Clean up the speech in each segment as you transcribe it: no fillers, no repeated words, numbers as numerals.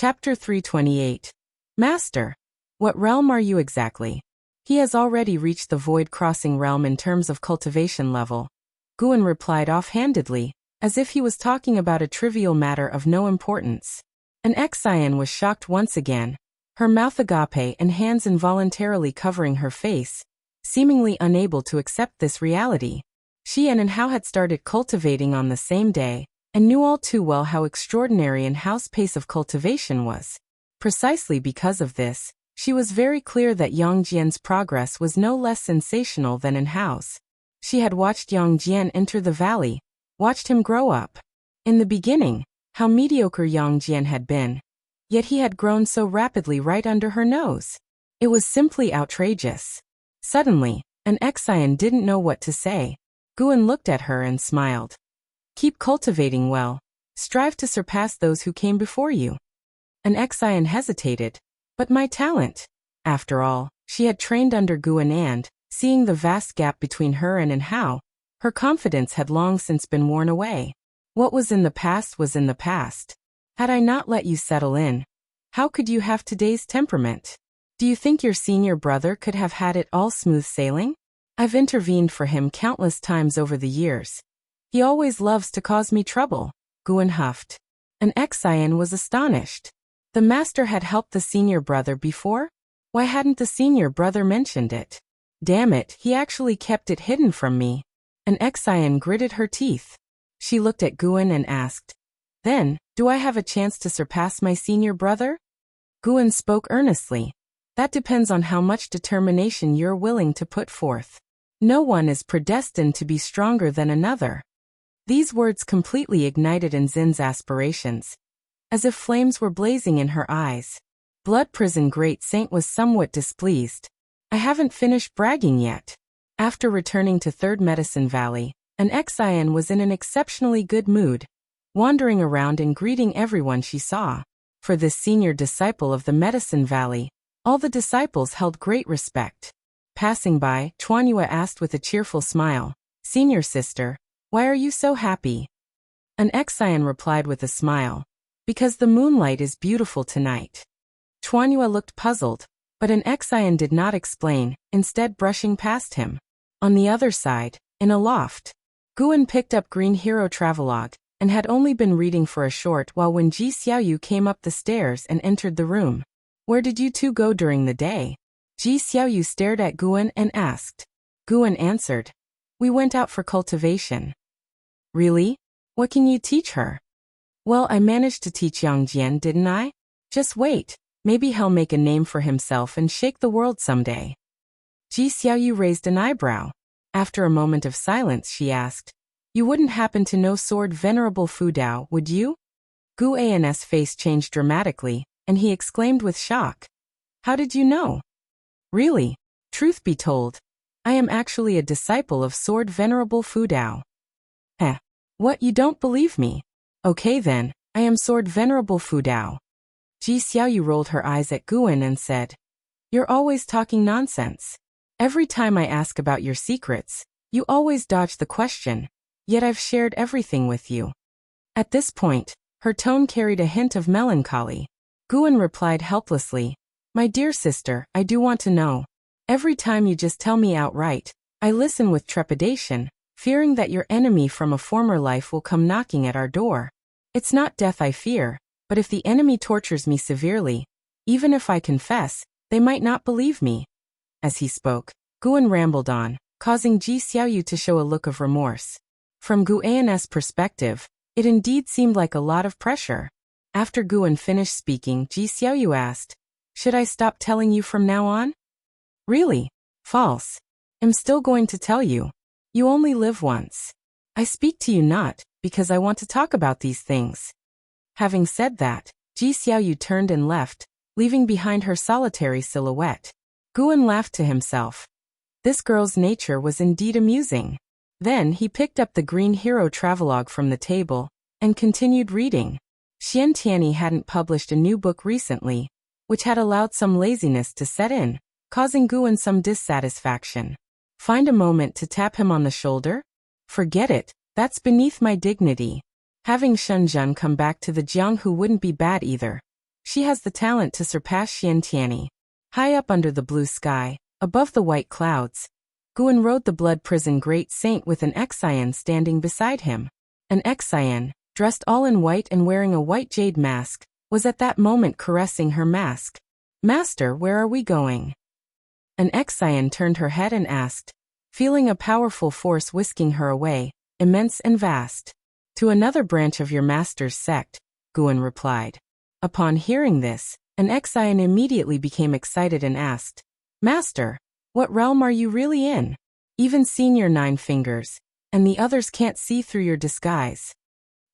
Chapter 328. Master. What realm are you exactly? He has already reached the void-crossing realm in terms of cultivation level. Guan replied offhandedly, as if he was talking about a trivial matter of no importance. An Xian was shocked once again, her mouth agape and hands involuntarily covering her face, seemingly unable to accept this reality. She and Hao had started cultivating on the same day, and knew all too well how extraordinary Hao's pace of cultivation was. Precisely because of this, she was very clear that Yang Jian's progress was no less sensational than Hao's. She had watched Yang Jian enter the valley, watched him grow up. In the beginning, how mediocre Yang Jian had been, yet he had grown so rapidly right under her nose. It was simply outrageous. Suddenly, an Xian didn't know what to say. Guan looked at her and smiled. Keep cultivating well. Strive to surpass those who came before you. An Xian hesitated. But my talent. After all, she had trained under Guan and, seeing the vast gap between her and Hao, her confidence had long since been worn away. What was in the past was in the past. Had I not let you settle in, how could you have today's temperament? Do you think your senior brother could have had it all smooth sailing? I've intervened for him countless times over the years. He always loves to cause me trouble, Guan huffed. An Xian was astonished. The master had helped the senior brother before? Why hadn't the senior brother mentioned it? Damn it, he actually kept it hidden from me. An Xian gritted her teeth. She looked at Guan and asked, Then, do I have a chance to surpass my senior brother? Guan spoke earnestly. That depends on how much determination you're willing to put forth. No one is predestined to be stronger than another. These words completely ignited Nzin's aspirations, as if flames were blazing in her eyes. Blood Prison Great Saint was somewhat displeased. I haven't finished bragging yet. After returning to Third Medicine Valley, an Xian was in an exceptionally good mood, wandering around and greeting everyone she saw. For this senior disciple of the Medicine Valley, all the disciples held great respect. Passing by, Chuanyua asked with a cheerful smile, Senior sister, why are you so happy? An Xian replied with a smile, Because the moonlight is beautiful tonight. Chuanyua looked puzzled, but an Xian did not explain, instead brushing past him. On the other side, in a loft, Guan picked up Green Hero Travelogue, and had only been reading for a short while when Ji Xiaoyu came up the stairs and entered the room. Where did you two go during the day? Ji Xiaoyu stared at Guan and asked. Guan answered. We went out for cultivation. Really? What can you teach her? Well, I managed to teach Yang Jian, didn't I? Just wait, maybe he'll make a name for himself and shake the world someday. Ji Xiaoyu raised an eyebrow. After a moment of silence, she asked, You wouldn't happen to know Sword Venerable Fu Dao, would you? Gu An's face changed dramatically, and he exclaimed with shock. How did you know? Really? Truth be told, I am actually a disciple of Sword Venerable Fu Dao. What, you don't believe me? Okay then, I am Sword Venerable Fu Dao. Ji Xiaoyu rolled her eyes at Guan and said, You're always talking nonsense. Every time I ask about your secrets, you always dodge the question, yet I've shared everything with you. At this point, her tone carried a hint of melancholy. Guan replied helplessly, My dear sister, I do want to know. Every time you just tell me outright, I listen with trepidation, fearing that your enemy from a former life will come knocking at our door. It's not death I fear, but if the enemy tortures me severely, even if I confess, they might not believe me. As he spoke, Guan rambled on, causing Ji Xiaoyu to show a look of remorse. From Guan's perspective, it indeed seemed like a lot of pressure. After Guan finished speaking, Ji Xiaoyu asked, Should I stop telling you from now on? Really? False. I'm still going to tell you. You only live once. I speak to you not because I want to talk about these things. Having said that, Ji Xiaoyu turned and left, leaving behind her solitary silhouette. Guan laughed to himself. This girl's nature was indeed amusing. Then he picked up the Green Hero Travelogue from the table and continued reading. Xian Tianyi hadn't published a new book recently, which had allowed some laziness to set in, causing Guan some dissatisfaction. Find a moment to tap him on the shoulder? Forget it, that's beneath my dignity. Having Shenzhen come back to the Jianghu wouldn't be bad either. She has the talent to surpass Xiantiani. High up under the blue sky, above the white clouds, Guan rode the blood prison great saint with an Exian standing beside him. An Exian, dressed all in white and wearing a white jade mask, was at that moment caressing her mask. "Master, where are we going?" An Exian turned her head and asked, feeling a powerful force whisking her away, immense and vast. "To another branch of your master's sect," Guan replied. Upon hearing this, an Exian immediately became excited and asked, "Master, what realm are you really in? Even Senior Nine Fingers, and the others can't see through your disguise."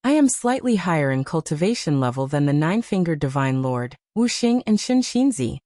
"I am slightly higher in cultivation level than the Nine-Fingered Divine Lord, Wu Xing and Shen Xinzi,"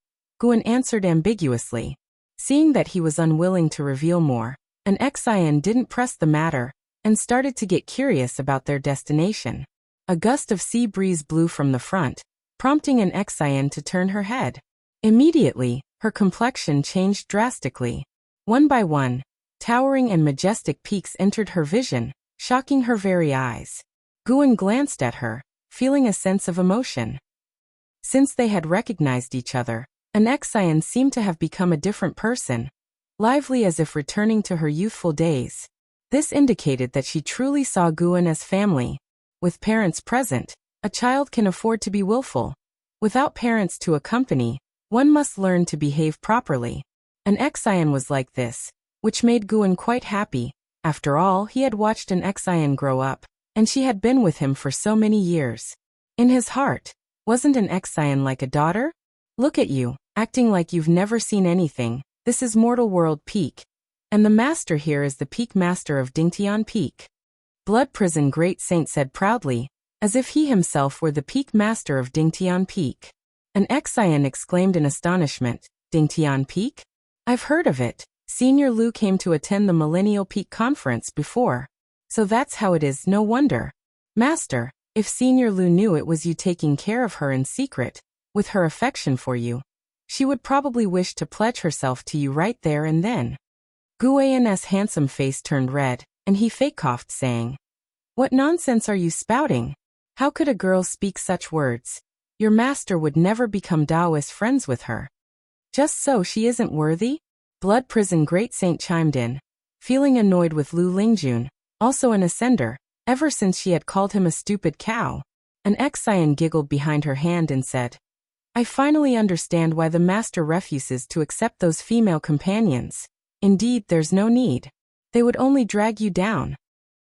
Guan answered ambiguously. Seeing that he was unwilling to reveal more, an Exian didn't press the matter, and started to get curious about their destination. A gust of sea breeze blew from the front, prompting an Exian to turn her head. Immediately, her complexion changed drastically. One by one, towering and majestic peaks entered her vision, shocking her very eyes. Guan glanced at her, feeling a sense of emotion. Since they had recognized each other, an Exian seemed to have become a different person, lively as if returning to her youthful days. This indicated that she truly saw Guan as family. With parents present, a child can afford to be willful. Without parents to accompany, one must learn to behave properly. An Exian was like this, which made Guan quite happy. After all, he had watched an Exian grow up, and she had been with him for so many years. In his heart, wasn't an Exian like a daughter? "Look at you, acting like you've never seen anything. This is Mortal World Peak. And the master here is the Peak Master of Dingtian Peak." Blood Prison Great Saint said proudly, as if he himself were the Peak Master of Dingtian Peak. An Exian exclaimed in astonishment, "Dingtian Peak? I've heard of it. Senior Lu came to attend the Millennial Peak Conference before. So that's how it is, no wonder. Master, if Senior Lu knew it was you taking care of her in secret, with her affection for you, she would probably wish to pledge herself to you right there and then." Guan's handsome face turned red, and he fake coughed, saying, "What nonsense are you spouting? How could a girl speak such words? Your master would never become Taoist friends with her." "Just so she isn't worthy?" Blood Prison Great Saint chimed in, feeling annoyed with Lu Lingjun, also an ascender, ever since she had called him a stupid cow. An Exian giggled behind her hand and said, "I finally understand why the master refuses to accept those female companions. Indeed, there's no need. They would only drag you down."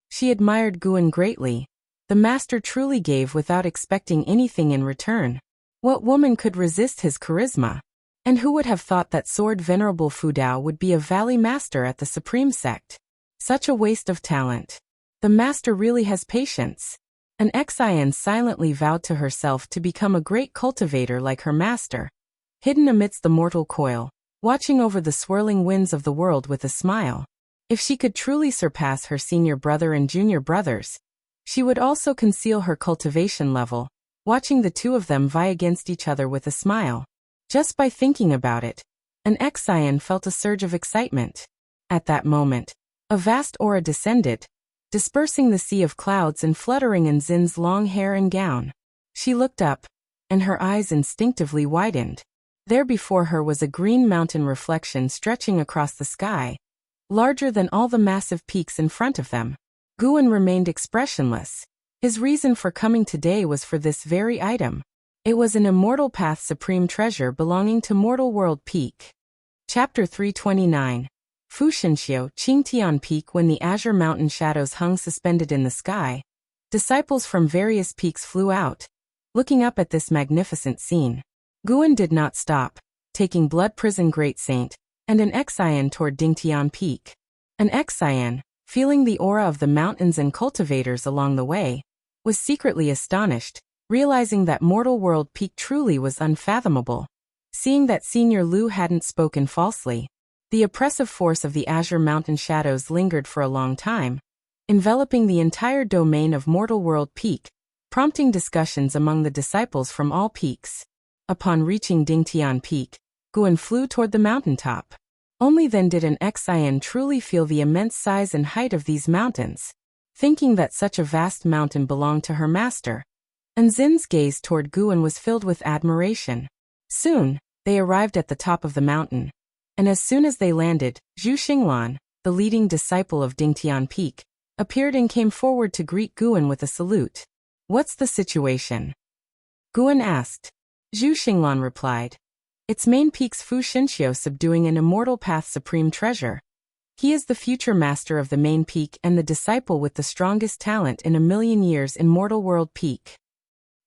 She admired Guan greatly. The master truly gave without expecting anything in return. What woman could resist his charisma? And who would have thought that Sword Venerable Fu Dao would be a valley master at the Supreme Sect? Such a waste of talent. The master really has patience. An Exian silently vowed to herself to become a great cultivator like her master. Hidden amidst the mortal coil, watching over the swirling winds of the world with a smile. If she could truly surpass her senior brother and junior brothers, she would also conceal her cultivation level, watching the two of them vie against each other with a smile. Just by thinking about it, an Exian felt a surge of excitement. At that moment, a vast aura descended, dispersing the sea of clouds and fluttering in Zin's long hair and gown. She looked up, and her eyes instinctively widened. There before her was a green mountain reflection stretching across the sky, larger than all the massive peaks in front of them. Guan remained expressionless. His reason for coming today was for this very item. It was an Immortal Path supreme treasure belonging to Mortal World Peak. Chapter 329. Fushenxiu Qingtian Peak. When the azure mountain shadows hung suspended in the sky, disciples from various peaks flew out, looking up at this magnificent scene. Guan did not stop, taking Blood Prison Great Saint and an Exian toward Dingtian Peak. An Exian, feeling the aura of the mountains and cultivators along the way, was secretly astonished, realizing that Mortal World Peak truly was unfathomable. Seeing that Senior Lu hadn't spoken falsely, the oppressive force of the azure mountain shadows lingered for a long time, enveloping the entire domain of Mortal World Peak, prompting discussions among the disciples from all peaks. Upon reaching Dingtian Peak, Guan flew toward the mountaintop. Only then did an Exian truly feel the immense size and height of these mountains. Thinking that such a vast mountain belonged to her master, And Zin's gaze toward Guan was filled with admiration. Soon, they arrived at the top of the mountain. And as soon as they landed, Zhu Xinglan, the leading disciple of Dingtian Peak, appeared and came forward to greet Guan with a salute. "What's the situation?" Guan asked. Zhu Xinglan replied. "Its main peak's Fu Xinxiu subduing an immortal path supreme treasure. He is the future master of the main peak and the disciple with the strongest talent in 1,000,000 years in Mortal World Peak."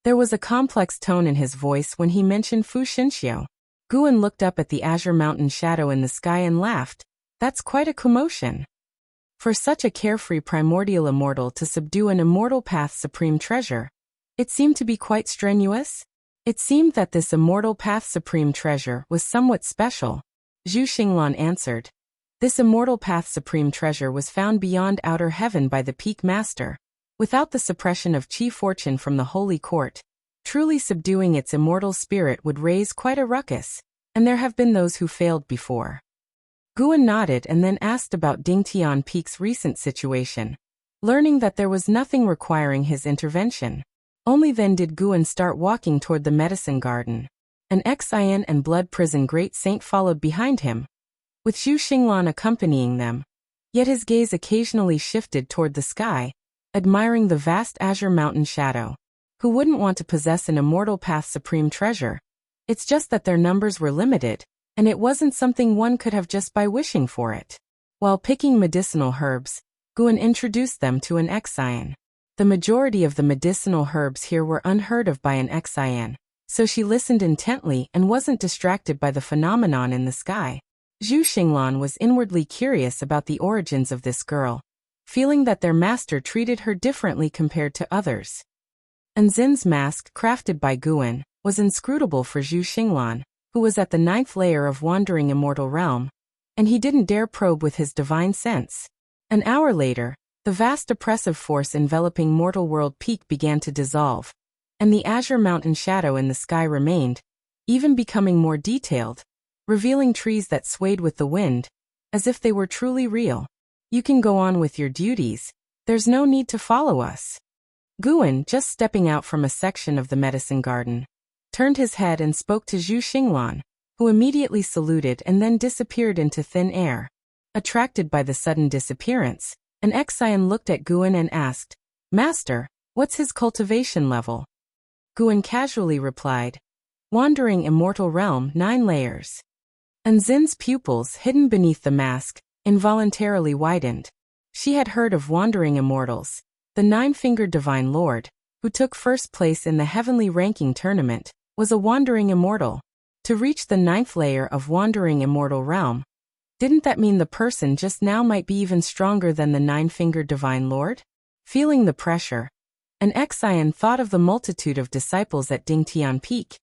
There was a complex tone in his voice when he mentioned Fu Xinxiu. Guan looked up at the azure mountain shadow in the sky and laughed. "That's quite a commotion. For such a carefree primordial immortal to subdue an immortal path supreme treasure, it seemed to be quite strenuous." It seemed that this immortal path supreme treasure was somewhat special. Zhu Xinglan answered. This immortal path supreme treasure was found beyond outer heaven by the peak master, without the suppression of Qi fortune from the holy court. Truly subduing its immortal spirit would raise quite a ruckus, and there have been those who failed before. Guan nodded and then asked about Dingtian Peak's recent situation, learning that there was nothing requiring his intervention. Only then did Guan start walking toward the medicine garden. An Xian and blood prison great saint followed behind him, with Zhu Xinglan accompanying them. Yet his gaze occasionally shifted toward the sky, admiring the vast azure mountain shadow. Who wouldn't want to possess an immortal path supreme treasure? It's just that their numbers were limited, and it wasn't something one could have just by wishing for it. While picking medicinal herbs, Guan introduced them to an Xian. The majority of the medicinal herbs here were unheard of by an Xian, so she listened intently and wasn't distracted by the phenomenon in the sky. Zhu Xinglan was inwardly curious about the origins of this girl, feeling that their master treated her differently compared to others. And Zin's mask, crafted by Guan, was inscrutable for Zhu Xinglan, who was at the 9th layer of Wandering Immortal Realm, and he didn't dare probe with his divine sense. An hour later, the vast oppressive force enveloping Mortal World Peak began to dissolve, and the azure mountain shadow in the sky remained, even becoming more detailed, revealing trees that swayed with the wind, as if they were truly real. "You can go on with your duties. There's no need to follow us." Guan, just stepping out from a section of the medicine garden, turned his head and spoke to Zhu Xinglan, who immediately saluted and then disappeared into thin air. Attracted by the sudden disappearance, an Xian looked at Guan and asked, "Master, what's his cultivation level?" Guan casually replied, "Wandering Immortal Realm 9 layers." And Zin's pupils, hidden beneath the mask, involuntarily widened. She had heard of Wandering Immortals, the 9-fingered Divine Lord, who took first place in the heavenly ranking tournament, was a Wandering Immortal. To reach the 9th layer of Wandering Immortal Realm, didn't that mean the person just now might be even stronger than the 9-fingered Divine Lord? Feeling the pressure, an Xian thought of the multitude of disciples at Dingtian Peak,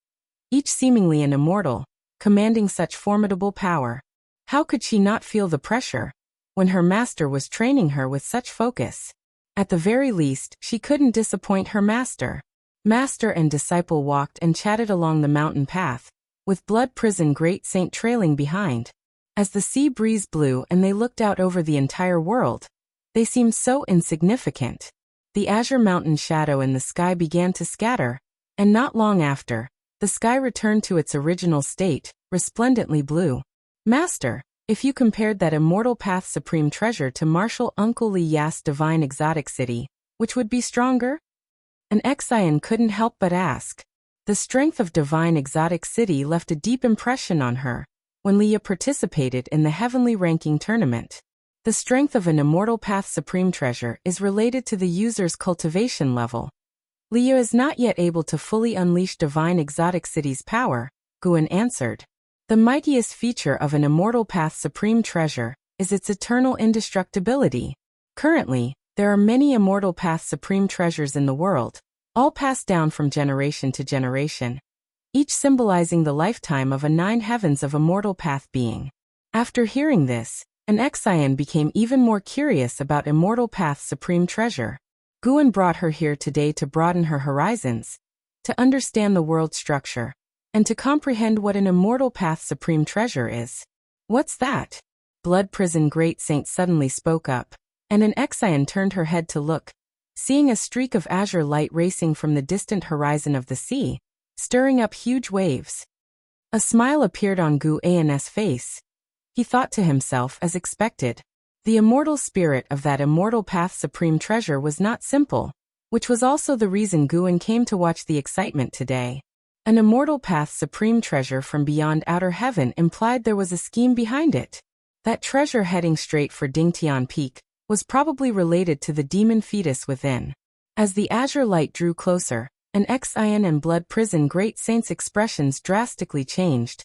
each seemingly an immortal, commanding such formidable power. How could she not feel the pressure, when her master was training her with such focus? At the very least, she couldn't disappoint her master. Master and disciple walked and chatted along the mountain path, with Blood Prison Great Saint trailing behind. As the sea breeze blew and they looked out over the entire world, they seemed so insignificant. The azure mountain shadow in the sky began to scatter, and not long after, the sky returned to its original state, resplendently blue. "Master, if you compared that immortal path supreme treasure to Marshal Uncle Li Yas' divine exotic city, which would be stronger?" An Xian couldn't help but ask. The strength of divine exotic city left a deep impression on her when Leah participated in the heavenly ranking tournament. The strength of an immortal path supreme treasure is related to the user's cultivation level. Leah is not yet able to fully unleash divine exotic city's power, Guan answered. The mightiest feature of an immortal path supreme treasure is its eternal indestructibility. Currently, there are many immortal path supreme treasures in the world, all passed down from generation to generation, each symbolizing the lifetime of a 9 heavens of immortal path being. After hearing this, an Xian became even more curious about immortal path supreme treasure. Guan brought her here today to broaden her horizons, to understand the world structure, and to comprehend what an immortal path supreme treasure is. "What's that?" Blood Prison Great Saint suddenly spoke up, and an Xian turned her head to look. seeing a streak of azure light racing from the distant horizon of the sea, stirring up huge waves. A smile appeared on Gu An's face. He thought to himself as expected. The immortal spirit of that immortal path's supreme treasure was not simple, which was also the reason Guan came to watch the excitement today. An immortal path's supreme treasure from beyond outer heaven implied there was a scheme behind it. That treasure heading straight for Dingtian Peak was probably related to the demon fetus within. As the azure light drew closer, an Xian and Blood Prison Great Saint's expressions drastically changed.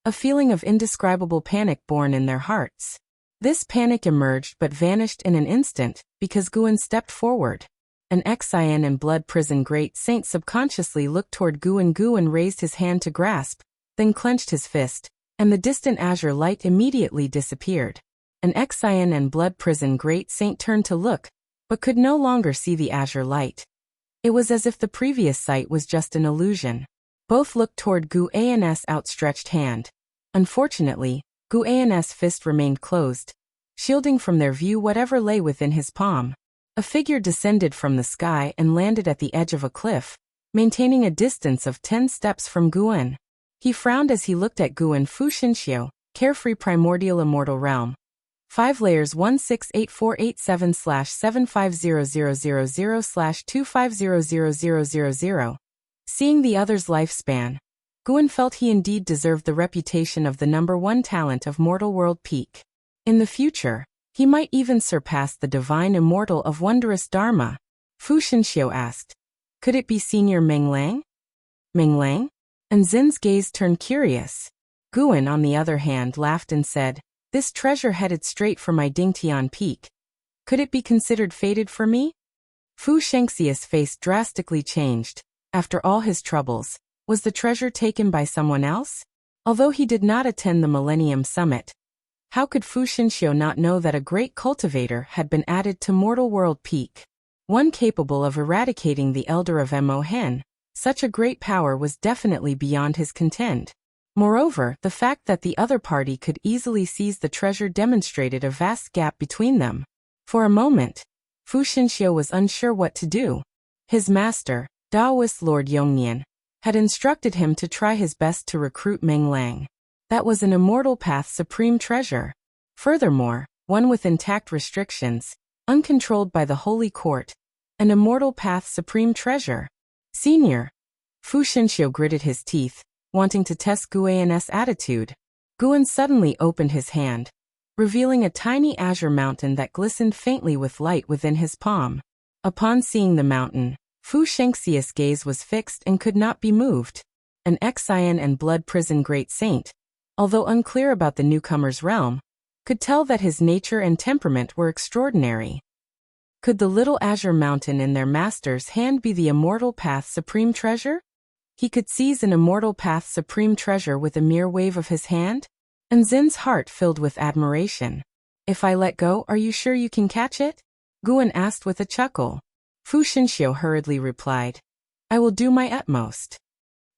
A feeling of indescribable panic born in their hearts. This panic emerged but vanished in an instant, because Guan stepped forward. An Xian and Blood Prison Great Saint subconsciously looked toward Guan. Guan raised his hand to grasp, then clenched his fist, and the distant azure light immediately disappeared. An Xian and Blood Prison Great Saint turned to look, but could no longer see the azure light. It was as if the previous sight was just an illusion. Both looked toward Gu An's outstretched hand. Unfortunately, Gu An's fist remained closed, shielding from their view whatever lay within his palm. A figure descended from the sky and landed at the edge of a cliff, maintaining a distance of 10 steps from Guan. He frowned as he looked at Guan Fu Xinxiu, Carefree Primordial Immortal Realm. 5 layers 168487/75000/250000. Seeing the other's lifespan, Guan felt he indeed deserved the reputation of the #1 talent of Mortal World Peak. In the future, he might even surpass the divine immortal of wondrous Dharma. Fu Xinxiu asked, "Could it be Senior Meng Lang?" Meng Lang? And Zin's gaze turned curious. Guan, on the other hand, laughed and said, "This treasure headed straight for my Dingtian Peak. Could it be considered fated for me?" Fu Shengxi's face drastically changed. After all his troubles, was the treasure taken by someone else? Although he did not attend the Millennium Summit, how could Fu Xinxiu not know that a great cultivator had been added to Mortal World Peak? One capable of eradicating the Elder of Mo Hen. Such a great power was definitely beyond his contend. Moreover, the fact that the other party could easily seize the treasure demonstrated a vast gap between them. For a moment, Fu Xinxiu was unsure what to do. His master, Taoist Lord Yongnian, had instructed him to try his best to recruit Meng Lang. That was an immortal path's supreme treasure. Furthermore, one with intact restrictions, uncontrolled by the Holy Court, an immortal path's supreme treasure. Senior. Fu Xinxiu gritted his teeth, wanting to test Guan's attitude. Guan suddenly opened his hand, revealing a tiny azure mountain that glistened faintly with light within his palm. Upon seeing the mountain, Fu Shengxi's gaze was fixed and could not be moved. An Xian and Blood Prison Great Saint, although unclear about the newcomer's realm, could tell that his nature and temperament were extraordinary. Could the little azure mountain in their master's hand be the immortal path's supreme treasure? He could seize an immortal path's supreme treasure with a mere wave of his hand? And Zin's heart filled with admiration. "If I let go, are you sure you can catch it?" Guan asked with a chuckle. Fu Xinxiu hurriedly replied, "I will do my utmost."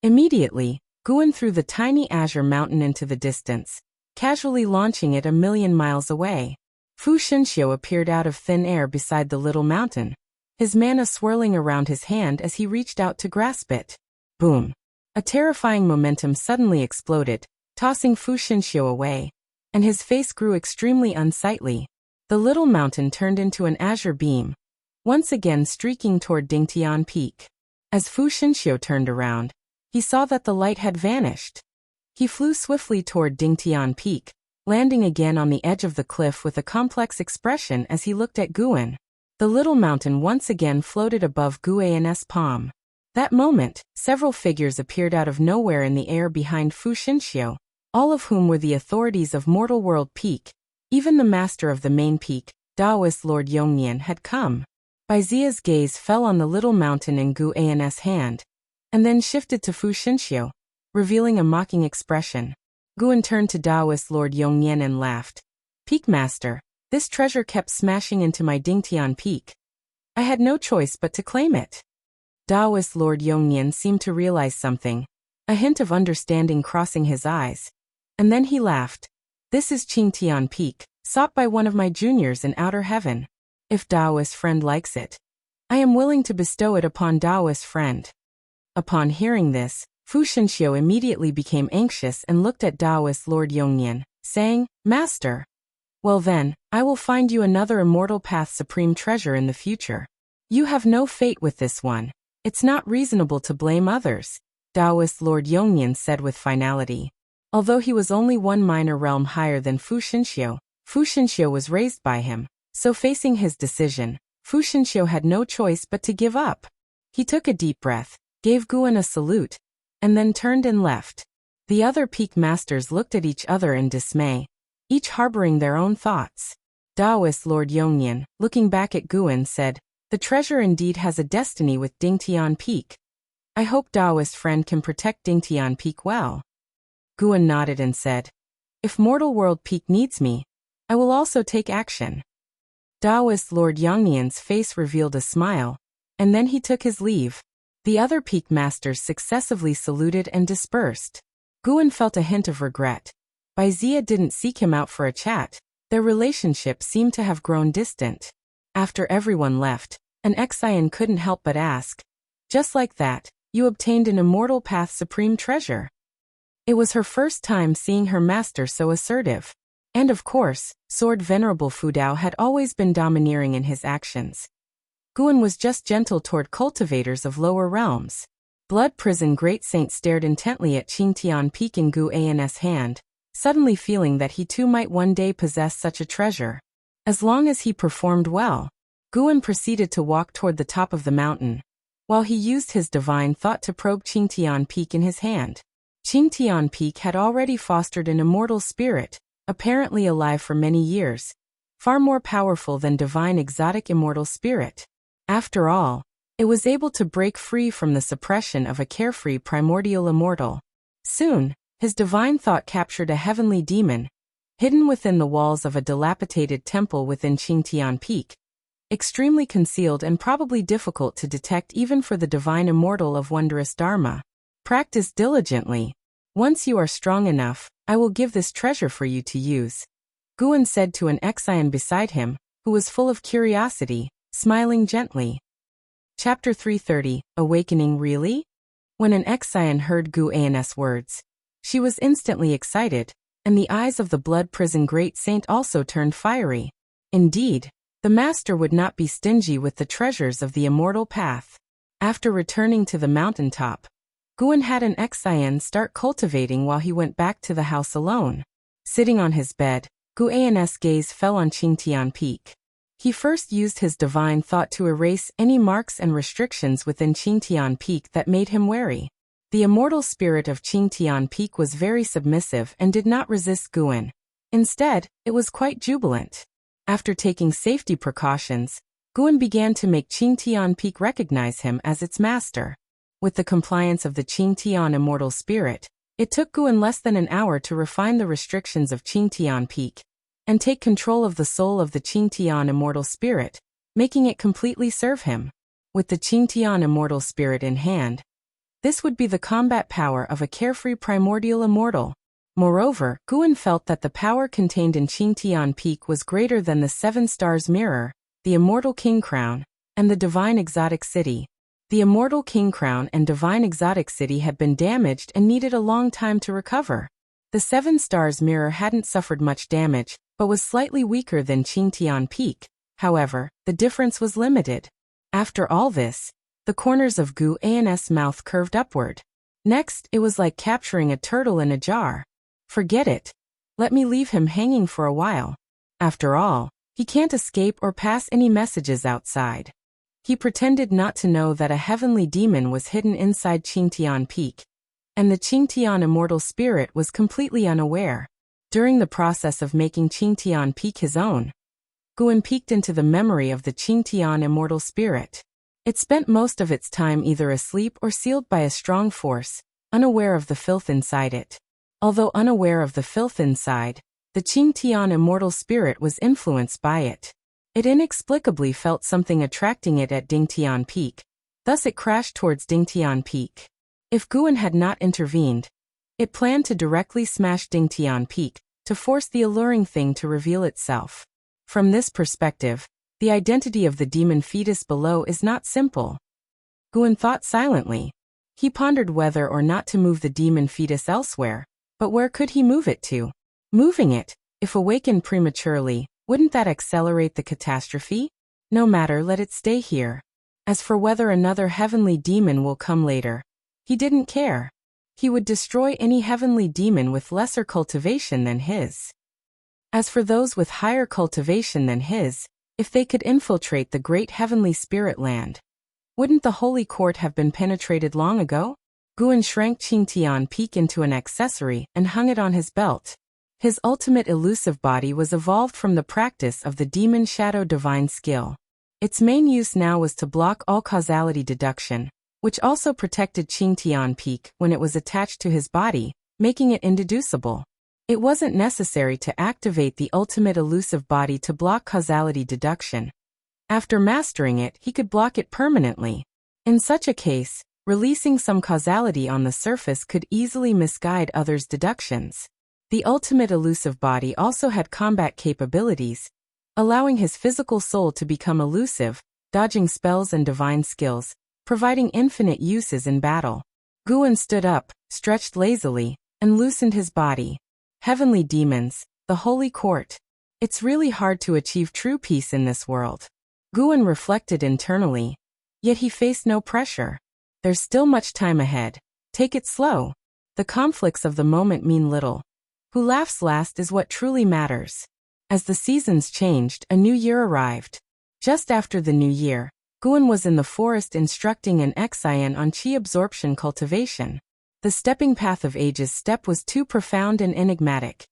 Immediately, Guan threw the tiny azure mountain into the distance, casually launching it 1,000,000 miles away. Fu Xinxiu appeared out of thin air beside the little mountain, his mana swirling around his hand as he reached out to grasp it. Boom! A terrifying momentum suddenly exploded, tossing Fu Xinxiu away, and his face grew extremely unsightly. The little mountain turned into an azure beam, once again streaking toward Dingtian Peak. As Fu Xinxiu turned around, he saw that the light had vanished. He flew swiftly toward Dingtian Peak, landing again on the edge of the cliff with a complex expression as he looked at Guan. The little mountain once again floated above Guan's palm. That moment, several figures appeared out of nowhere in the air behind Fu Xinxiu, all of whom were the authorities of Mortal World Peak. Even the master of the main peak, Taoist Lord Yongnian, had come. Baizia's gaze fell on the little mountain in Guan's hand, and then shifted to Fu Xinxiu, revealing a mocking expression. Guan turned to Taoist Lord Yongnian and laughed. "Peak Master, this treasure kept smashing into my Dingtian Peak. I had no choice but to claim it." Taoist Lord Yongnian seemed to realize something, a hint of understanding crossing his eyes. And then he laughed. "This is Qingtian Peak, sought by one of my juniors in outer heaven. If Taoist friend likes it, I am willing to bestow it upon Daoist friend. Upon hearing this, Fu Shenxiu immediately became anxious and looked at Daoist Lord Yongnian, saying, Master. Well then, I will find you another immortal path supreme treasure in the future. You have no fate with this one. It's not reasonable to blame others, Daoist Lord Yongnian said with finality. Although he was only one minor realm higher than Fu Shenxiu was raised by him, so facing his decision, Fu Shenxiu had no choice but to give up. He took a deep breath, gave Guan a salute, and then turned and left. The other peak masters looked at each other in dismay, each harboring their own thoughts. Daoist Lord Yongnian, looking back at Guan, said, The treasure indeed has a destiny with Dingtian Peak. I hope Daoist friend can protect Dingtian Peak well. Guan nodded and said, If Mortal World Peak needs me, I will also take action. Daoist Lord Yongnian's face revealed a smile, and then he took his leave. The other peak masters successively saluted and dispersed. Guan felt a hint of regret. Baizia didn't seek him out for a chat. Their relationship seemed to have grown distant. After everyone left, an Exian couldn't help but ask, Just like that, you obtained an immortal path supreme treasure? It was her first time seeing her master so assertive. And of course, Sword Venerable Fudao had always been domineering in his actions. Guan was just gentle toward cultivators of lower realms. Blood Prison Great Saint stared intently at Qingtian Peak in Gu An's hand, suddenly feeling that he too might one day possess such a treasure. As long as he performed well, Guan proceeded to walk toward the top of the mountain, while he used his divine thought to probe Qingtian Peak in his hand. Qingtian Peak had already fostered an immortal spirit, apparently alive for many years, far more powerful than divine exotic immortal spirit. After all, it was able to break free from the suppression of a carefree primordial immortal. Soon, his divine thought captured a heavenly demon, hidden within the walls of a dilapidated temple within Qingtian Peak, extremely concealed and probably difficult to detect even for the divine immortal of wondrous Dharma. Practice diligently. Once you are strong enough, I will give this treasure for you to use, Guan said to an Exian beside him, who was full of curiosity, smiling gently. Chapter 330, Awakening Really? When an Exian heard Gu An's words, she was instantly excited, and the eyes of the Blood Prison Great Saint also turned fiery. Indeed, the master would not be stingy with the treasures of the immortal path. After returning to the mountaintop, Guan had an Exian start cultivating while he went back to the house alone. Sitting on his bed, Gu An's gaze fell on Qingtian Peak. He first used his divine thought to erase any marks and restrictions within Qingtian Peak that made him wary. The immortal spirit of Qingtian Peak was very submissive and did not resist Guan. Instead, it was quite jubilant. After taking safety precautions, Guan began to make Qingtian Peak recognize him as its master. With the compliance of the Qingtian immortal spirit, it took Guan less than an hour to refine the restrictions of Qingtian Peak and take control of the soul of the Qingtian immortal spirit, making it completely serve him. With the Qingtian immortal spirit in hand, this would be the combat power of a carefree primordial immortal. Moreover, Guan felt that the power contained in Qingtian Peak was greater than the 7 stars mirror, the immortal king crown, and the divine exotic city. The immortal king crown and divine exotic city had been damaged and needed a long time to recover. The 7 stars mirror hadn't suffered much damage, but was slightly weaker than Qingtian Peak. However, the difference was limited. After all this, the corners of Gu An's mouth curved upward. Next, it was like capturing a turtle in a jar. Forget it. Let me leave him hanging for a while. After all, he can't escape or pass any messages outside. He pretended not to know that a heavenly demon was hidden inside Qingtian Peak, and the Qingtian immortal spirit was completely unaware. During the process of making Qingtian Peak his own, Guan peeked into the memory of the Qingtian immortal spirit. It spent most of its time either asleep or sealed by a strong force, unaware of the filth inside it. Although unaware of the filth inside, the Qingtian immortal spirit was influenced by it. It inexplicably felt something attracting it at Dingtian Peak. Thus it crashed towards Dingtian Peak. If Guan had not intervened, it planned to directly smash Dingtian Peak, to force the alluring thing to reveal itself. From this perspective, The identity of the demon fetus below is not simple. Guan thought silently. He pondered whether or not to move the demon fetus elsewhere, but where could he move it to? Moving it, if awakened prematurely, wouldn't that accelerate the catastrophe? No matter, let it stay here. As for whether another heavenly demon will come later, he didn't care. He would destroy any heavenly demon with lesser cultivation than his. As for those with higher cultivation than his, if they could infiltrate the great heavenly spirit land, wouldn't the holy court have been penetrated long ago? Guan shrank Qingtian Peak into an accessory and hung it on his belt. His ultimate elusive body was evolved from the practice of the demon shadow divine skill. Its main use now was to block all causality deduction, which also protected Qingtian Peak when it was attached to his body, making it indeducible. It wasn't necessary to activate the ultimate elusive body to block causality deduction. After mastering it, he could block it permanently. In such a case, releasing some causality on the surface could easily misguide others' deductions. The ultimate elusive body also had combat capabilities, allowing his physical soul to become elusive, dodging spells and divine skills, providing infinite uses in battle. Guan stood up, stretched lazily, and loosened his body. Heavenly demons, the holy court. It's really hard to achieve true peace in this world. Guan reflected internally, yet he faced no pressure. There's still much time ahead. Take it slow. The conflicts of the moment mean little. Who laughs last is what truly matters. As the seasons changed, a new year arrived. Just after the new year, Guan was in the forest instructing an Xian on qi absorption cultivation. The stepping path of age's step was too profound and enigmatic.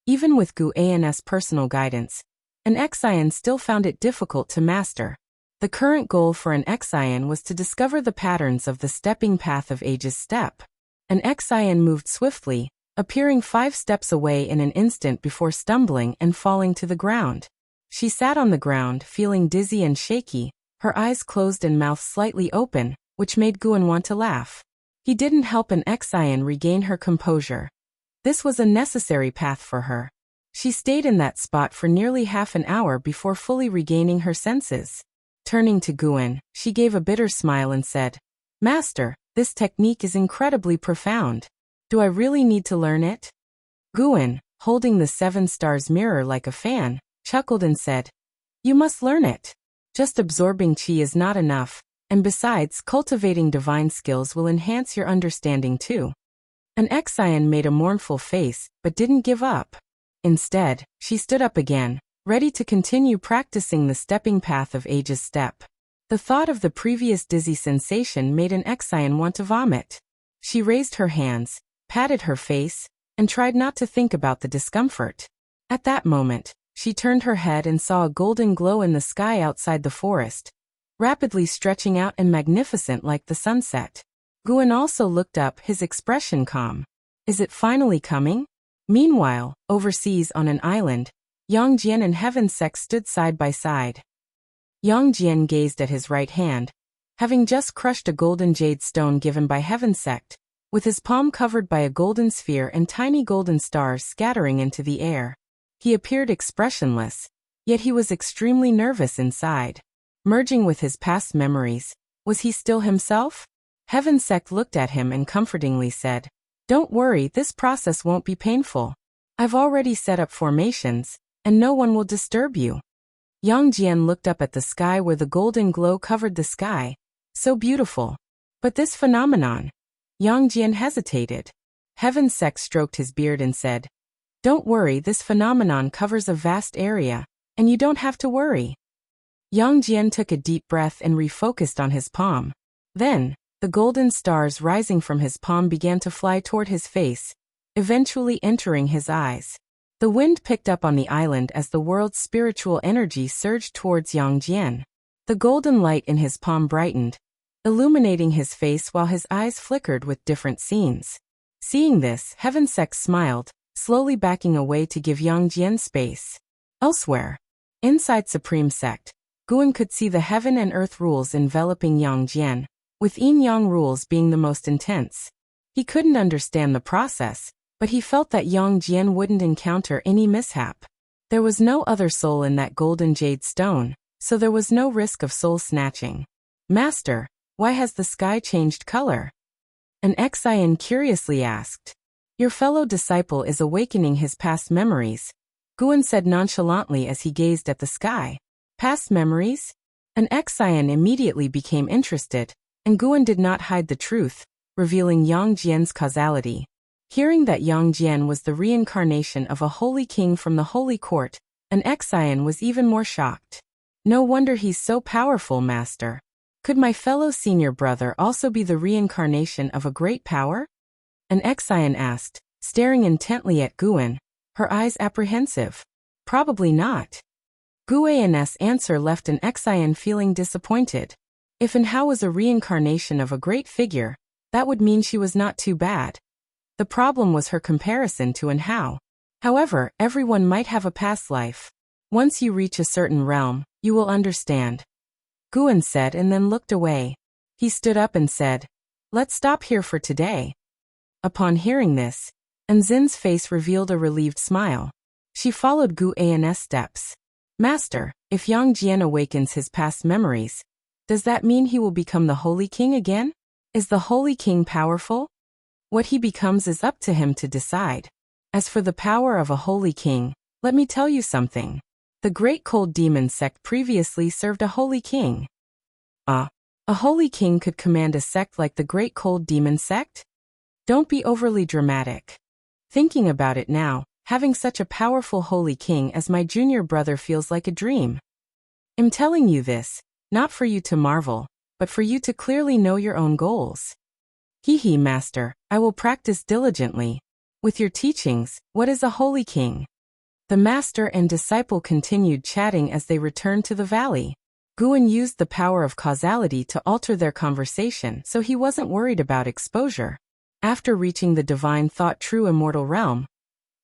Even with Guan's personal guidance, an Xian still found it difficult to master. The current goal for an Xian was to discover the patterns of the stepping path of age's step. An Xian moved swiftly, appearing 5 steps away in an instant before stumbling and falling to the ground. She sat on the ground, feeling dizzy and shaky, her eyes closed and mouth slightly open, which made Guan want to laugh. He didn't help an Xian regain her composure. This was a necessary path for her. She stayed in that spot for nearly half an hour before fully regaining her senses. Turning to Guan, she gave a bitter smile and said, "Master, this technique is incredibly profound. Do I really need to learn it?" Guan, holding the 7 stars mirror like a fan, chuckled and said, "You must learn it. Just absorbing qi is not enough, and besides, cultivating divine skills will enhance your understanding too." An Xian made a mournful face, but didn't give up. Instead, she stood up again, ready to continue practicing the stepping path of age's step. The thought of the previous dizzy sensation made an Xian want to vomit. She raised her hands, patted her face, and tried not to think about the discomfort. At that moment, she turned her head and saw a golden glow in the sky outside the forest, rapidly stretching out and magnificent like the sunset. Guan also looked up, his expression calm. Is it finally coming? Meanwhile, overseas on an island, Yang Jian and Heaven Sect stood side by side. Yang Jian gazed at his right hand, having just crushed a golden jade stone given by Heaven Sect, with his palm covered by a golden sphere and tiny golden stars scattering into the air. He appeared expressionless, yet he was extremely nervous inside. Merging with his past memories, was he still himself? Heaven Sect looked at him and comfortingly said, "Don't worry, this process won't be painful. I've already set up formations, and no one will disturb you." Yang Jian looked up at the sky where the golden glow covered the sky. So beautiful. But this phenomenon. Yang Jian hesitated. Heaven Sect stroked his beard and said, "Don't worry, this phenomenon covers a vast area, and you don't have to worry." Yang Jian took a deep breath and refocused on his palm. Then, the golden stars rising from his palm began to fly toward his face, eventually entering his eyes. The wind picked up on the island as the world's spiritual energy surged towards Yang Jian. The golden light in his palm brightened, illuminating his face while his eyes flickered with different scenes. Seeing this, Heaven Sect smiled, slowly backing away to give Yang Jian space. Elsewhere, inside Supreme Sect, Guan could see the heaven and earth rules enveloping Yang Jian, with yin yang rules being the most intense. He couldn't understand the process, but he felt that Yang Jian wouldn't encounter any mishap. There was no other soul in that golden jade stone, so there was no risk of soul snatching. Master, why has the sky changed color? An exile curiously asked. Your fellow disciple is awakening his past memories, Guan said nonchalantly as he gazed at the sky. Past memories? An exile immediately became interested, and Guan did not hide the truth, revealing Yang Jian's causality. Hearing that Yang Jian was the reincarnation of a holy king from the holy court, an exile was even more shocked. No wonder he's so powerful, Master. Could my fellow senior brother also be the reincarnation of a great power? An exile asked, staring intently at Guan, her eyes apprehensive. Probably not. Guan's answer left an exile feeling disappointed. If and how was a reincarnation of a great figure, that would mean she was not too bad. The problem was her comparison to an how. However, everyone might have a past life. Once you reach a certain realm, you will understand. Guan said and then looked away. He stood up and said, let's stop here for today. Upon hearing this, Anzin's face revealed a relieved smile. She followed Guan's steps. Master, if Yang Jian awakens his past memories, does that mean he will become the Holy King again? Is the Holy King powerful? What he becomes is up to him to decide. As for the power of a Holy King, let me tell you something. The Great Cold Demon sect previously served a Holy King. A Holy King could command a sect like the Great Cold Demon sect? Don't be overly dramatic. Thinking about it now, having such a powerful Holy King as my junior brother feels like a dream. I'm telling you this, not for you to marvel, but for you to clearly know your own goals. Hee, Master, I will practice diligently. With your teachings, what is a Holy King? The master and disciple continued chatting as they returned to the valley. Guan used the power of causality to alter their conversation, so he wasn't worried about exposure. After reaching the divine thought true immortal realm,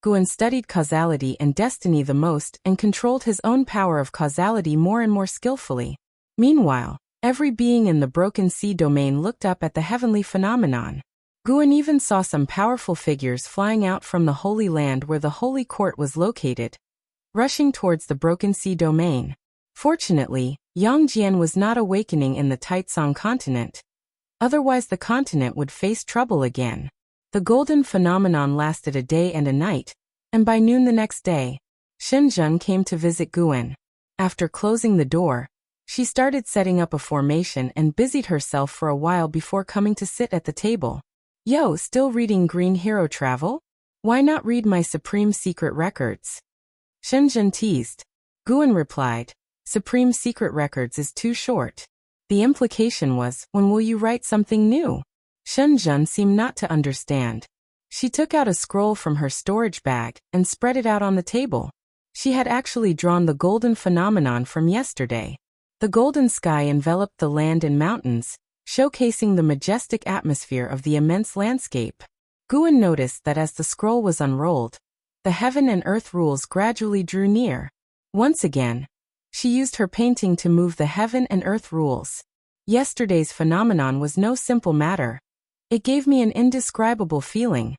Guan studied causality and destiny the most and controlled his own power of causality more and more skillfully. Meanwhile, every being in the broken sea domain looked up at the heavenly phenomenon. Guan even saw some powerful figures flying out from the Holy Land where the Holy Court was located, rushing towards the broken sea domain. Fortunately, Yang Jian was not awakening in the Taitsong continent. Otherwise the continent would face trouble again. The golden phenomenon lasted a day and a night, and by noon the next day, Shenzhen came to visit Guan. After closing the door, she started setting up a formation and busied herself for a while before coming to sit at the table. Yo, still reading Green Hero Travel? Why not read my Supreme Secret Records? Shenzhen teased. Guan replied, Supreme Secret Records is too short. The implication was, when will you write something new? Shenzhen seemed not to understand. She took out a scroll from her storage bag and spread it out on the table. She had actually drawn the golden phenomenon from yesterday. The golden sky enveloped the land and mountains, showcasing the majestic atmosphere of the immense landscape. Guan noticed that as the scroll was unrolled, the heaven and earth rules gradually drew near. Once again, she used her painting to move the heaven and earth rules. Yesterday's phenomenon was no simple matter. It gave me an indescribable feeling.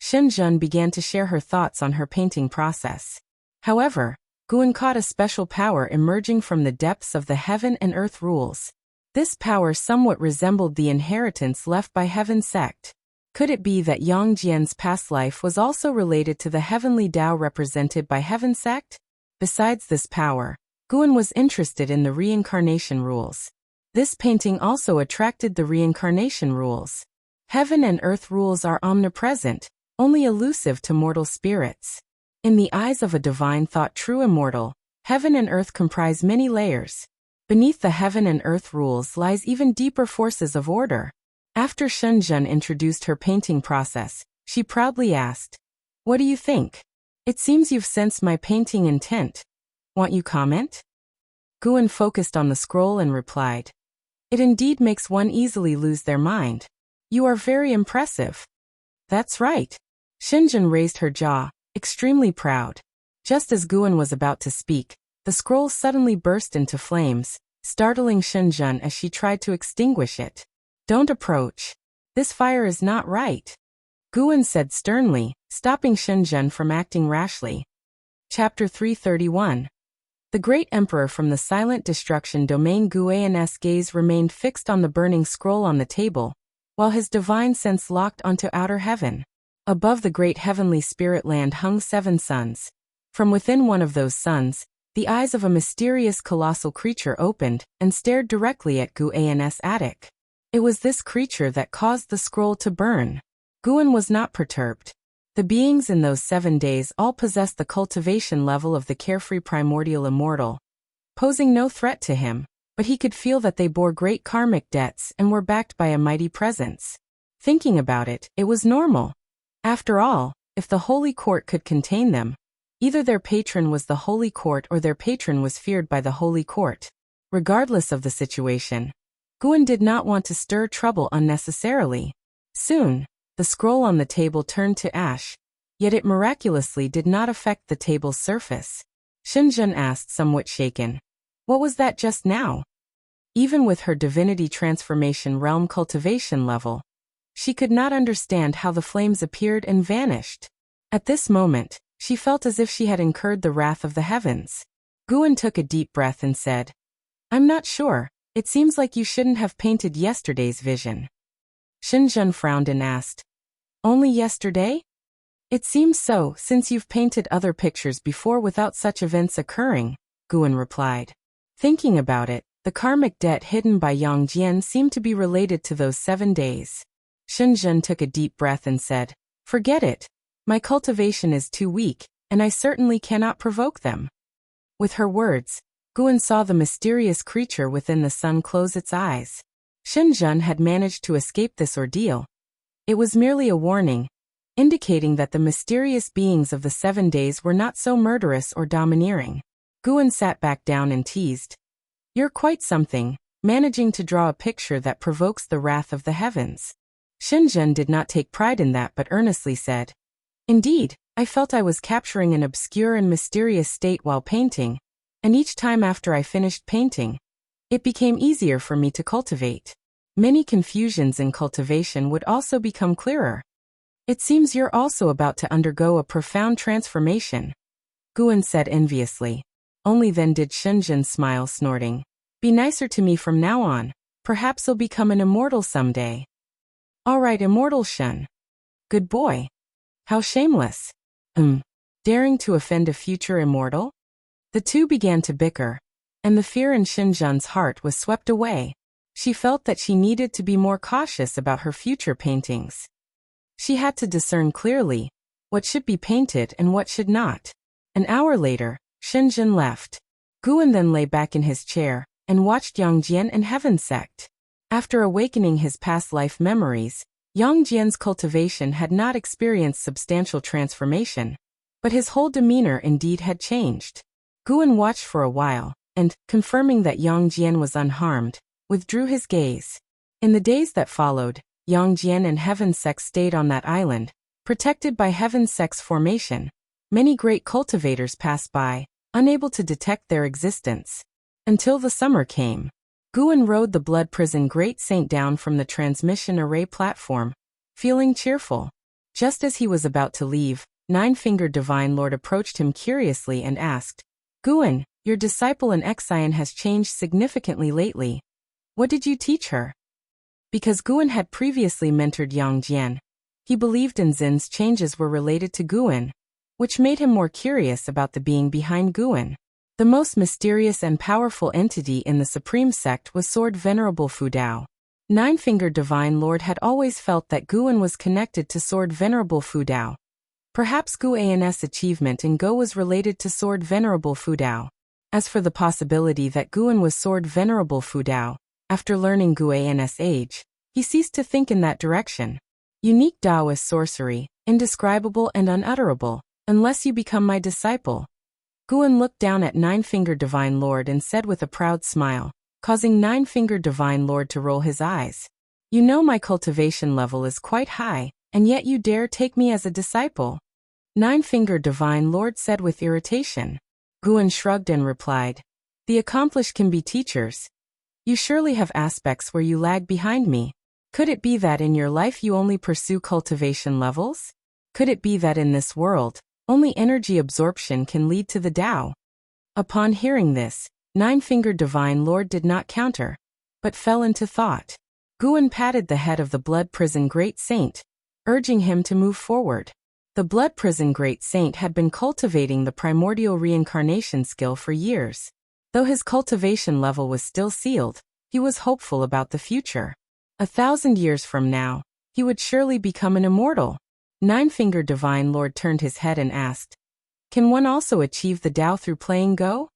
Shenzhen began to share her thoughts on her painting process. However, Guan caught a special power emerging from the depths of the heaven and earth rules. This power somewhat resembled the inheritance left by Heaven sect. Could it be that Yang Jian's past life was also related to the heavenly Tao represented by Heaven sect? Besides this power, Guan was interested in the reincarnation rules. This painting also attracted the reincarnation rules. Heaven and earth rules are omnipresent, only elusive to mortal spirits. In the eyes of a divine thought true immortal, heaven and earth comprise many layers. Beneath the heaven and earth rules lies even deeper forces of order. After Shenzhen introduced her painting process, she proudly asked, What do you think? It seems you've sensed my painting intent. Want you comment? Guan focused on the scroll and replied, It indeed makes one easily lose their mind. You are very impressive. That's right. Shenzhen raised her jaw, extremely proud. Just as Guan was about to speak, the scroll suddenly burst into flames, startling Shenzhen as she tried to extinguish it. Don't approach. This fire is not right, Guan said sternly, stopping Shenzhen from acting rashly. Chapter 331. The great emperor from the silent destruction domain Guan's gaze remained fixed on the burning scroll on the table, while his divine sense locked onto outer heaven. Above the great heavenly spirit land hung 7 suns. From within one of those suns, the eyes of a mysterious colossal creature opened and stared directly at Guan's attic. It was this creature that caused the scroll to burn. Guan was not perturbed. The beings in those 7 days all possessed the cultivation level of the carefree primordial immortal, posing no threat to him, but he could feel that they bore great karmic debts and were backed by a mighty presence. Thinking about it, it was normal. After all, if the Holy Court could contain them, either their patron was the Holy Court or their patron was feared by the Holy Court. Regardless of the situation, Guan did not want to stir trouble unnecessarily. Soon, the scroll on the table turned to ash, yet it miraculously did not affect the table's surface. Shenzhen asked, somewhat shaken. What was that just now? Even with her divinity transformation realm cultivation level, she could not understand how the flames appeared and vanished. At this moment, she felt as if she had incurred the wrath of the heavens. Guan took a deep breath and said, I'm not sure. It seems like you shouldn't have painted yesterday's vision. Shenzhen frowned and asked, Only yesterday? It seems so, since you've painted other pictures before without such events occurring, Guan replied. Thinking about it, the karmic debt hidden by Yang Jian seemed to be related to those 7 days. Shenzhen took a deep breath and said, Forget it. My cultivation is too weak, and I certainly cannot provoke them. With her words, Guan saw the mysterious creature within the sun close its eyes. Shenzhen had managed to escape this ordeal. It was merely a warning, indicating that the mysterious beings of the 7 days were not so murderous or domineering. Guan sat back down and teased, You're quite something, managing to draw a picture that provokes the wrath of the heavens. Shenzhen did not take pride in that but earnestly said, Indeed, I felt I was capturing an obscure and mysterious state while painting, and each time after I finished painting, it became easier for me to cultivate. Many confusions in cultivation would also become clearer. It seems you're also about to undergo a profound transformation, Guan said enviously. Only then did Shenzhen smile, snorting, Be nicer to me from now on, perhaps you'll become an immortal someday. All right, immortal Shen. Good boy. How shameless. Daring to offend a future immortal? The two began to bicker, and the fear in Shenzhen's heart was swept away. She felt that she needed to be more cautious about her future paintings. She had to discern clearly what should be painted and what should not. An hour later, Shenzhen left. Guan then lay back in his chair and watched Yang Jian and Heaven Sect. After awakening his past life memories, Yang Jian's cultivation had not experienced substantial transformation, but his whole demeanor indeed had changed. Guan watched for a while, and, confirming that Yang Jian was unharmed, withdrew his gaze. In the days that followed, Yang Jian and Heaven Sect stayed on that island, protected by Heaven Sect's formation. Many great cultivators passed by, unable to detect their existence. Until the summer came. Guan rode the Blood Prison Great Saint down from the transmission array platform, feeling cheerful. Just as he was about to leave, Nine-Fingered Divine Lord approached him curiously and asked, Guan, your disciple in Exian has changed significantly lately. What did you teach her? Because Guan had previously mentored Yang Jian, he believed Nzin's changes were related to Guan, which made him more curious about the being behind Guan. The most mysterious and powerful entity in the Supreme Sect was Sword Venerable Fudao. Nine-Fingered Divine Lord had always felt that Guan was connected to Sword Venerable Fudao. Perhaps Guan's achievement in Go was related to Sword Venerable Fudao. As for the possibility that Guan was Sword Venerable Fudao, after learning Guan's age, he ceased to think in that direction. Unique Taoist sorcery, indescribable and unutterable, unless you become my disciple. Guan looked down at Nine-Fingered Divine Lord and said with a proud smile, causing Nine-Fingered Divine Lord to roll his eyes. You know my cultivation level is quite high, and yet you dare take me as a disciple? Nine-Fingered Divine Lord said with irritation. Guan shrugged and replied, The accomplished can be teachers. You surely have aspects where you lag behind me. Could it be that in your life you only pursue cultivation levels? Could it be that in this world, only energy absorption can lead to the Tao? Upon hearing this, Nine-Fingered Divine Lord did not counter, but fell into thought. Guan patted the head of the Blood Prison Great Saint, urging him to move forward. The Blood Prison Great Saint had been cultivating the primordial reincarnation skill for years. Though his cultivation level was still sealed, he was hopeful about the future. 1,000 years from now, he would surely become an immortal. Nine-Fingered Divine Lord turned his head and asked, "Can one also achieve the Tao through playing Go?"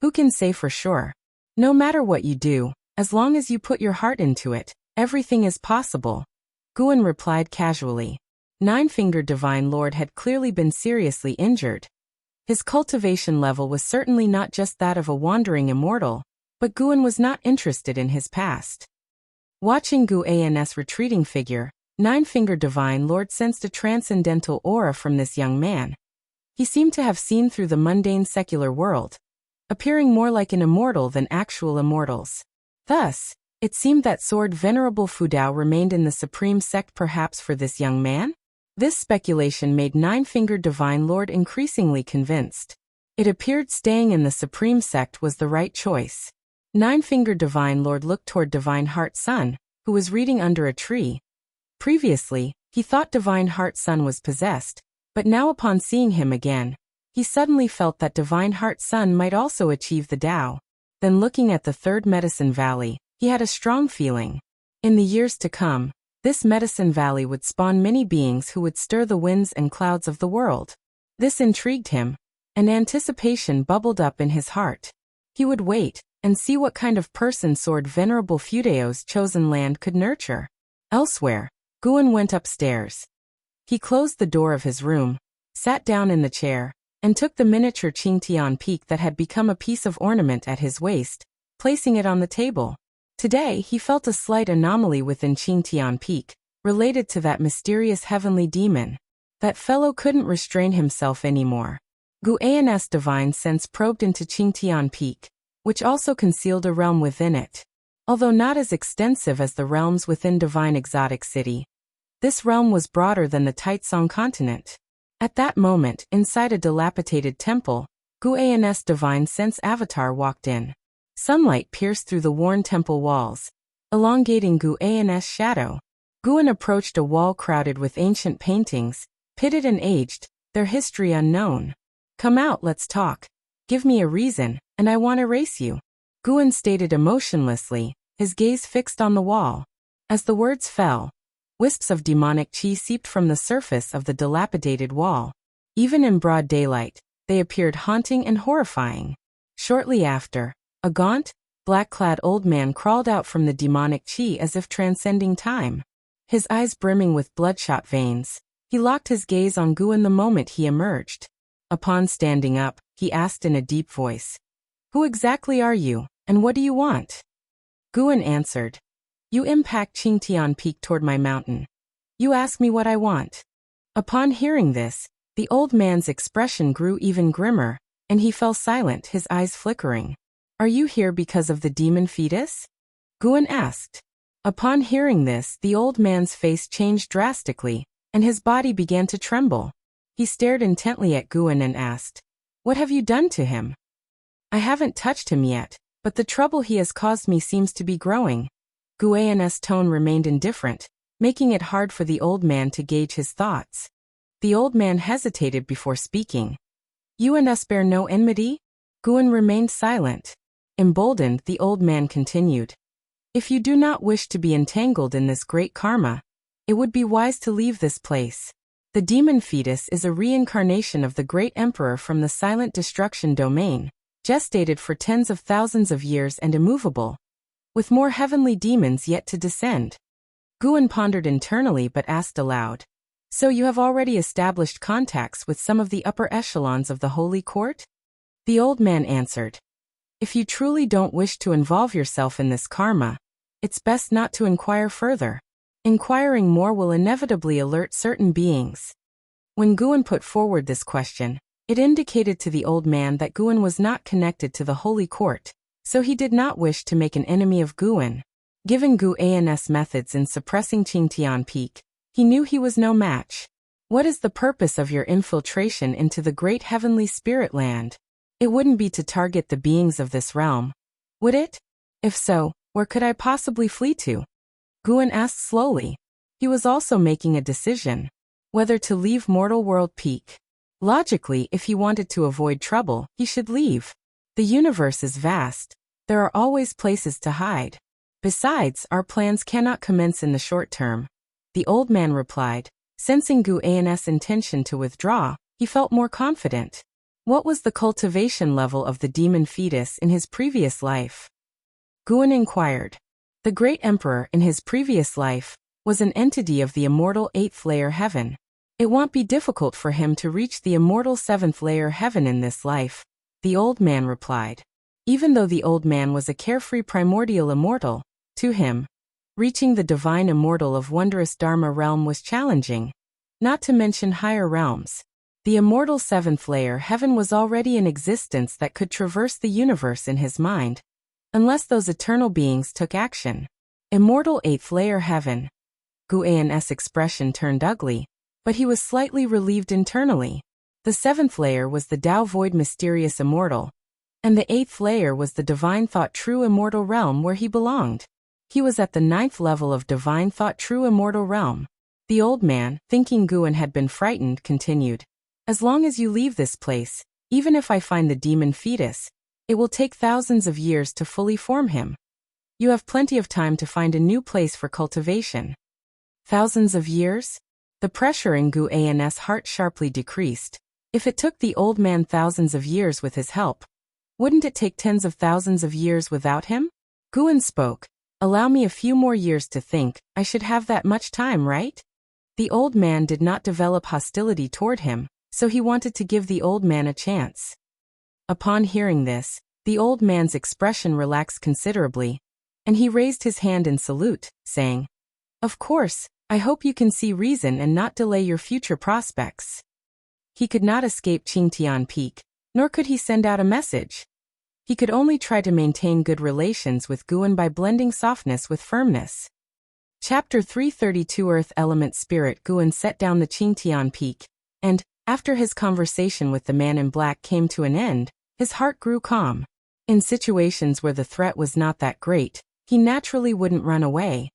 "Who can say for sure? No matter what you do, as long as you put your heart into it, everything is possible," Guan replied casually. Nine-Fingered Divine Lord had clearly been seriously injured. His cultivation level was certainly not just that of a wandering immortal, but Guan was not interested in his past. Watching Guan's retreating figure, Nine-Fingered Divine Lord sensed a transcendental aura from this young man. He seemed to have seen through the mundane secular world, appearing more like an immortal than actual immortals. Thus, it seemed that Sword Venerable Fudao remained in the supreme sect perhaps for this young man? This speculation made Nine-Fingered Divine Lord increasingly convinced. It appeared staying in the supreme sect was the right choice. Nine-Fingered Divine Lord looked toward Divine Heart Sun, who was reading under a tree. Previously, he thought Divine Heart Sun was possessed, but now upon seeing him again, he suddenly felt that Divine Heart Sun might also achieve the Tao. Then looking at the third Medicine Valley, he had a strong feeling. In the years to come, this Medicine Valley would spawn many beings who would stir the winds and clouds of the world. This intrigued him, and anticipation bubbled up in his heart. He would wait and see what kind of person Sword Venerable Fudao's chosen land could nurture. Elsewhere, Guan went upstairs. He closed the door of his room, sat down in the chair, and took the miniature Qingtian peak that had become a piece of ornament at his waist, placing it on the table. Today he felt a slight anomaly within Qingtian Peak, related to that mysterious heavenly demon. That fellow couldn't restrain himself anymore. Guan's divine sense probed into Qingtian Peak, which also concealed a realm within it. Although not as extensive as the realms within Divine Exotic City, this realm was broader than the Taitsong continent. At that moment, inside a dilapidated temple, Guan's divine sense avatar walked in. Sunlight pierced through the worn temple walls, elongating Guan's shadow. Guan approached a wall crowded with ancient paintings, pitted and aged, their history unknown. "Come out, let's talk. Give me a reason, and I want to erase you," Guan stated emotionlessly, his gaze fixed on the wall. As the words fell, wisps of demonic chi seeped from the surface of the dilapidated wall. Even in broad daylight, they appeared haunting and horrifying. Shortly after, a gaunt, black-clad old man crawled out from the demonic chi as if transcending time. His eyes brimming with bloodshot veins, he locked his gaze on Guan the moment he emerged. Upon standing up, he asked in a deep voice, "Who exactly are you, and what do you want?" Guan answered, "You impact Qingtian Peak toward my mountain. You ask me what I want." Upon hearing this, the old man's expression grew even grimmer, and he fell silent, his eyes flickering. "Are you here because of the demon fetus?" Guan asked. Upon hearing this, the old man's face changed drastically, and his body began to tremble. He stared intently at Guan and asked, "What have you done to him?" "I haven't touched him yet, but the trouble he has caused me seems to be growing." Guan's tone remained indifferent, making it hard for the old man to gauge his thoughts. The old man hesitated before speaking. "You and us bear no enmity?" Guan remained silent. Emboldened, the old man continued, "If you do not wish to be entangled in this great karma, it would be wise to leave this place. The demon fetus is a reincarnation of the great emperor from the silent destruction domain, gestated for tens of thousands of years and immovable, with more heavenly demons yet to descend." Guan pondered internally but asked aloud, "So you have already established contacts with some of the upper echelons of the Holy Court?" The old man answered, "If you truly don't wish to involve yourself in this karma, it's best not to inquire further. Inquiring more will inevitably alert certain beings." When Guan put forward this question, it indicated to the old man that Guan was not connected to the Holy Court, so he did not wish to make an enemy of Guan. Given Guan's methods in suppressing Qingtian Peak, he knew he was no match. "What is the purpose of your infiltration into the great heavenly spirit land?" It wouldn't be to target the beings of this realm, would it? If so, where could I possibly flee to? Guan asked slowly. He was also making a decision. Whether to leave Mortal World Peak. Logically, if he wanted to avoid trouble, he should leave. The universe is vast. There are always places to hide. Besides, our plans cannot commence in the short term. The old man replied. Sensing Guan's intention to withdraw, he felt more confident. What was the cultivation level of the demon fetus in his previous life? Guan inquired. The great emperor in his previous life was an entity of the immortal 8th layer heaven. It won't be difficult for him to reach the immortal 7th layer heaven in this life, the old man replied. Even though the old man was a carefree primordial immortal, to him, reaching the divine immortal of wondrous Dharma realm was challenging, not to mention higher realms. The immortal 7th layer heaven was already in existence that could traverse the universe in his mind, unless those eternal beings took action. Immortal 8th layer heaven. Guan's expression turned ugly, but he was slightly relieved internally. The 7th layer was the Tao Void mysterious immortal, and the 8th layer was the divine thought true immortal realm where he belonged. He was at the 9th level of divine thought true immortal realm. The old man, thinking Guan had been frightened, continued. As long as you leave this place, even if I find the demon fetus, it will take thousands of years to fully form him. You have plenty of time to find a new place for cultivation. Thousands of years? The pressure in Guan's heart sharply decreased. If it took the old man thousands of years with his help, wouldn't it take tens of thousands of years without him? Guan spoke. Allow me a few more years to think. I should have that much time, right? The old man did not develop hostility toward him, so he wanted to give the old man a chance. Upon hearing this, the old man's expression relaxed considerably, and he raised his hand in salute, saying, Of course, I hope you can see reason and not delay your future prospects. He could not escape Qingtian Peak, nor could he send out a message. He could only try to maintain good relations with Guan by blending softness with firmness. Chapter 332 Earth Element Spirit. Guan set down the Qingtian Peak, and, after his conversation with the man in black came to an end, his heart grew calm. In situations where the threat was not that great, he naturally wouldn't run away.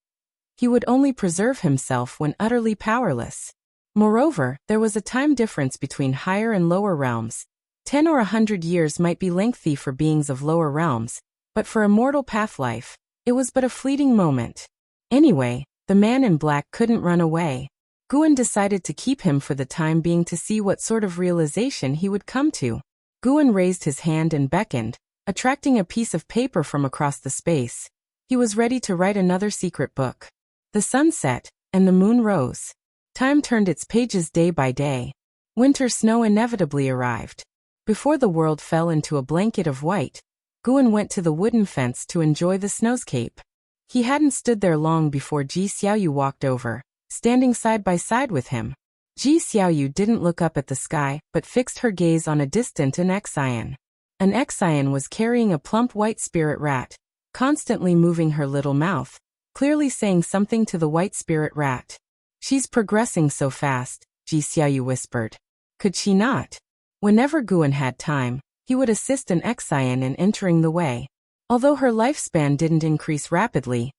He would only preserve himself when utterly powerless. Moreover, there was a time difference between higher and lower realms. 10 or 100 years might be lengthy for beings of lower realms, but for immortal path life, it was but a fleeting moment. Anyway, the man in black couldn't run away. Guan decided to keep him for the time being to see what sort of realization he would come to. Guan raised his hand and beckoned, attracting a piece of paper from across the space. He was ready to write another secret book. The sun set, and the moon rose. Time turned its pages day by day. Winter snow inevitably arrived. Before the world fell into a blanket of white, Guan went to the wooden fence to enjoy the snowscape. He hadn't stood there long before Ji Xiaoyu walked over, standing side by side with him. Ji Xiaoyu didn't look up at the sky, but fixed her gaze on a distant Anexian. An Exian was carrying a plump white spirit rat, constantly moving her little mouth, clearly saying something to the white spirit rat. She's progressing so fast, Ji Xiaoyu whispered. Could she not? Whenever Guan had time, he would assist an Exian in entering the way. Although her lifespan didn't increase rapidly,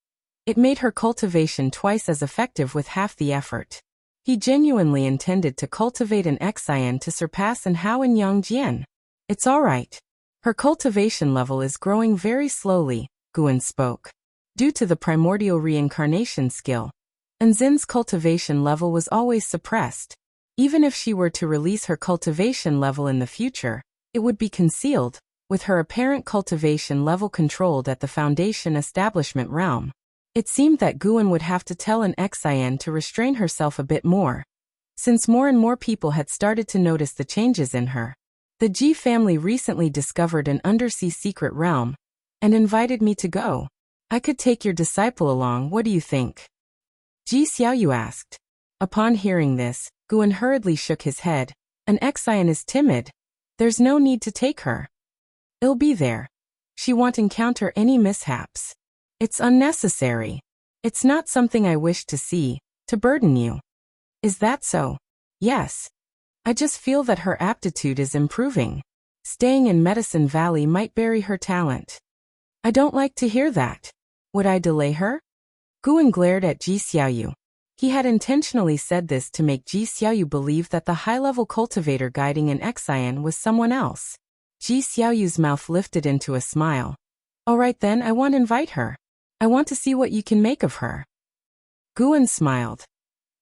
it made her cultivation twice as effective with half the effort. He genuinely intended to cultivate an Exian to surpass an Hao and Yang Jian. It's all right. Her cultivation level is growing very slowly, Guan spoke. Due to the primordial reincarnation skill, Anzin's cultivation level was always suppressed. Even if she were to release her cultivation level in the future, it would be concealed, with her apparent cultivation level controlled at the Foundation establishment realm. It seemed that Guan would have to tell an Exian to restrain herself a bit more, since more and more people had started to notice the changes in her. The Ji family recently discovered an undersea secret realm, and invited me to go. I could take your disciple along, what do you think? Ji Xiaoyu asked. Upon hearing this, Guan hurriedly shook his head. An Exian is timid. There's no need to take her. I'll be there. She won't encounter any mishaps. It's unnecessary. It's not something I wish to see, to burden you. Is that so? Yes. I just feel that her aptitude is improving. Staying in Medicine Valley might bury her talent. I don't like to hear that. Would I delay her? Guan glared at Ji Xiaoyu. He had intentionally said this to make Ji Xiaoyu believe that the high-level cultivator guiding an Xian was someone else. Ji Xiaoyu's mouth lifted into a smile. All right then, I won't invite her. I want to see what you can make of her. Guan smiled.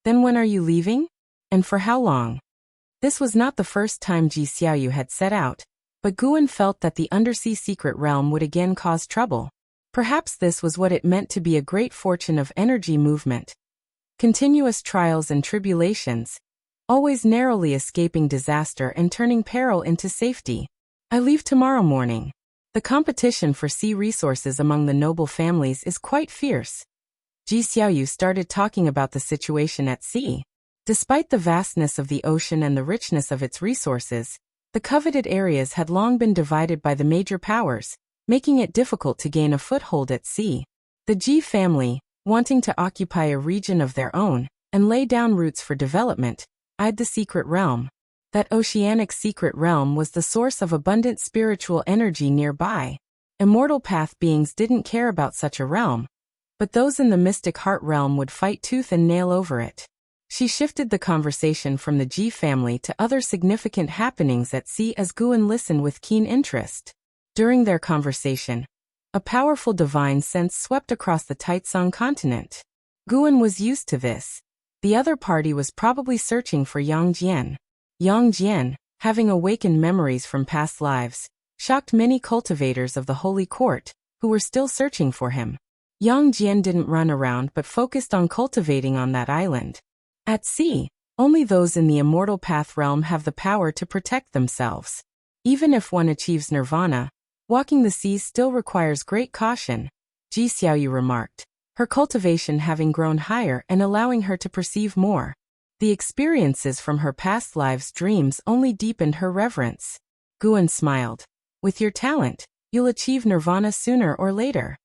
Then when are you leaving? And for how long? This was not the first time Ji Xiaoyu had set out, but Guan felt that the undersea secret realm would again cause trouble. Perhaps this was what it meant to be a great fortune of energy movement. Continuous trials and tribulations, always narrowly escaping disaster and turning peril into safety. I leave tomorrow morning. The competition for sea resources among the noble families is quite fierce. Ji Xiaoyu started talking about the situation at sea. Despite the vastness of the ocean and the richness of its resources, the coveted areas had long been divided by the major powers, making it difficult to gain a foothold at sea. The Ji family, wanting to occupy a region of their own and lay down roots for development, eyed the secret realm. That oceanic secret realm was the source of abundant spiritual energy nearby. Immortal path beings didn't care about such a realm, but those in the mystic heart realm would fight tooth and nail over it. She shifted the conversation from the Ji family to other significant happenings at sea as Guan listened with keen interest. During their conversation, a powerful divine sense swept across the Taitsong continent. Guan was used to this. The other party was probably searching for Yang Jian. Yang Jian, having awakened memories from past lives, shocked many cultivators of the Holy Court, who were still searching for him. Yang Jian didn't run around but focused on cultivating on that island. At sea, only those in the immortal path realm have the power to protect themselves. Even if one achieves nirvana, walking the seas still requires great caution, Ji Xiaoyu remarked, her cultivation having grown higher and allowing her to perceive more. The experiences from her past lives' dreams only deepened her reverence. Guan smiled. With your talent, you'll achieve nirvana sooner or later.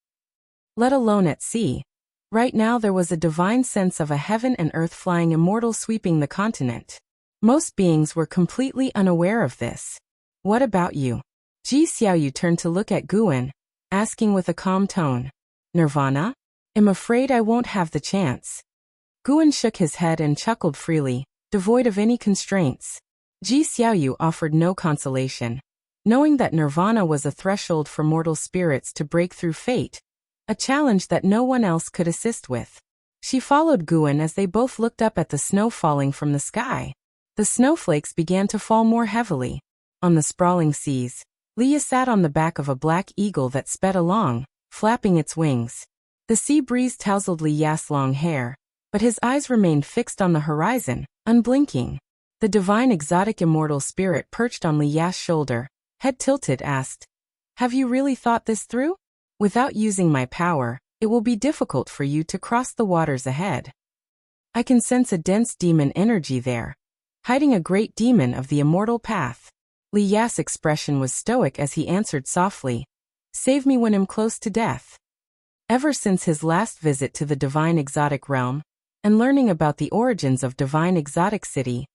Let alone at sea. Right now there was a divine sense of a heaven and earth flying immortal sweeping the continent. Most beings were completely unaware of this. What about you? Ji Xiaoyu turned to look at Guan, asking with a calm tone. Nirvana? I'm afraid I won't have the chance. Guan shook his head and chuckled freely, devoid of any constraints. Ji Xiaoyu offered no consolation. Knowing that nirvana was a threshold for mortal spirits to break through fate, a challenge that no one else could assist with. She followed Guan as they both looked up at the snow falling from the sky. The snowflakes began to fall more heavily. On the sprawling seas, Leah sat on the back of a black eagle that sped along, flapping its wings. The sea breeze tousled Li Ya's long hair, but his eyes remained fixed on the horizon, unblinking. The divine exotic immortal spirit perched on Li Ya's shoulder, head tilted, asked, "Have you really thought this through? Without using my power, it will be difficult for you to cross the waters ahead. I can sense a dense demon energy there, hiding a great demon of the immortal path." Li Ya's expression was stoic as he answered softly, "Save me when I'm close to death." Ever since his last visit to the divine exotic realm, and learning about the origins of divine exotic city,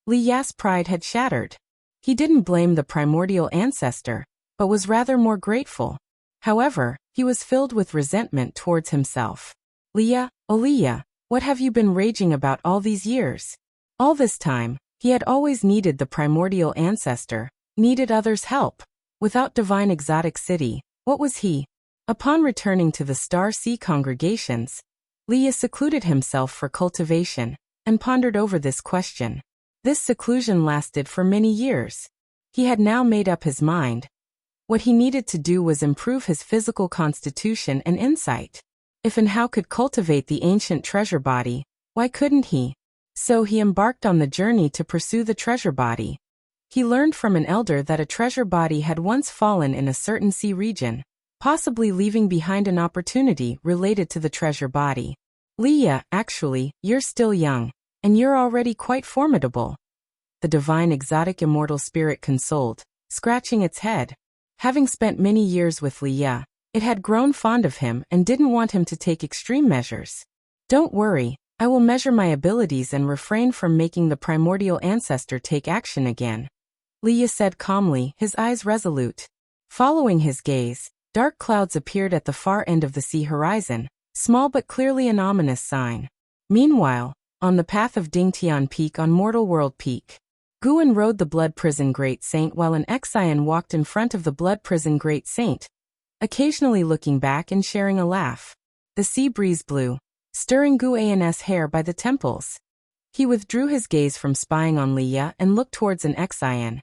Li Ya's pride had shattered. He didn't blame the primordial ancestor, but was rather more grateful. However, he was filled with resentment towards himself. "Leah, oh Leah, what have you been raging about all these years?" All this time, he had always needed the primordial ancestor, needed others' help. Without divine exotic city, what was he? Upon returning to the Star Sea congregations, Leah secluded himself for cultivation, and pondered over this question. This seclusion lasted for many years. He had now made up his mind. What he needed to do was improve his physical constitution and insight. If and how could cultivate the ancient treasure body, why couldn't he? So he embarked on the journey to pursue the treasure body. He learned from an elder that a treasure body had once fallen in a certain sea region, possibly leaving behind an opportunity related to the treasure body. "Leah, actually, you're still young, and you're already quite formidable," the divine exotic immortal spirit consoled, scratching its head. Having spent many years with Leah, it had grown fond of him and didn't want him to take extreme measures. "Don't worry, I will measure my abilities and refrain from making the primordial ancestor take action again." Liya said calmly, his eyes resolute. Following his gaze, dark clouds appeared at the far end of the sea horizon, small but clearly an ominous sign. Meanwhile, on the path of Dingtian Peak on Mortal World Peak, Guan rode the Blood Prison Great Saint while an Exian walked in front of the Blood Prison Great Saint, occasionally looking back and sharing a laugh. The sea breeze blew, stirring Guan's hair by the temples. He withdrew his gaze from spying on Liya and looked towards an Exian.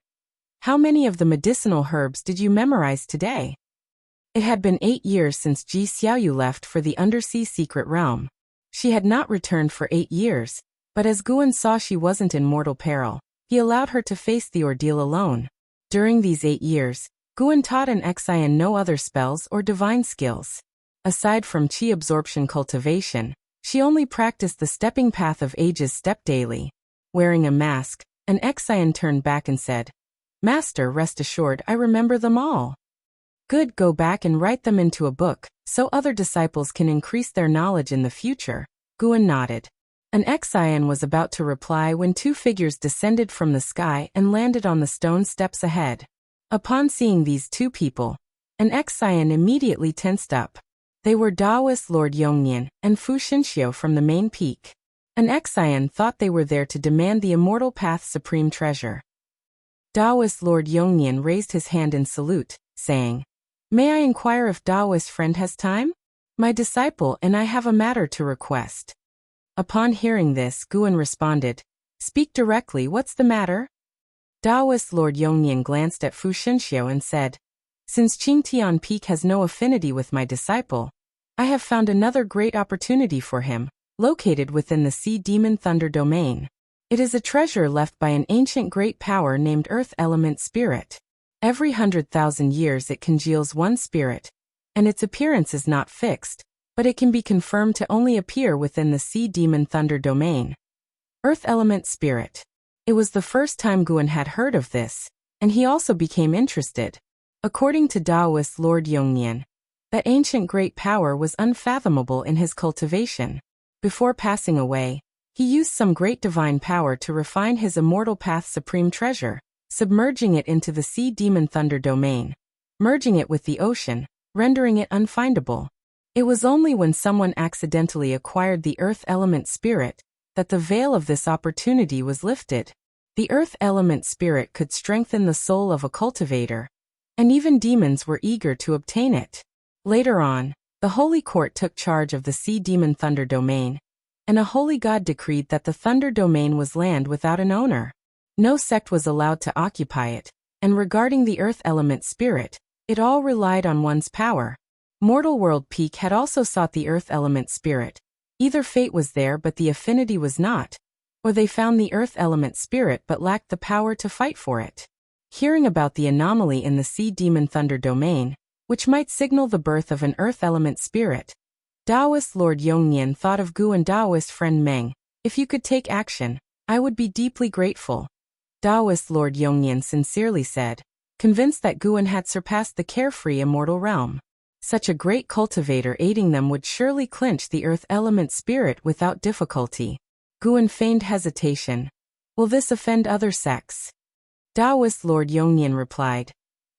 How many of the medicinal herbs did you memorize today? It had been 8 years since Ji Xiaoyu left for the undersea secret realm. She had not returned for 8 years, but as Guan saw she wasn't in mortal peril, he allowed her to face the ordeal alone. During these 8 years, Guan taught an Exian no other spells or divine skills. Aside from chi absorption cultivation, she only practiced the stepping path of ages step daily. Wearing a mask, an Exian turned back and said, "Master, rest assured I remember them all." "Good, go back and write them into a book, so other disciples can increase their knowledge in the future." Guan nodded. An Exian was about to reply when 2 figures descended from the sky and landed on the stone steps ahead. Upon seeing these 2 people, an Exian immediately tensed up. They were Taoist Lord Yongnian and Fu Xinxiu from the main peak. An Exian thought they were there to demand the Immortal Path's supreme treasure. Taoist Lord Yongnian raised his hand in salute, saying, "May I inquire if Taoist friend has time? My disciple and I have a matter to request." Upon hearing this, Guan responded, "Speak directly, what's the matter?" Taoist Lord Yongnian glanced at Fu Xinxiu and said, "Since Qingtian Peak has no affinity with my disciple, I have found another great opportunity for him, located within the Sea Demon Thunder domain. It is a treasure left by an ancient great power named Earth Element Spirit. Every 100,000 years it congeals one spirit, and its appearance is not fixed, but it can be confirmed to only appear within the Sea Demon Thunder domain. Earth Element Spirit." It was the first time Guan had heard of this, and he also became interested. According to Taoist Lord Yongnian, that ancient great power was unfathomable in his cultivation. Before passing away, he used some great divine power to refine his Immortal Path supreme treasure, submerging it into the Sea Demon Thunder domain, merging it with the ocean, rendering it unfindable. It was only when someone accidentally acquired the Earth Element Spirit that the veil of this opportunity was lifted. The Earth Element Spirit could strengthen the soul of a cultivator, and even demons were eager to obtain it. Later on, the Holy Court took charge of the Sea Demon Thunder domain, and a holy god decreed that the Thunder domain was land without an owner. No sect was allowed to occupy it, and regarding the Earth Element Spirit, it all relied on one's power. Mortal World Peak had also sought the Earth Element Spirit. Either fate was there but the affinity was not, or they found the Earth Element Spirit but lacked the power to fight for it. Hearing about the anomaly in the Sea Demon Thunder domain, which might signal the birth of an Earth Element Spirit, Taoist Lord Yongnian thought of Gu and Taoist friend Meng. "If you could take action, I would be deeply grateful." Taoist Lord Yongnian sincerely said, convinced that Guan had surpassed the carefree immortal realm. Such a great cultivator aiding them would surely clinch the Earth Element Spirit without difficulty. Guan feigned hesitation. "Will this offend other sects?" Taoist Lord Yongnian replied,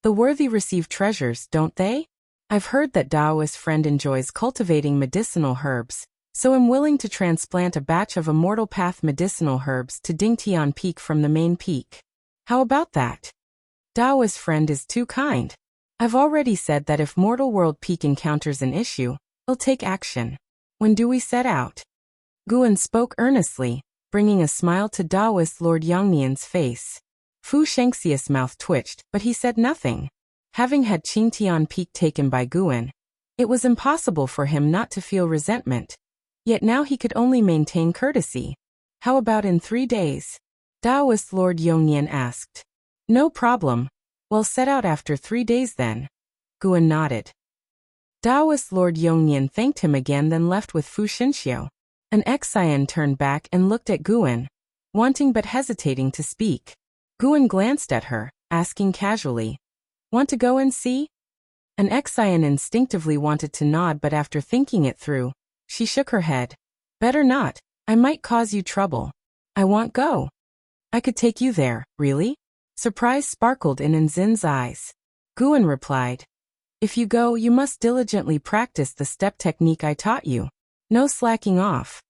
"The worthy receive treasures, don't they? I've heard that Taoist friend enjoys cultivating medicinal herbs, so I'm willing to transplant a batch of Immortal Path medicinal herbs to Dingtian Peak from the main peak. How about that? Taoist friend is too kind. I've already said that if Mortal World Peak encounters an issue, I'll take action. When do we set out?" Guan spoke earnestly, bringing a smile to Taoist Lord Yongnian's face. Fu Shengxi's mouth twitched, but he said nothing. Having had Qingtian Peak taken by Guan, it was impossible for him not to feel resentment. Yet now he could only maintain courtesy. "How about in 3 days?" Taoist Lord Yongnian asked. "No problem. We'll set out after 3 days then." Guan nodded. Taoist Lord Yongnian thanked him again, then left with Fu Xinxiu. An Exian turned back and looked at Guan, wanting but hesitating to speak. Guan glanced at her, asking casually, "Want to go and see?" An Exian instinctively wanted to nod, but after thinking it through, she shook her head. "Better not, I might cause you trouble. I won't go." "I could take you there, really?" Surprise sparkled in Nzin's eyes. Guan replied, "If you go, you must diligently practice the step technique I taught you. No slacking off."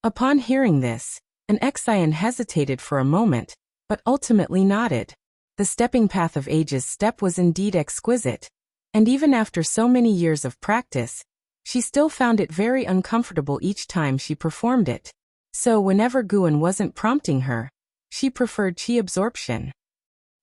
Upon hearing this, an Exian hesitated for a moment, but ultimately nodded. The stepping path of Age's step was indeed exquisite, and even after so many years of practice, she still found it very uncomfortable each time she performed it. So whenever Guan wasn't prompting her, she preferred qi absorption.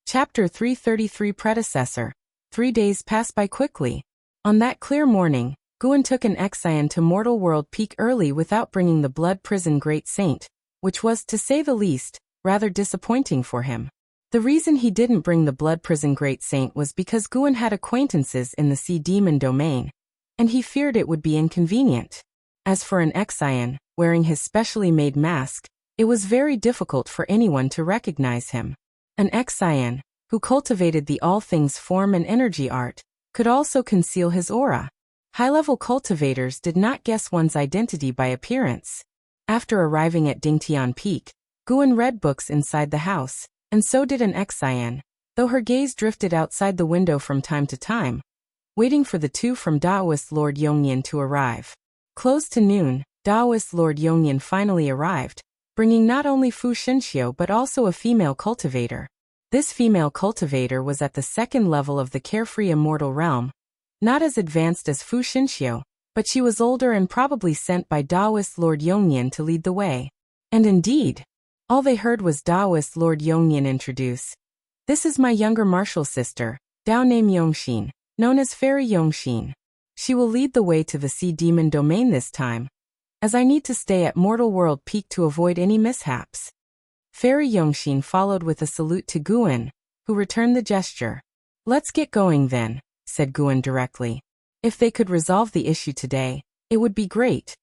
Chapter 333 Predecessor. 3 days passed by quickly. On that clear morning, Guan took an Exian to Mortal World Peak early without bringing the Blood Prison Great Saint, which was, to say the least, rather disappointing for him. The reason he didn't bring the Blood Prison Great Saint was because Guan had acquaintances in the Sea Demon domain, and he feared it would be inconvenient. As for an Exian, wearing his specially made mask, it was very difficult for anyone to recognize him. An Exian, who cultivated the all things form and energy art, could also conceal his aura. High-level cultivators did not guess one's identity by appearance. After arriving at Dingtian Peak, Guan read books inside the house, and so did an Exian, though her gaze drifted outside the window from time to time, waiting for the two from Daoist Lord Yongyan to arrive. Close to noon, Daoist Lord Yongyan finally arrived, bringing not only Fu Xinxiu but also a female cultivator. This female cultivator was at the second level of the carefree immortal realm, not as advanced as Fu Xinxiu, but she was older and probably sent by Daoist Lord Yongyan to lead the way. And indeed, all they heard was Daoist Lord Yongyan introduce, "This is my younger martial sister, Dao name Yongxin, known as Fairy Yongxin. She will lead the way to the Sea Demon domain this time, as I need to stay at Mortal World Peak to avoid any mishaps." Fairy Yongxin followed with a salute to Guan, who returned the gesture. "Let's get going then," said Guan directly. If they could resolve the issue today, it would be great.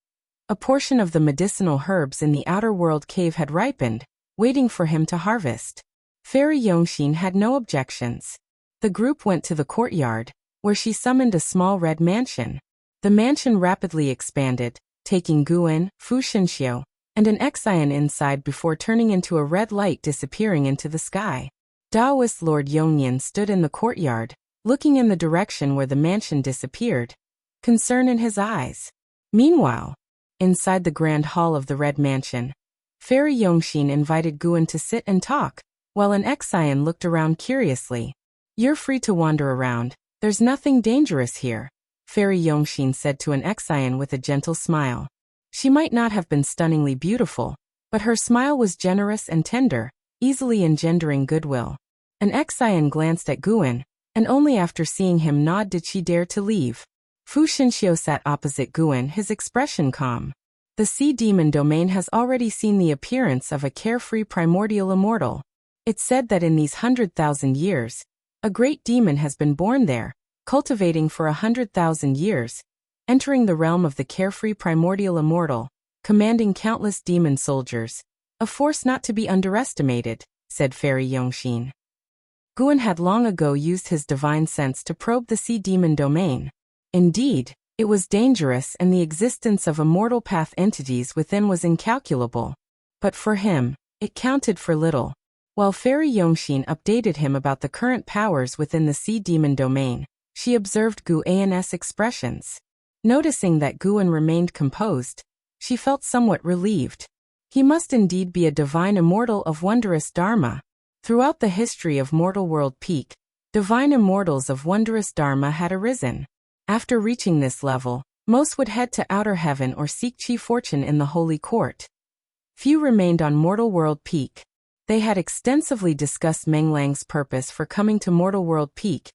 A portion of the medicinal herbs in the outer world cave had ripened, waiting for him to harvest. Fairy Yongxin had no objections. The group went to the courtyard, where she summoned a small red mansion. The mansion rapidly expanded, taking Guan, Fu Xinxiu, and an Exian inside before turning into a red light disappearing into the sky. Daoist Lord Yongyan stood in the courtyard, looking in the direction where the mansion disappeared, concern in his eyes. Meanwhile, inside the grand hall of the red mansion, Fairy Yongxin invited Guan to sit and talk, while an Exian looked around curiously. "You're free to wander around, there's nothing dangerous here," Fairy Yongxin said to an Exian with a gentle smile. She might not have been stunningly beautiful, but her smile was generous and tender, easily engendering goodwill. An Exian glanced at Guan, and only after seeing him nod did she dare to leave. Fu Xinxiu sat opposite Guan, his expression calm. The Sea Demon domain has already seen the appearance of a carefree primordial immortal. It's said that in these 100,000 years, a great demon has been born there, cultivating for 100,000 years, entering the realm of the carefree primordial immortal, commanding countless demon soldiers, a force not to be underestimated, said Fairy Yongxin. Guan had long ago used his divine sense to probe the Sea Demon domain. Indeed, it was dangerous and the existence of immortal path entities within was incalculable. But for him, it counted for little. While Fairy Yongxin updated him about the current powers within the Sea Demon domain, she observed Guan's expressions. Noticing that Guan remained composed, she felt somewhat relieved. He must indeed be a divine immortal of wondrous dharma. Throughout the history of Mortal World Peak, divine immortals of wondrous dharma had arisen. After reaching this level, most would head to outer heaven or seek chi fortune in the holy court. Few remained on Mortal World Peak. They had extensively discussed Meng Lang's purpose for coming to Mortal World Peak,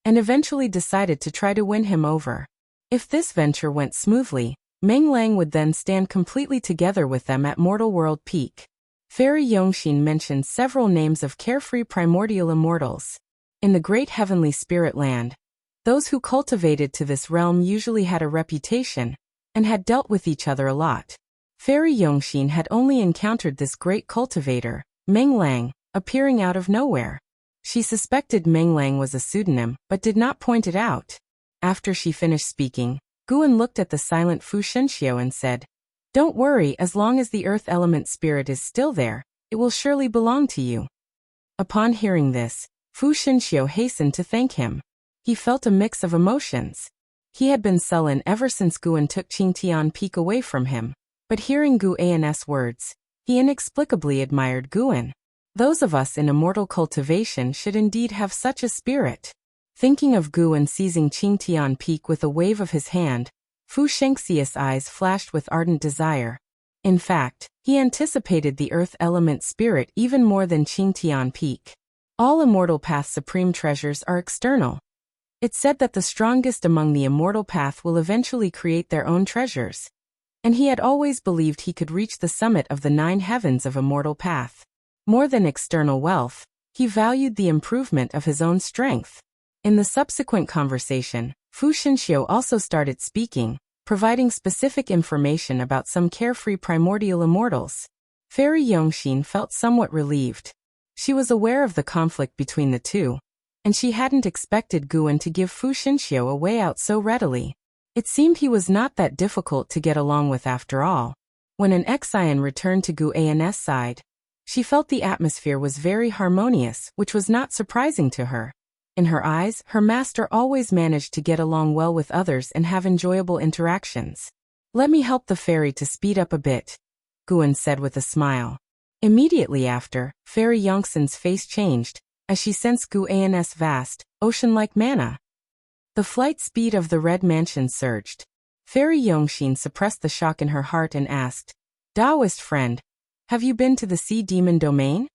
and eventually decided to try to win him over. If this venture went smoothly, Meng Lang would then stand completely together with them at Mortal World Peak. Fairy Yongxin mentioned several names of carefree primordial immortals. In the great heavenly spirit land, those who cultivated to this realm usually had a reputation, and had dealt with each other a lot. Fairy Yongxin had only encountered this great cultivator, Meng Lang, appearing out of nowhere. She suspected Meng Lang was a pseudonym, but did not point it out. After she finished speaking, Guan looked at the silent Fu Xinxiu and said, "Don't worry, as long as the earth element spirit is still there, it will surely belong to you." Upon hearing this, Fu Xinxiu hastened to thank him. He felt a mix of emotions. He had been sullen ever since Guan took Qingtian Peak away from him, but hearing Gu An's words, he inexplicably admired Guan. Those of us in immortal cultivation should indeed have such a spirit. Thinking of Guan seizing Qingtian Peak with a wave of his hand, Fu Shengxi's eyes flashed with ardent desire. In fact, he anticipated the earth element spirit even more than Qingtian Peak. All immortal path supreme treasures are external. It's said that the strongest among the immortal path will eventually create their own treasures. And he had always believed he could reach the summit of the 9 heavens of immortal path. More than external wealth, he valued the improvement of his own strength. In the subsequent conversation, Fu Xinxiu also started speaking, providing specific information about some carefree primordial immortals. Fairy Yongxin felt somewhat relieved. She was aware of the conflict between the two, and she hadn't expected Guan to give Fu Xinxiu a way out so readily. It seemed he was not that difficult to get along with after all. When an Xian returned to Gu An's side, she felt the atmosphere was very harmonious, which was not surprising to her. In her eyes, her master always managed to get along well with others and have enjoyable interactions. "Let me help the fairy to speed up a bit," Guan said with a smile. Immediately after, Fairy Yongxin's face changed, as she sensed Gu An's vast, ocean-like mana. The flight speed of the Red Mansion surged. Fairy Yongxin suppressed the shock in her heart and asked, "Taoist friend, have you been to the Sea Demon domain?"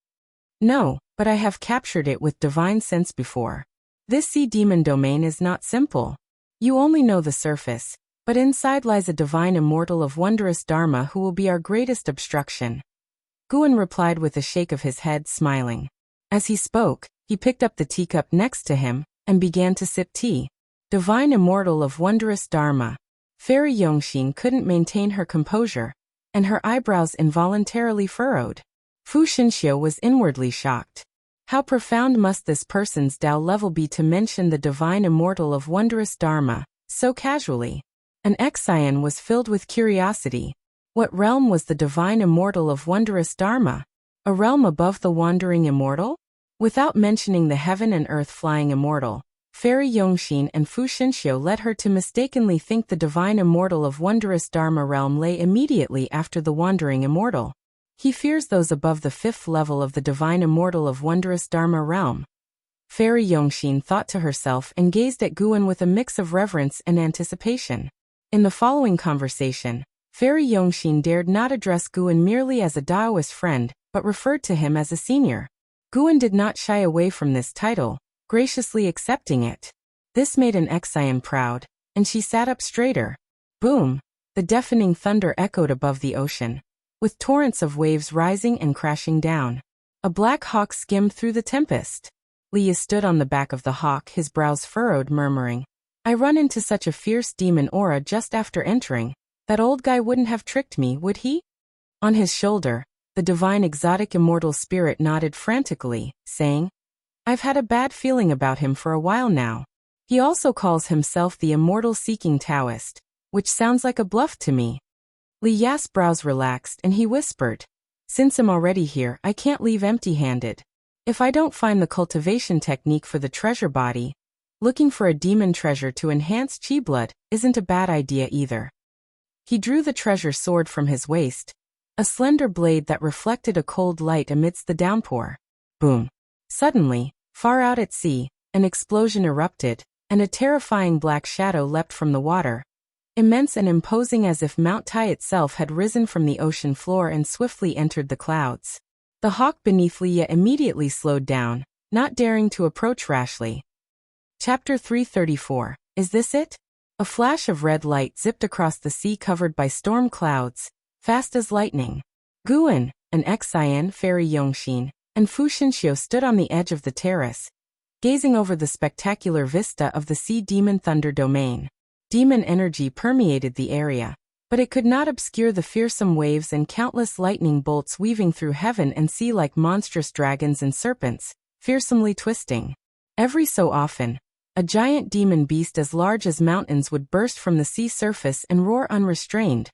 "No, but I have captured it with divine sense before. This Sea Demon domain is not simple. You only know the surface, but inside lies a divine immortal of wondrous Dharma who will be our greatest obstruction." Guan replied with a shake of his head, smiling. As he spoke, he picked up the teacup next to him and began to sip tea. Divine immortal of wondrous Dharma. Fairy Yongxin couldn't maintain her composure, and her eyebrows involuntarily furrowed. Fu Xinxiu was inwardly shocked. How profound must this person's Tao level be to mention the divine immortal of wondrous Dharma so casually? An Xian was filled with curiosity. What realm was the divine immortal of wondrous Dharma? A realm above the wandering immortal? Without mentioning the heaven and earth flying immortal, Fairy Yongxin and Fu Xinxiu led her to mistakenly think the divine immortal of wondrous Dharma realm lay immediately after the wandering immortal. He fears those above the 5th level of the divine immortal of wondrous Dharma realm. Fairy Yongxin thought to herself and gazed at Guan with a mix of reverence and anticipation. In the following conversation, Fairy Yongxin dared not address Guan merely as a Taoist friend, but referred to him as a senior. Guan did not shy away from this title, graciously accepting it. This made an Xian proud, and she sat up straighter. Boom! The deafening thunder echoed above the ocean, with torrents of waves rising and crashing down. A black hawk skimmed through the tempest. Liya stood on the back of the hawk, his brows furrowed, murmuring, "I run into such a fierce demon aura just after entering. That old guy wouldn't have tricked me, would he?" On his shoulder, the divine exotic immortal spirit nodded frantically, saying, "I've had a bad feeling about him for a while now. He also calls himself the immortal seeking Taoist, which sounds like a bluff to me." Li Ya's brows relaxed and he whispered, "Since I'm already here, I can't leave empty-handed. If I don't find the cultivation technique for the treasure body, looking for a demon treasure to enhance chi blood isn't a bad idea either." He drew the treasure sword from his waist, a slender blade that reflected a cold light amidst the downpour. Boom! Suddenly, far out at sea, an explosion erupted, and a terrifying black shadow leapt from the water, immense and imposing as if Mount Tai itself had risen from the ocean floor and swiftly entered the clouds. The hawk beneath Liya immediately slowed down, not daring to approach rashly. Chapter 334. Is this it? A flash of red light zipped across the sea covered by storm clouds, fast as lightning. Guan, an Xian, Fairy Yongxin, and Fu Xinxiu stood on the edge of the terrace, gazing over the spectacular vista of the Sea Demon Thunder domain. Demon energy permeated the area, but it could not obscure the fearsome waves and countless lightning bolts weaving through heaven and sea like monstrous dragons and serpents, fearsomely twisting. Every so often, a giant demon beast as large as mountains would burst from the sea surface and roar unrestrained,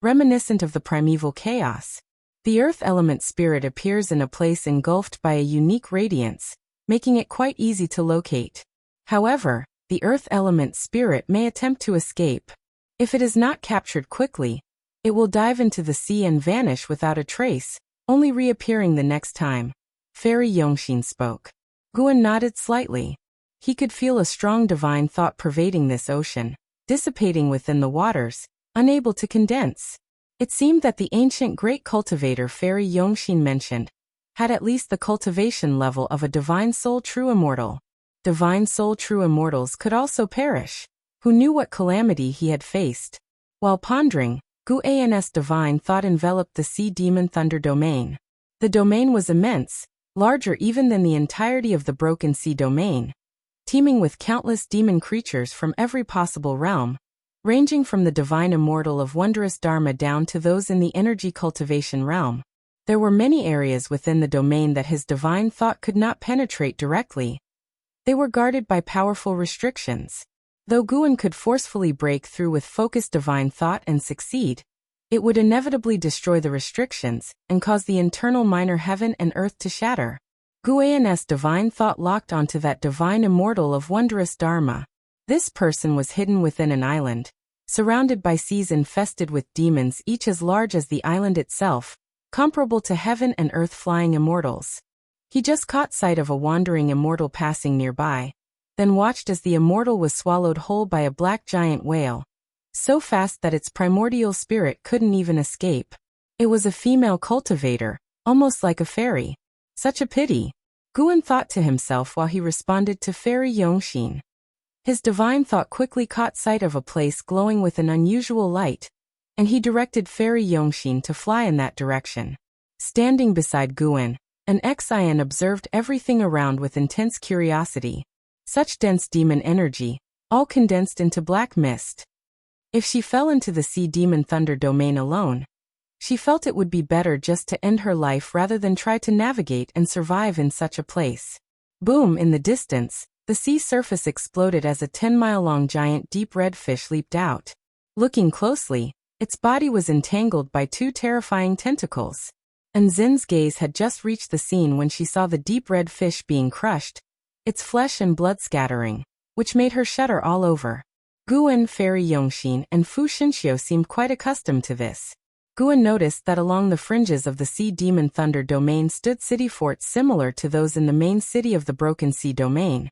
reminiscent of the primeval chaos. The earth element spirit appears in a place engulfed by a unique radiance, making it quite easy to locate. However, the earth element spirit may attempt to escape. If it is not captured quickly, it will dive into the sea and vanish without a trace, only reappearing the next time. Fairy Yongxin spoke. Guan nodded slightly. He could feel a strong divine thought pervading this ocean, dissipating within the waters, unable to condense. It seemed that the ancient great cultivator Fairy Yongxin mentioned had at least the cultivation level of a divine soul true immortal. Divine soul true immortals could also perish. Who knew what calamity he had faced? While pondering, Gu An's divine thought enveloped the sea demon thunder domain. The domain was immense, larger even than the entirety of the broken sea domain, teeming with countless demon creatures from every possible realm, ranging from the divine immortal of wondrous Dharma down to those in the energy cultivation realm. There were many areas within the domain that his divine thought could not penetrate directly. They were guarded by powerful restrictions. Though Guan could forcefully break through with focused divine thought and succeed, it would inevitably destroy the restrictions and cause the internal minor heaven and earth to shatter. Guan's divine thought locked onto that divine immortal of wondrous Dharma. This person was hidden within an island, surrounded by seas infested with demons each as large as the island itself, comparable to heaven and earth flying immortals. He just caught sight of a wandering immortal passing nearby, then watched as the immortal was swallowed whole by a black giant whale, so fast that its primordial spirit couldn't even escape. It was a female cultivator, almost like a fairy. Such a pity, Guan thought to himself while he responded to Fairy Yongxin. His divine thought quickly caught sight of a place glowing with an unusual light, and he directed Fairy Yongxin to fly in that direction. Standing beside Guan, an Xian observed everything around with intense curiosity. Such dense demon energy, all condensed into black mist. If she fell into the sea demon thunder domain alone, she felt it would be better just to end her life rather than try to navigate and survive in such a place. Boom! In the distance, the sea surface exploded as a 10-mile-long giant deep red fish leaped out. Looking closely, its body was entangled by two terrifying tentacles. And Zin's gaze had just reached the scene when she saw the deep red fish being crushed, its flesh and blood scattering, which made her shudder all over. Guan, Fairy Yongxin, and Fu Xinxiu seemed quite accustomed to this. Guan noticed that along the fringes of the sea demon thunder domain stood city forts similar to those in the main city of the broken sea domain,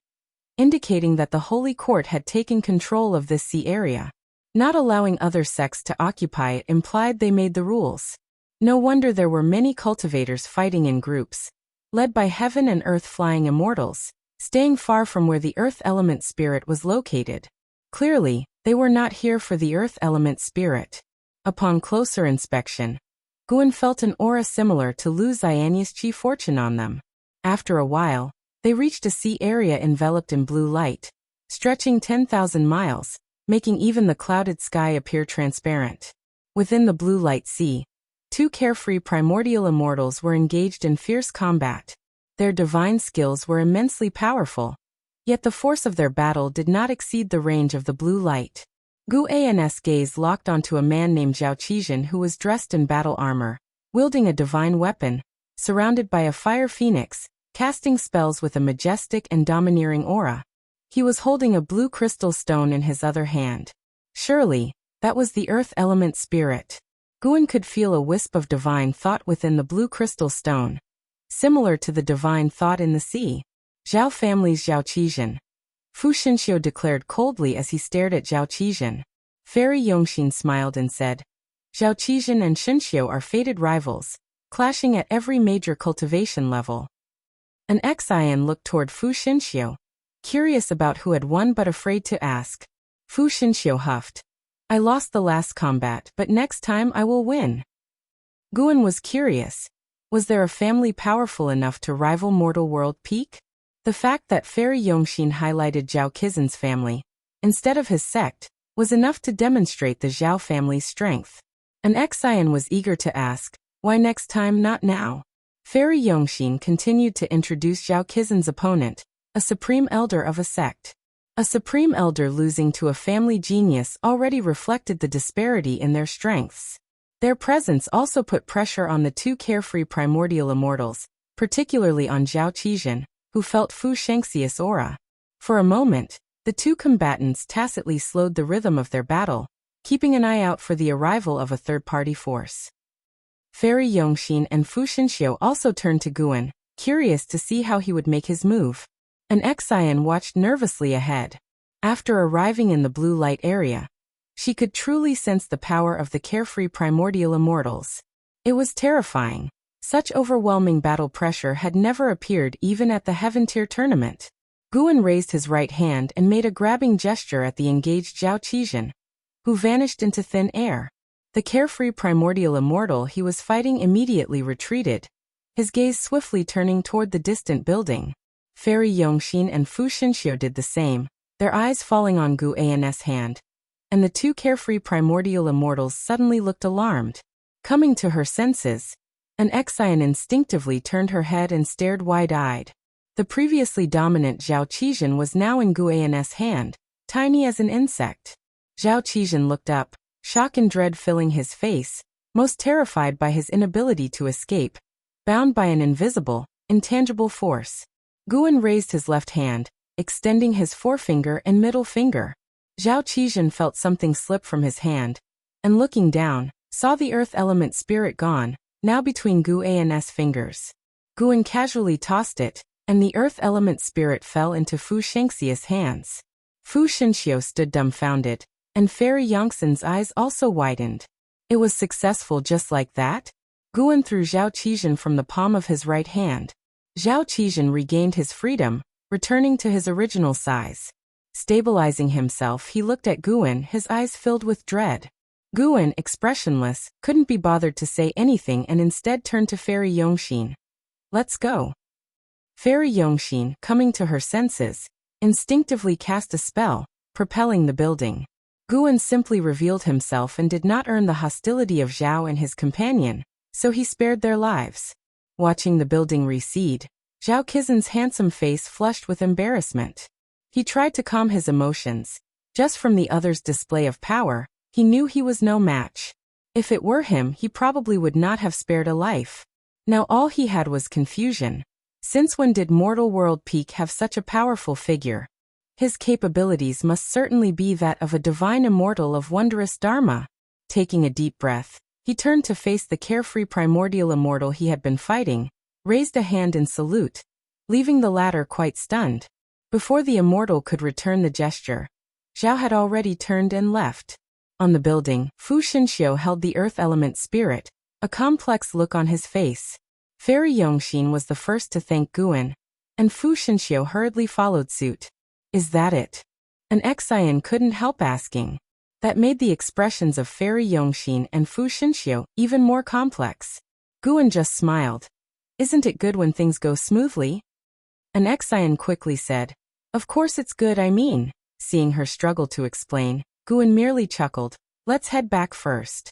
indicating that the holy court had taken control of this sea area. Not allowing other sects to occupy it implied they made the rules. No wonder there were many cultivators fighting in groups, led by heaven and earth flying immortals, staying far from where the earth element spirit was located. Clearly, they were not here for the earth element spirit. Upon closer inspection, Guan felt an aura similar to Lu Xiany's chi fortune on them. After a while, they reached a sea area enveloped in blue light, stretching 10,000 miles, making even the clouded sky appear transparent. Within the blue light sea, two carefree primordial immortals were engaged in fierce combat. Their divine skills were immensely powerful, yet the force of their battle did not exceed the range of the blue light. Gu An's gaze locked onto a man named Zhao Qizhen who was dressed in battle armor, wielding a divine weapon, surrounded by a fire phoenix, casting spells with a majestic and domineering aura. He was holding a blue crystal stone in his other hand. Surely, that was the earth element spirit. Guan could feel a wisp of divine thought within the blue crystal stone, similar to the divine thought in the sea. Zhao family's Zhao Qizhen. Fu Xinxiu declared coldly as he stared at Zhao Qizhen. Fairy Yongxin smiled and said, Zhao Qizhen and Xinxiu are fated rivals, clashing at every major cultivation level. An Xian looked toward Fu Xinxiu, curious about who had won but afraid to ask. Fu Xinxiu huffed. I lost the last combat, but next time I will win. Guan was curious. Was there a family powerful enough to rival mortal world peak? The fact that Fairy Yongxin highlighted Zhao Qizhen's family, instead of his sect, was enough to demonstrate the Zhao family's strength. An Xian was eager to ask, why next time not now? Fairy Yongxin continued to introduce Zhao Qizhen's opponent, a supreme elder of a sect. A supreme elder losing to a family genius already reflected the disparity in their strengths. Their presence also put pressure on the two carefree primordial immortals, particularly on Zhao Qizhen, who felt Fu Shengxi's aura. For a moment, the two combatants tacitly slowed the rhythm of their battle, keeping an eye out for the arrival of a third-party force. Fairy Yongxin and Fu Shenxiu also turned to Guan, curious to see how he would make his move. An Xian watched nervously ahead. After arriving in the blue light area, she could truly sense the power of the carefree primordial immortals. It was terrifying. Such overwhelming battle pressure had never appeared even at the Heaven Tier tournament. Guan raised his right hand and made a grabbing gesture at the engaged Zhao Qizhen, who vanished into thin air. The carefree primordial immortal he was fighting immediately retreated, his gaze swiftly turning toward the distant building. Fairy Yongxin and Fu Shenxiu did the same, their eyes falling on Gu An's hand, and the two carefree primordial immortals suddenly looked alarmed. Coming to her senses, an Xian instinctively turned her head and stared wide-eyed. The previously dominant Zhao Qizhen was now in Gu An's hand, tiny as an insect. Zhao Qizhen looked up, shock and dread filling his face, most terrified by his inability to escape, bound by an invisible, intangible force. Guan raised his left hand, extending his forefinger and middle finger. Zhao Qizhen felt something slip from his hand, and looking down, saw the earth element spirit gone, now between Gu An's fingers. Guan casually tossed it, and the earth element spirit fell into Fu Shengxi's hands. Fu Shenxiu stood dumbfounded, and Fairy Yongxin's eyes also widened. It was successful just like that? Guan threw Zhao Qizhen from the palm of his right hand. Zhao Qizhen regained his freedom, returning to his original size. Stabilizing himself, he looked at Guan, his eyes filled with dread. Guan, expressionless, couldn't be bothered to say anything and instead turned to Fairy Yongxin. "Let's go." Fairy Yongxin, coming to her senses, instinctively cast a spell, propelling the building. Guan simply revealed himself and did not earn the hostility of Zhao and his companion, so he spared their lives. Watching the building recede, Zhao Qizhen's handsome face flushed with embarrassment. He tried to calm his emotions. Just from the other's display of power, he knew he was no match. If it were him, he probably would not have spared a life. Now all he had was confusion. Since when did Mortal World Peak have such a powerful figure? His capabilities must certainly be that of a divine immortal of wondrous dharma. Taking a deep breath, he turned to face the carefree primordial immortal he had been fighting, raised a hand in salute, leaving the latter quite stunned. Before the immortal could return the gesture, Zhao had already turned and left. On the building, Fu Shenxiu held the earth element spirit, a complex look on his face. Fairy Yongxin was the first to thank Guan, and Fu Shenxiu hurriedly followed suit. "Is that it?" An Xian couldn't help asking. That made the expressions of Fairy Yongxin and Fu Shenxiu even more complex. Guan just smiled. "Isn't it good when things go smoothly?" An Xian quickly said, "Of course it's good, I mean." Seeing her struggle to explain, Guan merely chuckled, "Let's head back first."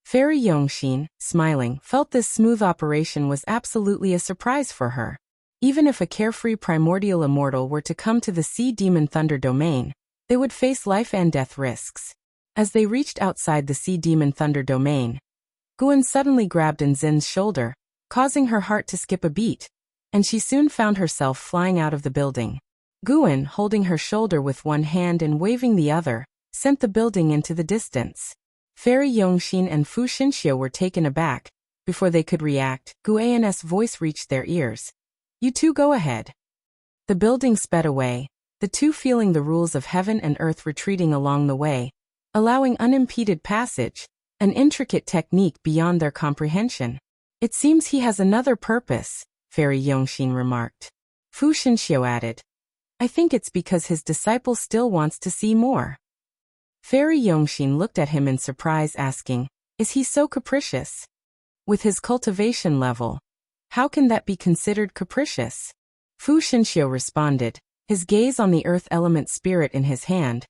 Fairy Yongxin, smiling, felt this smooth operation was absolutely a surprise for her. Even if a carefree primordial immortal were to come to the Sea Demon Thunder domain, they would face life and death risks. As they reached outside the Sea Demon Thunder domain, Guan suddenly grabbed Nzin's shoulder, causing her heart to skip a beat, and she soon found herself flying out of the building. Guan, holding her shoulder with one hand and waving the other, sent the building into the distance. Fairy Yongxin and Fu Shenxiu were taken aback. Before they could react, Gu An's voice reached their ears. "You two go ahead." The building sped away, the two feeling the rules of heaven and earth retreating along the way, allowing unimpeded passage, an intricate technique beyond their comprehension. "It seems he has another purpose," Fairy Yongxin remarked. Fu Shenxiu added, "I think it's because his disciple still wants to see more." Fairy Yongxin looked at him in surprise, asking, "Is he so capricious? With his cultivation level, how can that be considered capricious?" Fu Shenxiu responded, his gaze on the earth element spirit in his hand.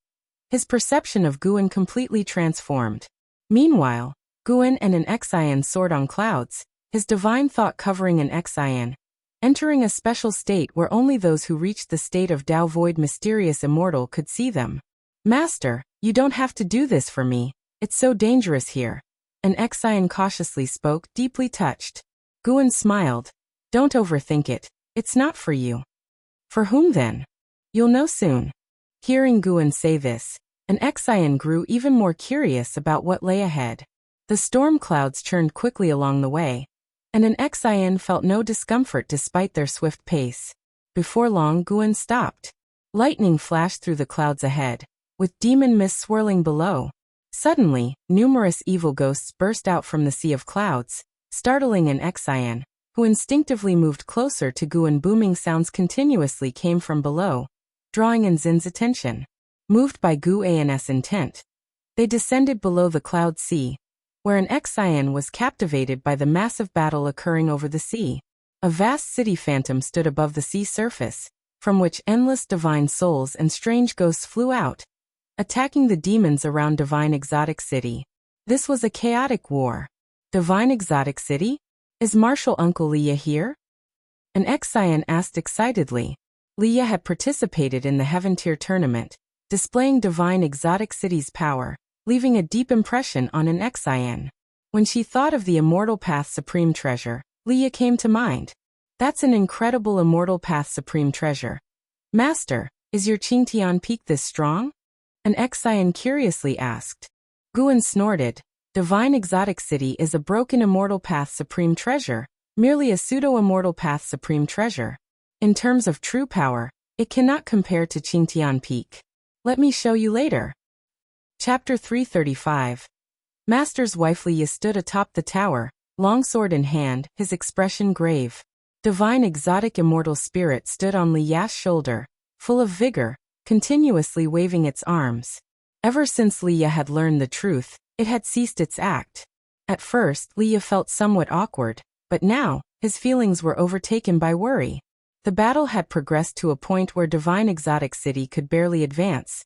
His perception of Guan completely transformed. Meanwhile, Guan and an Xian soared on clouds, his divine thought covering an Xian, entering a special state where only those who reached the state of Tao Void Mysterious Immortal could see them. "Master, you don't have to do this for me, it's so dangerous here." An Exian cautiously spoke, deeply touched. Guan smiled. Don't overthink it. It's not for you. For whom then? You'll know soon. Hearing Guan say this, an Exian grew even more curious about what lay ahead. The storm clouds churned quickly along the way, and an Exian felt no discomfort despite their swift pace. Before long, Guan stopped. Lightning flashed through the clouds ahead, with demon mist swirling below. Suddenly, numerous evil ghosts burst out from the sea of clouds, startling an Exian, who instinctively moved closer to Guan. Booming sounds continuously came from below, drawing in Zin's attention. Moved by Guan's intent, they descended below the cloud sea, where an Exian was captivated by the massive battle occurring over the sea. A vast city phantom stood above the sea surface, from which endless divine souls and strange ghosts flew out, attacking the demons around Divine Exotic City. This was a chaotic war. Divine Exotic City? Is Martial Uncle Leah here? An Exian asked excitedly. Leah had participated in the Heaven Tier tournament, displaying Divine Exotic City's power, leaving a deep impression on an Exian. When she thought of the Immortal Path Supreme Treasure, Leah came to mind. That's an incredible Immortal Path Supreme Treasure. Master, is your Qingtian Peak this strong? An Exian curiously asked. Guan snorted. Divine Exotic City is a broken Immortal Path Supreme Treasure, merely a pseudo-Immortal Path Supreme Treasure. In terms of true power, it cannot compare to Qingtian Peak. Let me show you later. Chapter 335. Master's wife Leah stood atop the tower, longsword in hand, his expression grave. Divine Exotic Immortal Spirit stood on Leah's shoulder, full of vigor, continuously waving its arms. Ever since Leah had learned the truth, it had ceased its act. At first, Leah felt somewhat awkward, but now, his feelings were overtaken by worry. The battle had progressed to a point where Divine Exotic City could barely advance.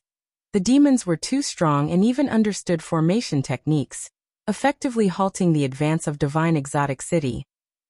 The demons were too strong and even understood formation techniques, effectively halting the advance of Divine Exotic City,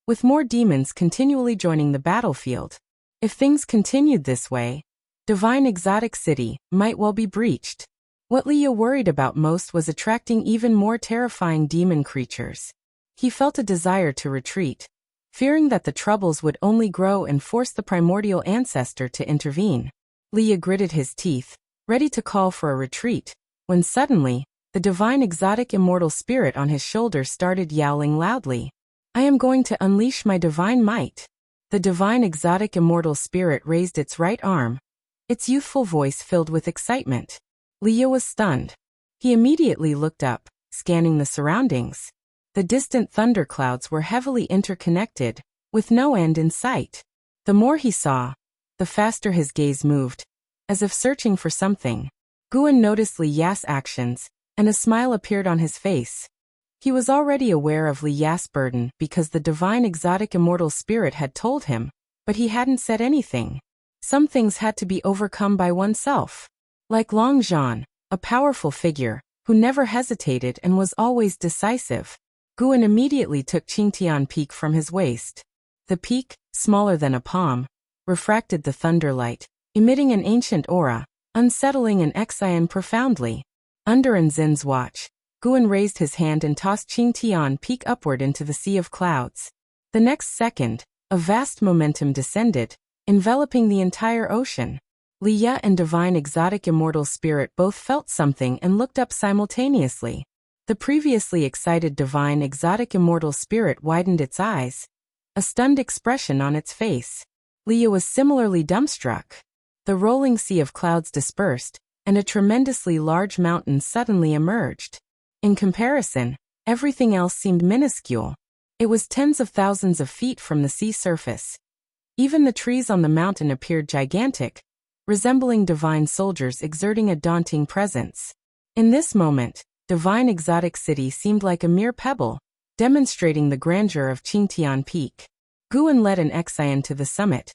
with more demons continually joining the battlefield. If things continued this way, Divine Exotic City might well be breached. What Leah worried about most was attracting even more terrifying demon creatures. He felt a desire to retreat, fearing that the troubles would only grow and force the primordial ancestor to intervene. Leah gritted his teeth, ready to call for a retreat, when suddenly, the Divine Exotic Immortal Spirit on his shoulder started yowling loudly. I am going to unleash my divine might. The Divine Exotic Immortal Spirit raised its right arm, its youthful voice filled with excitement. Leah was stunned. He immediately looked up, scanning the surroundings. The distant thunderclouds were heavily interconnected, with no end in sight. The more he saw, the faster his gaze moved, as if searching for something. Guan noticed Liya's actions, and a smile appeared on his face. He was already aware of Liya's burden because the Divine Exotic Immortal Spirit had told him, but he hadn't said anything. Some things had to be overcome by oneself. Like Long Zhan, a powerful figure, who never hesitated and was always decisive, Guan immediately took Qingtian Peak from his waist. The peak, smaller than a palm, refracted the thunderlight, emitting an ancient aura, unsettling an Exian profoundly. Under Zin's watch, Guan raised his hand and tossed Qingtian Peak upward into the sea of clouds. The next second, a vast momentum descended, enveloping the entire ocean. Leah and Divine Exotic Immortal Spirit both felt something and looked up simultaneously. The previously excited Divine Exotic Immortal Spirit widened its eyes, a stunned expression on its face. Leah was similarly dumbstruck. The rolling sea of clouds dispersed, and a tremendously large mountain suddenly emerged. In comparison, everything else seemed minuscule. It was tens of thousands of feet from the sea surface. Even the trees on the mountain appeared gigantic, resembling divine soldiers exerting a daunting presence. In this moment, Divine Exotic City seemed like a mere pebble, demonstrating the grandeur of Qingtian Peak. Guan led an Exian to the summit.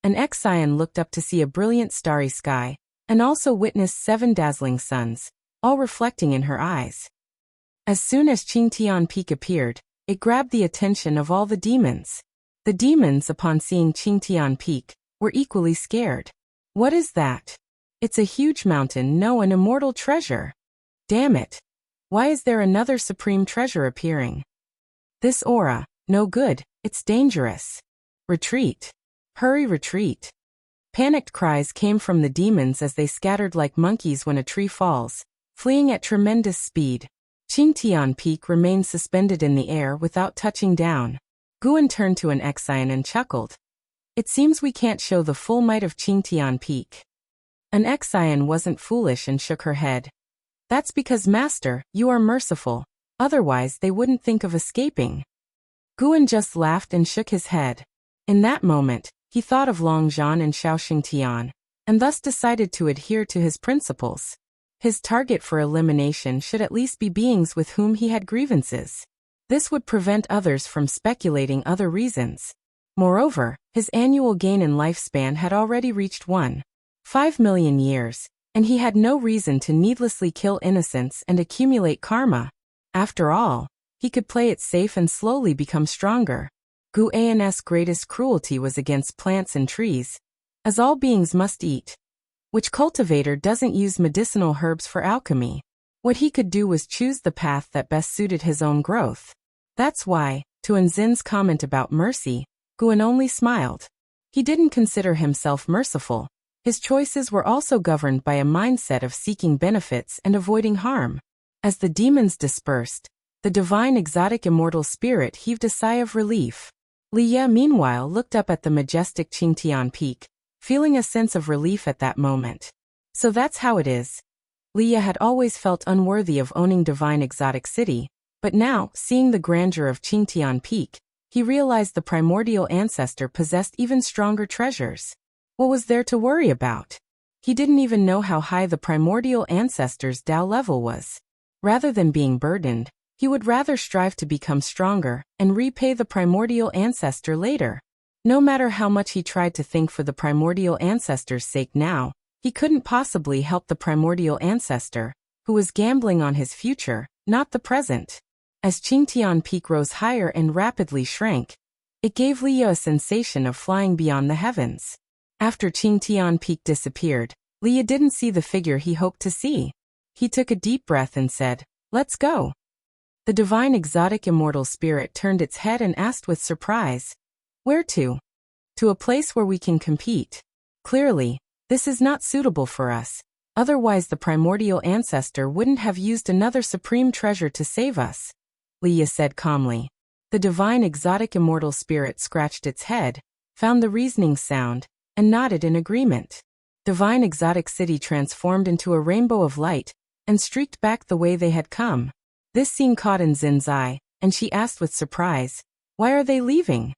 An Exian looked up to see a brilliant starry sky, and also witnessed 7 dazzling suns, all reflecting in her eyes. As soon as Qingtian Peak appeared, it grabbed the attention of all the demons. The demons, upon seeing Qingtian Peak, were equally scared. What is that? It's a huge mountain, no, an immortal treasure. Damn it. Why is there another supreme treasure appearing? This aura, no good, it's dangerous. Retreat. Hurry, retreat. Panicked cries came from the demons as they scattered like monkeys when a tree falls, fleeing at tremendous speed. Qingtian Peak remained suspended in the air without touching down. Guan turned to an Exian and chuckled. It seems we can't show the full might of Qingtian Peak. An Exian wasn't foolish and shook her head. That's because, Master, you are merciful. Otherwise they wouldn't think of escaping. Guan just laughed and shook his head. In that moment, he thought of Long Zhan and Xiaoxing Tian, and thus decided to adhere to his principles. His target for elimination should at least be beings with whom he had grievances. This would prevent others from speculating other reasons. Moreover, his annual gain in lifespan had already reached 1.5 million years, and he had no reason to needlessly kill innocents and accumulate karma. After all, he could play it safe and slowly become stronger. Guan's greatest cruelty was against plants and trees, as all beings must eat. Which cultivator doesn't use medicinal herbs for alchemy? What he could do was choose the path that best suited his own growth. That's why, to Enzin's comment about mercy, Guan only smiled. He didn't consider himself merciful. His choices were also governed by a mindset of seeking benefits and avoiding harm. As the demons dispersed, the divine exotic immortal spirit heaved a sigh of relief. Liya meanwhile looked up at the majestic Qingtian Peak, feeling a sense of relief at that moment. So that's how it is. Liya had always felt unworthy of owning divine exotic city, but now, seeing the grandeur of Qingtian Peak, he realized the primordial ancestor possessed even stronger treasures. What was there to worry about? He didn't even know how high the primordial ancestor's Tao level was. Rather than being burdened, he would rather strive to become stronger and repay the primordial ancestor later. No matter how much he tried to think for the primordial ancestor's sake now, he couldn't possibly help the primordial ancestor, who was gambling on his future, not the present. As Qingtian Peak rose higher and rapidly shrank, it gave Liya a sensation of flying beyond the heavens. After Qingtian Peak disappeared, Liya didn't see the figure he hoped to see. He took a deep breath and said, "Let's go." The divine exotic immortal spirit turned its head and asked with surprise, "Where to?" "To a place where we can compete. Clearly, this is not suitable for us. Otherwise the primordial ancestor wouldn't have used another supreme treasure to save us," Liya said calmly. The divine exotic immortal spirit scratched its head, found the reasoning sound, and nodded in agreement. Divine exotic city transformed into a rainbow of light, and streaked back the way they had come. This scene caught Enzin's eye, and she asked with surprise, "Why are they leaving?"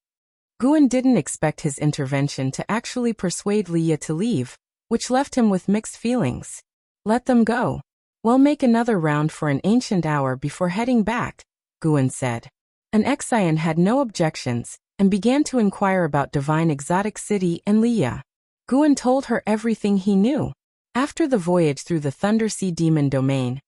Guan didn't expect his intervention to actually persuade Liya to leave, which left him with mixed feelings. "Let them go. We'll make another round for an ancient hour before heading back," Guan said. An Exian had no objections, and began to inquire about Divine Exotic City and Liya. Guan told her everything he knew. After the voyage through the Thunder Sea Demon domain,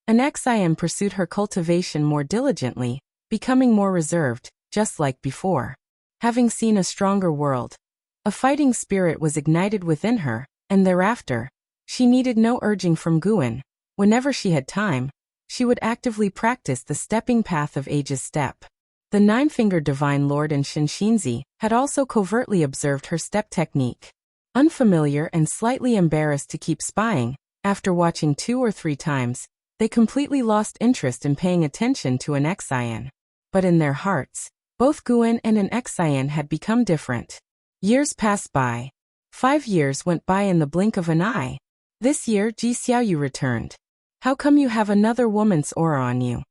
an Exian pursued her cultivation more diligently, becoming more reserved, just like before. Having seen a stronger world, a fighting spirit was ignited within her, and thereafter, she needed no urging from Guan. Whenever she had time, she would actively practice the stepping path of Age's step. The Nine-Fingered Divine Lord and Shinshinzi had also covertly observed her step technique. Unfamiliar and slightly embarrassed to keep spying, after watching 2 or 3 times, they completely lost interest in paying attention to an Exian. But in their hearts, both Guan and an Exian had become different. Years passed by. 5 years went by in the blink of an eye. This year Ji Xiaoyu returned. "How come you have another woman's aura on you?"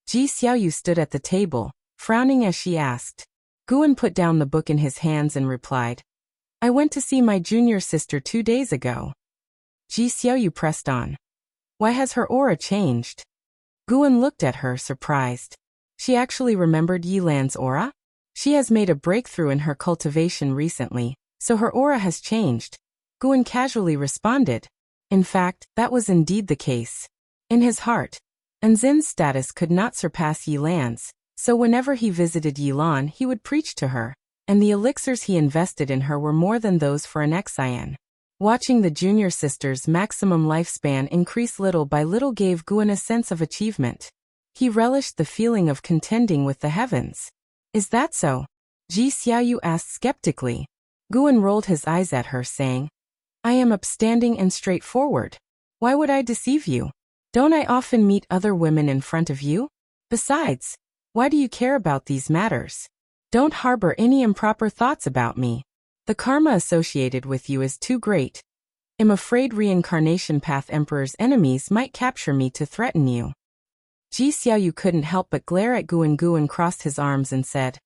Ji Xiaoyu stood at the table, frowning as she asked. Guan put down the book in his hands and replied, "I went to see my junior sister 2 days ago." Ji Xiaoyu pressed on. "Why has her aura changed?" Guan looked at her, surprised. She actually remembered Yilan's aura? She has made a breakthrough in her cultivation recently, so her aura has changed. Guan casually responded. In fact, that was indeed the case. In his heart, Enzin's status could not surpass Yilan's, so whenever he visited Yilan he would preach to her, and the elixirs he invested in her were more than those for an Exian. Watching the junior sister's maximum lifespan increase little by little gave Guan a sense of achievement. He relished the feeling of contending with the heavens. Is that so? Ji Xiaoyu asked skeptically. Guan rolled his eyes at her, saying, I am upstanding and straightforward. Why would I deceive you? Don't I often meet other women in front of you? Besides, why do you care about these matters? Don't harbor any improper thoughts about me. The karma associated with you is too great. I'm afraid reincarnation path emperor's enemies might capture me to threaten you. Ji Xiaoyu couldn't help but glare at Guan. Guan crossed his arms and said,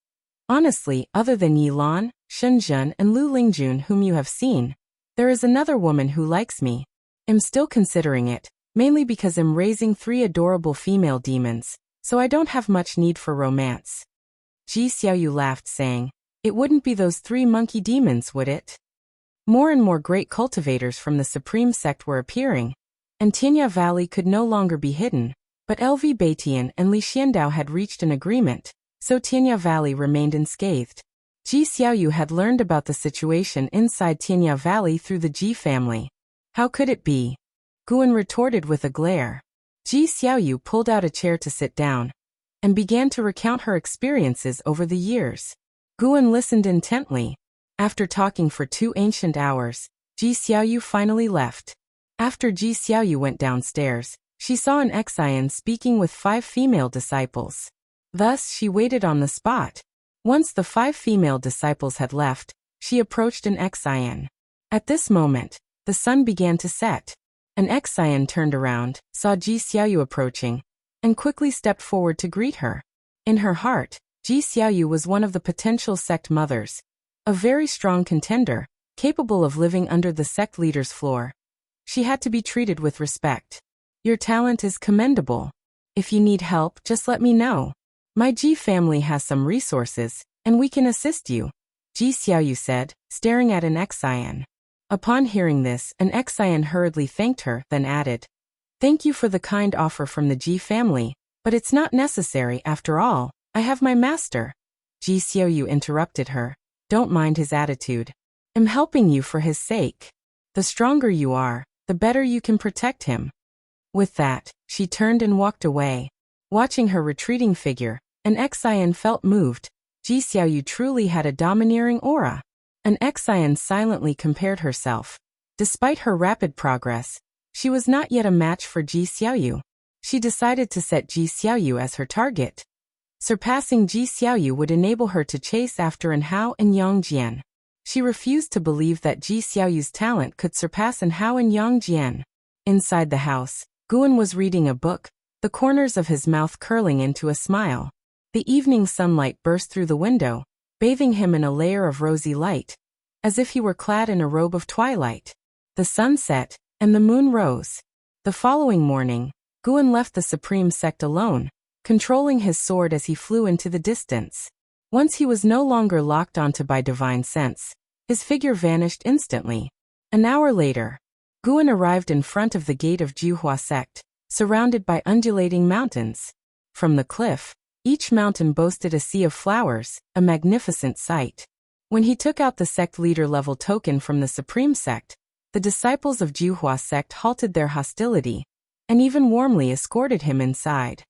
Honestly, other than Yi Lan, Shen Zhen and Lu Lingjun whom you have seen, there is another woman who likes me. I'm still considering it, mainly because I'm raising 3 adorable female demons, so I don't have much need for romance. Ji Xiaoyu laughed, saying, It wouldn't be those 3 monkey demons, would it? More and more great cultivators from the Supreme Sect were appearing, and Tianya Valley could no longer be hidden, but LV Baitian and Li Xiandao had reached an agreement, so Tianya Valley remained unscathed. Ji Xiaoyu had learned about the situation inside Tianya Valley through the Ji family. How could it be? Guan retorted with a glare. Ji Xiaoyu pulled out a chair to sit down, and began to recount her experiences over the years. Guan listened intently. After talking for 2 ancient hours, Ji Xiaoyu finally left. After Ji Xiaoyu went downstairs, she saw an Xian speaking with 5 female disciples. Thus she waited on the spot. Once the 5 female disciples had left, she approached an Xian. At this moment, the sun began to set. An Xian turned around, saw Ji Xiaoyu approaching, and quickly stepped forward to greet her. In her heart, Ji Xiaoyu was one of the potential sect mothers, a very strong contender, capable of living under the sect leader's floor. She had to be treated with respect. Your talent is commendable. If you need help, just let me know. My Ji family has some resources, and we can assist you, Ji Xiaoyu said, staring at an Xian. Upon hearing this, an Xian hurriedly thanked her, then added, Thank you for the kind offer from the Ji family, but it's not necessary after all. I have my master. Ji Xiaoyu interrupted her. Don't mind his attitude. I'm helping you for his sake. The stronger you are, the better you can protect him. With that, she turned and walked away. Watching her retreating figure, an Xian felt moved. Ji Xiaoyu truly had a domineering aura. An Xian silently compared herself. Despite her rapid progress, she was not yet a match for Ji Xiaoyu. She decided to set Ji Xiaoyu as her target. Surpassing Ji Xiaoyu would enable her to chase after An Hao and Yang Jian. She refused to believe that Ji Xiaoyu's talent could surpass An Hao and Yang Jian. Inside the house, Guan was reading a book, the corners of his mouth curling into a smile. The evening sunlight burst through the window, bathing him in a layer of rosy light, as if he were clad in a robe of twilight. The sun set, and the moon rose. The following morning, Guan left the Supreme Sect alone, controlling his sword as he flew into the distance. Once he was no longer locked onto by divine sense, his figure vanished instantly. An hour later, Guan arrived in front of the gate of Juhua Sect, surrounded by undulating mountains. From the cliff, each mountain boasted a sea of flowers, a magnificent sight. When he took out the sect leader level token from the Supreme Sect, the disciples of Juhua Sect halted their hostility, and even warmly escorted him inside.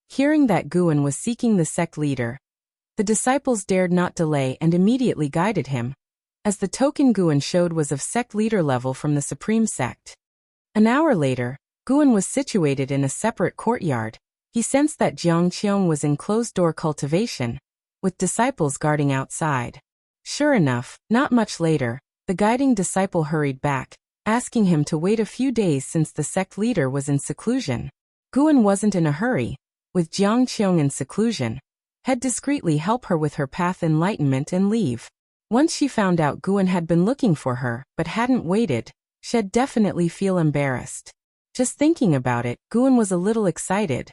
Hearing that Guan was seeking the sect leader, the disciples dared not delay and immediately guided him, as the token Guan showed was of sect leader level from the Supreme Sect. An hour later, Guan was situated in a separate courtyard. He sensed that Jiang Qiong was in closed-door cultivation, with disciples guarding outside. Sure enough, not much later, the guiding disciple hurried back, asking him to wait a few days since the sect leader was in seclusion. Guan wasn't in a hurry. With Jiang Qiong in seclusion, had discreetly help her with her path enlightenment and leave. Once she found out Guan had been looking for her but hadn't waited, she'd definitely feel embarrassed. Just thinking about it, Guan was a little excited.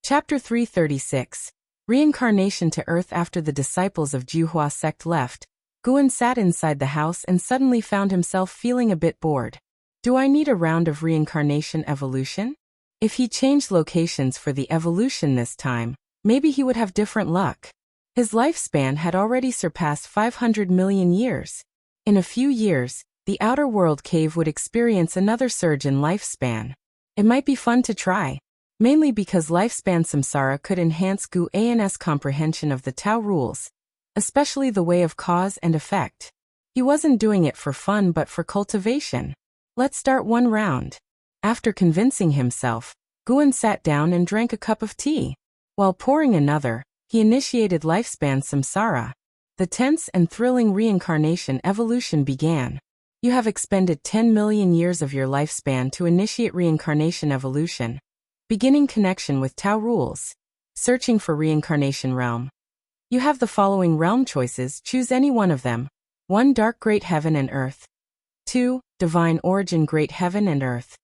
Chapter 336. Reincarnation to Earth. After the disciples of Juhua Sect left, Guan sat inside the house and suddenly found himself feeling a bit bored. Do I need a round of reincarnation evolution? If he changed locations for the evolution this time, maybe he would have different luck. His lifespan had already surpassed 500 million years. In a few years, the outer world cave would experience another surge in lifespan. It might be fun to try, mainly because lifespan samsara could enhance Guan's comprehension of the Tao rules, especially the way of cause and effect. He wasn't doing it for fun but for cultivation. Let's start one round. After convincing himself, Guan sat down and drank a cup of tea. While pouring another, he initiated lifespan samsara. The tense and thrilling reincarnation evolution began. You have expended 10 million years of your lifespan to initiate reincarnation evolution. Beginning connection with Tao rules. Searching for reincarnation realm. You have the following realm choices, choose any one of them. 1. Dark Great Heaven and Earth. 2. Divine Origin Great Heaven and Earth.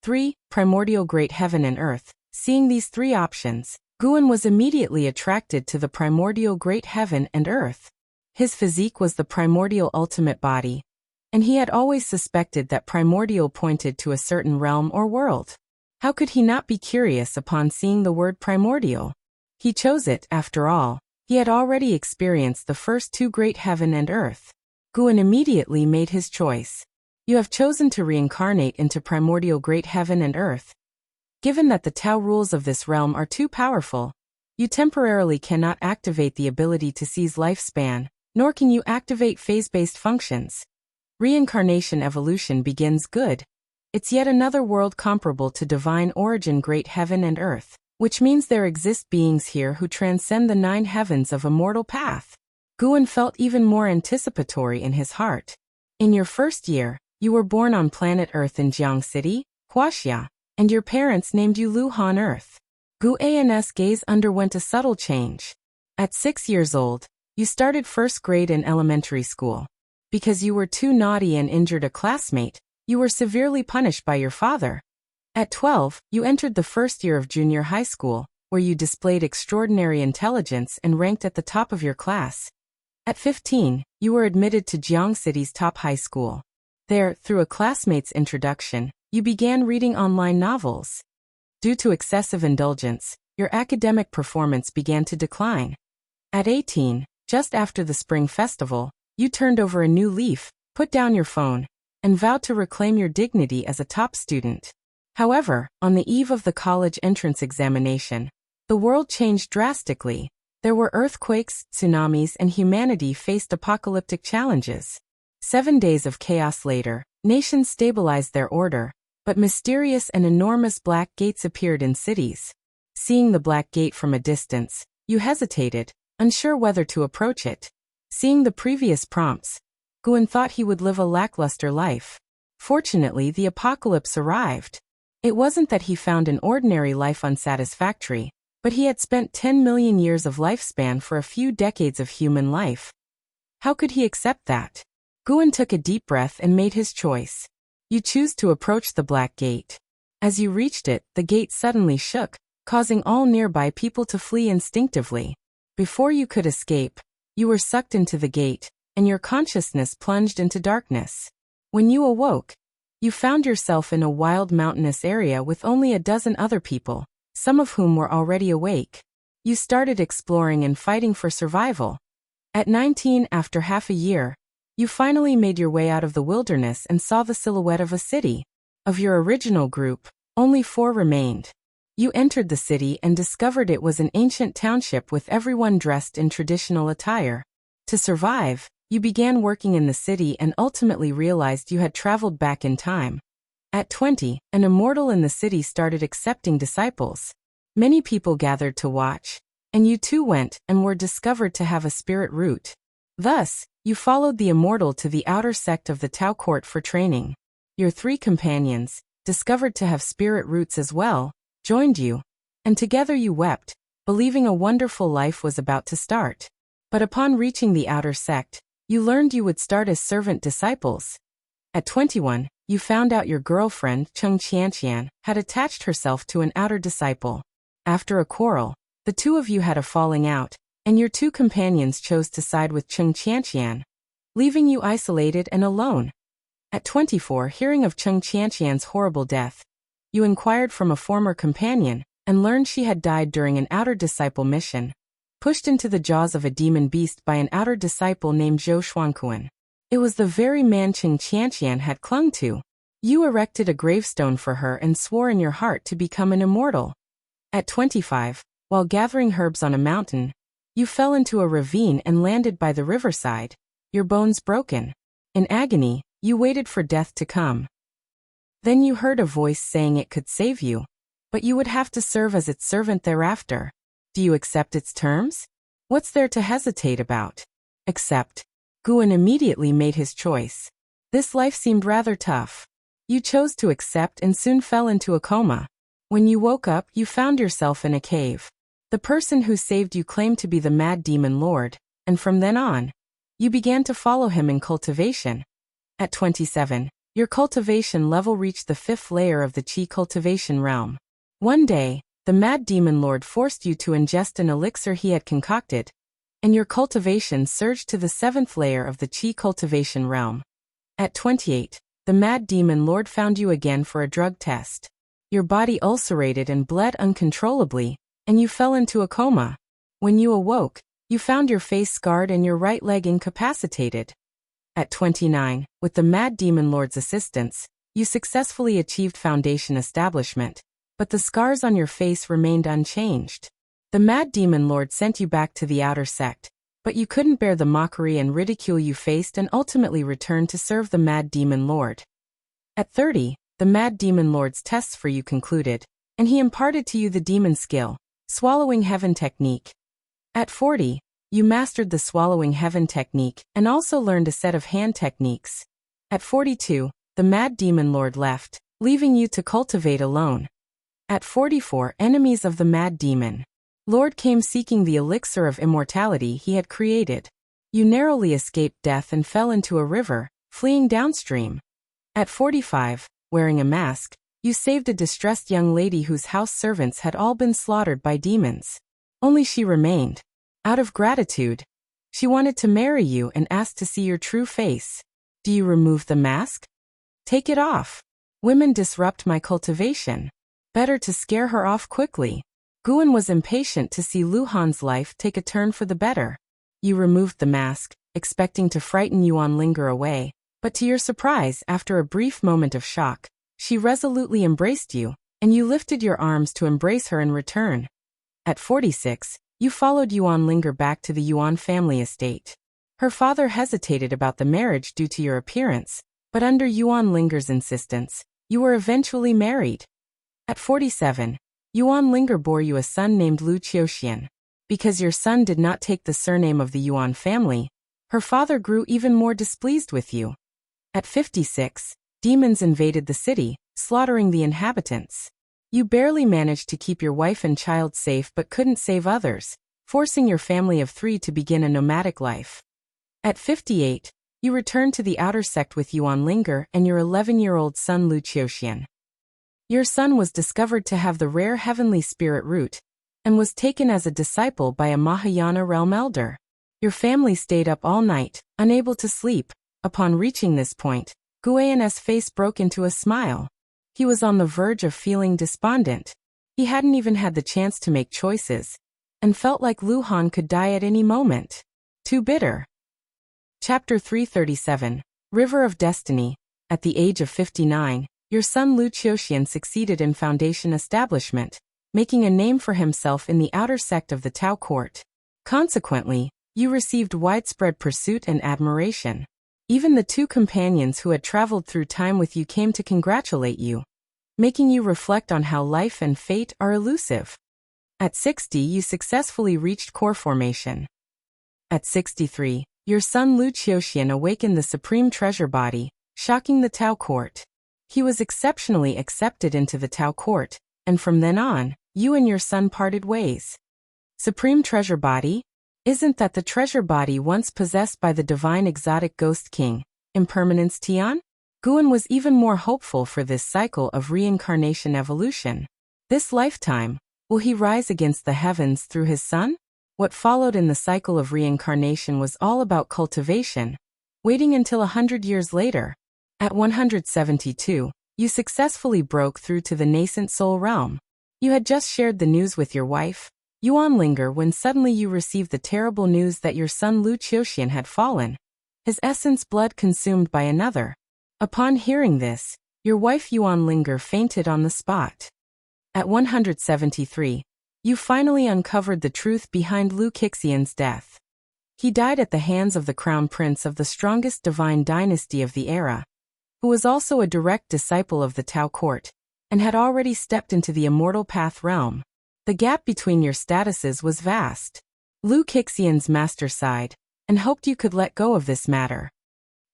3. Primordial Great Heaven and Earth. Seeing these three options, Guan was immediately attracted to the primordial Great Heaven and Earth. His physique was the primordial ultimate body, and he had always suspected that primordial pointed to a certain realm or world. How could he not be curious upon seeing the word primordial? He chose it, after all. He had already experienced the first two Great Heaven and Earth. Guan immediately made his choice. You have chosen to reincarnate into primordial Great Heaven and Earth. Given that the Tao rules of this realm are too powerful, you temporarily cannot activate the ability to seize lifespan, nor can you activate phase-based functions. Reincarnation evolution begins good. It's yet another world comparable to divine origin Great Heaven and Earth, which means there exist beings here who transcend the 9 heavens of immortal path. Guan felt even more anticipatory in his heart. In your first year, you were born on planet Earth in Jiang City, Huaxia, and your parents named you Luhan Earth. Guan's gaze underwent a subtle change. At 6 years old, you started first grade in elementary school. Because you were too naughty and injured a classmate, you were severely punished by your father. At 12, you entered the first year of junior high school, where you displayed extraordinary intelligence and ranked at the top of your class. At 15, you were admitted to Jiang City's top high school. There, through a classmate's introduction, you began reading online novels. Due to excessive indulgence, your academic performance began to decline. At 18, just after the Spring Festival, you turned over a new leaf, put down your phone, and vowed to reclaim your dignity as a top student. However, on the eve of the college entrance examination, the world changed drastically. There were earthquakes, tsunamis, and humanity faced apocalyptic challenges. 7 days of chaos later, nations stabilized their order, but mysterious and enormous black gates appeared in cities. Seeing the black gate from a distance, you hesitated, unsure whether to approach it. Seeing the previous prompts, Guan thought he would live a lackluster life. Fortunately, the apocalypse arrived. It wasn't that he found an ordinary life unsatisfactory, but he had spent 10 million years of lifespan for a few decades of human life. How could he accept that? Guan took a deep breath and made his choice. You choose to approach the black gate. As you reached it, the gate suddenly shook, causing all nearby people to flee instinctively. Before you could escape, you were sucked into the gate, and your consciousness plunged into darkness. When you awoke, you found yourself in a wild mountainous area with only a dozen other people, some of whom were already awake. You started exploring and fighting for survival. At 19, after half a year, you finally made your way out of the wilderness and saw the silhouette of a city. Of your original group, only 4 remained. You entered the city and discovered it was an ancient township with everyone dressed in traditional attire. To survive, you began working in the city and ultimately realized you had traveled back in time. At 20, an immortal in the city started accepting disciples. Many people gathered to watch, and you too went and were discovered to have a spirit root. Thus, you followed the immortal to the outer sect of the Tao court for training. Your 3 companions, discovered to have spirit roots as well, joined you, and together you wept, believing a wonderful life was about to start. But upon reaching the outer sect, you learned you would start as servant disciples. At 21, you found out your girlfriend, Cheng Qianqian, had attached herself to an outer disciple. After a quarrel, the 2 of you had a falling out, and your 2 companions chose to side with Cheng Qianqian, leaving you isolated and alone. At 24, hearing of Cheng Qianqian's horrible death, you inquired from a former companion, and learned she had died during an outer disciple mission, pushed into the jaws of a demon beast by an outer disciple named Zhou Xuanquan. It was the very man Qing Qianqian had clung to. You erected a gravestone for her and swore in your heart to become an immortal. At 25, while gathering herbs on a mountain, you fell into a ravine and landed by the riverside, your bones broken. In agony, you waited for death to come. Then you heard a voice saying it could save you, but you would have to serve as its servant thereafter. Do you accept its terms? What's there to hesitate about? Accept. Guan immediately made his choice. This life seemed rather tough. You chose to accept and soon fell into a coma. When you woke up, you found yourself in a cave. The person who saved you claimed to be the mad demon lord, and from then on, you began to follow him in cultivation. At 27, your cultivation level reached the 5th layer of the Qi cultivation realm. One day, the mad demon lord forced you to ingest an elixir he had concocted, and your cultivation surged to the 7th layer of the Qi cultivation realm. At 28, the mad demon lord found you again for a drug test. Your body ulcerated and bled uncontrollably, and you fell into a coma. When you awoke, you found your face scarred and your right leg incapacitated. At 29, with the mad demon lord's assistance, you successfully achieved foundation establishment, but the scars on your face remained unchanged. The mad demon lord sent you back to the outer sect, but you couldn't bear the mockery and ridicule you faced and ultimately returned to serve the mad demon lord. At 30, the mad demon lord's tests for you concluded, and he imparted to you the demon skill, Swallowing Heaven technique. At 40, you mastered the Swallowing Heaven technique and also learned a set of hand techniques. At 42, the mad demon lord left, leaving you to cultivate alone. At 44, enemies of the mad demon lord came seeking the elixir of immortality he had created. You narrowly escaped death and fell into a river, fleeing downstream. At 45, wearing a mask, you saved a distressed young lady whose house servants had all been slaughtered by demons. Only she remained. Out of gratitude, she wanted to marry you and asked to see your true face. Do you remove the mask? Take it off. Women disrupt my cultivation. Better to scare her off quickly. Guan was impatient to see Lu Han's life take a turn for the better. You removed the mask, expecting to frighten Yuan Linger away, but to your surprise, after a brief moment of shock, she resolutely embraced you, and you lifted your arms to embrace her in return. At 46, you followed Yuan Linger back to the Yuan family estate. Her father hesitated about the marriage due to your appearance, but under Yuan Linger's insistence, you were eventually married. At 47, Yuan Linger bore you a son named Lu Qiuxian. Because your son did not take the surname of the Yuan family, her father grew even more displeased with you. At 56, demons invaded the city, slaughtering the inhabitants. You barely managed to keep your wife and child safe but couldn't save others, forcing your family of 3 to begin a nomadic life. At 58, you returned to the outer sect with Yuan Linger and your 11-year-old son Lu Qiuxian. Your son was discovered to have the rare heavenly spirit root, and was taken as a disciple by a Mahayana realm elder. Your family stayed up all night, unable to sleep. Upon reaching this point, Guan's face broke into a smile. He was on the verge of feeling despondent. He hadn't even had the chance to make choices, and felt like Lu Han could die at any moment. Too bitter. Chapter 337, River of Destiny. At the age of 59, your son Lu Qiuxian succeeded in foundation establishment, making a name for himself in the outer sect of the Tao court. Consequently, you received widespread pursuit and admiration. Even the 2 companions who had traveled through time with you came to congratulate you, making you reflect on how life and fate are elusive. At 60, you successfully reached core formation. At 63, your son Lu Qiuxian awakened the supreme treasure body, shocking the Tao court. He was exceptionally accepted into the Tao court, and from then on, you and your son parted ways. Supreme treasure body? Isn't that the treasure body once possessed by the divine exotic ghost king, Impermanence Tian? Guan was even more hopeful for this cycle of reincarnation evolution. This lifetime, will he rise against the heavens through his son? What followed in the cycle of reincarnation was all about cultivation, waiting until 100 years later. At 172, you successfully broke through to the nascent soul realm. You had just shared the news with your wife, Yuan Linger, when suddenly you received the terrible news that your son Lu Qiuxian had fallen. his essence blood consumed by another. Upon hearing this, your wife Yuan Linger fainted on the spot. At 173, you finally uncovered the truth behind Lu Qixian's death. He died at the hands of the crown prince of the strongest divine dynasty of the era, who was also a direct disciple of the Tao court, and had already stepped into the immortal path realm. The gap between your statuses was vast. Lu Qixian's master sighed, and hoped you could let go of this matter.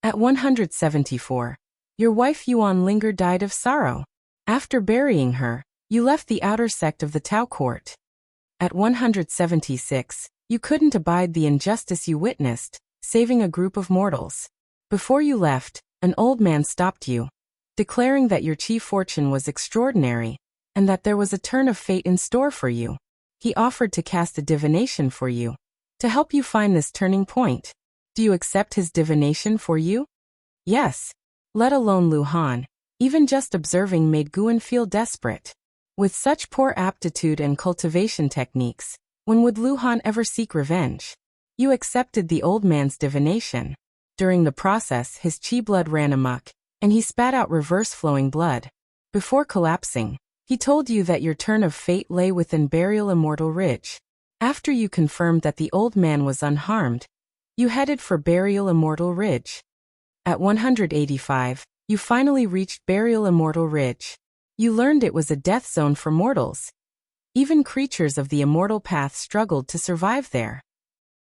At 174, your wife Yuan Linger died of sorrow. After burying her, you left the outer sect of the Tao court. At 176, you couldn't abide the injustice you witnessed, saving a group of mortals. Before you left, an old man stopped you, declaring that your chief fortune was extraordinary, and that there was a turn of fate in store for you. He offered to cast a divination for you, to help you find this turning point. Do you accept his divination for you? Yes. Let alone Lu Han. Even just observing made Guan feel desperate. With such poor aptitude and cultivation techniques, when would Lu Han ever seek revenge? You accepted the old man's divination. During the process, his chi blood ran amok, and he spat out reverse-flowing blood. Before collapsing, he told you that your turn of fate lay within Burial Immortal Ridge. After you confirmed that the old man was unharmed, you headed for Burial Immortal Ridge. At 185, you finally reached Burial Immortal Ridge. You learned it was a death zone for mortals. Even creatures of the immortal path struggled to survive there.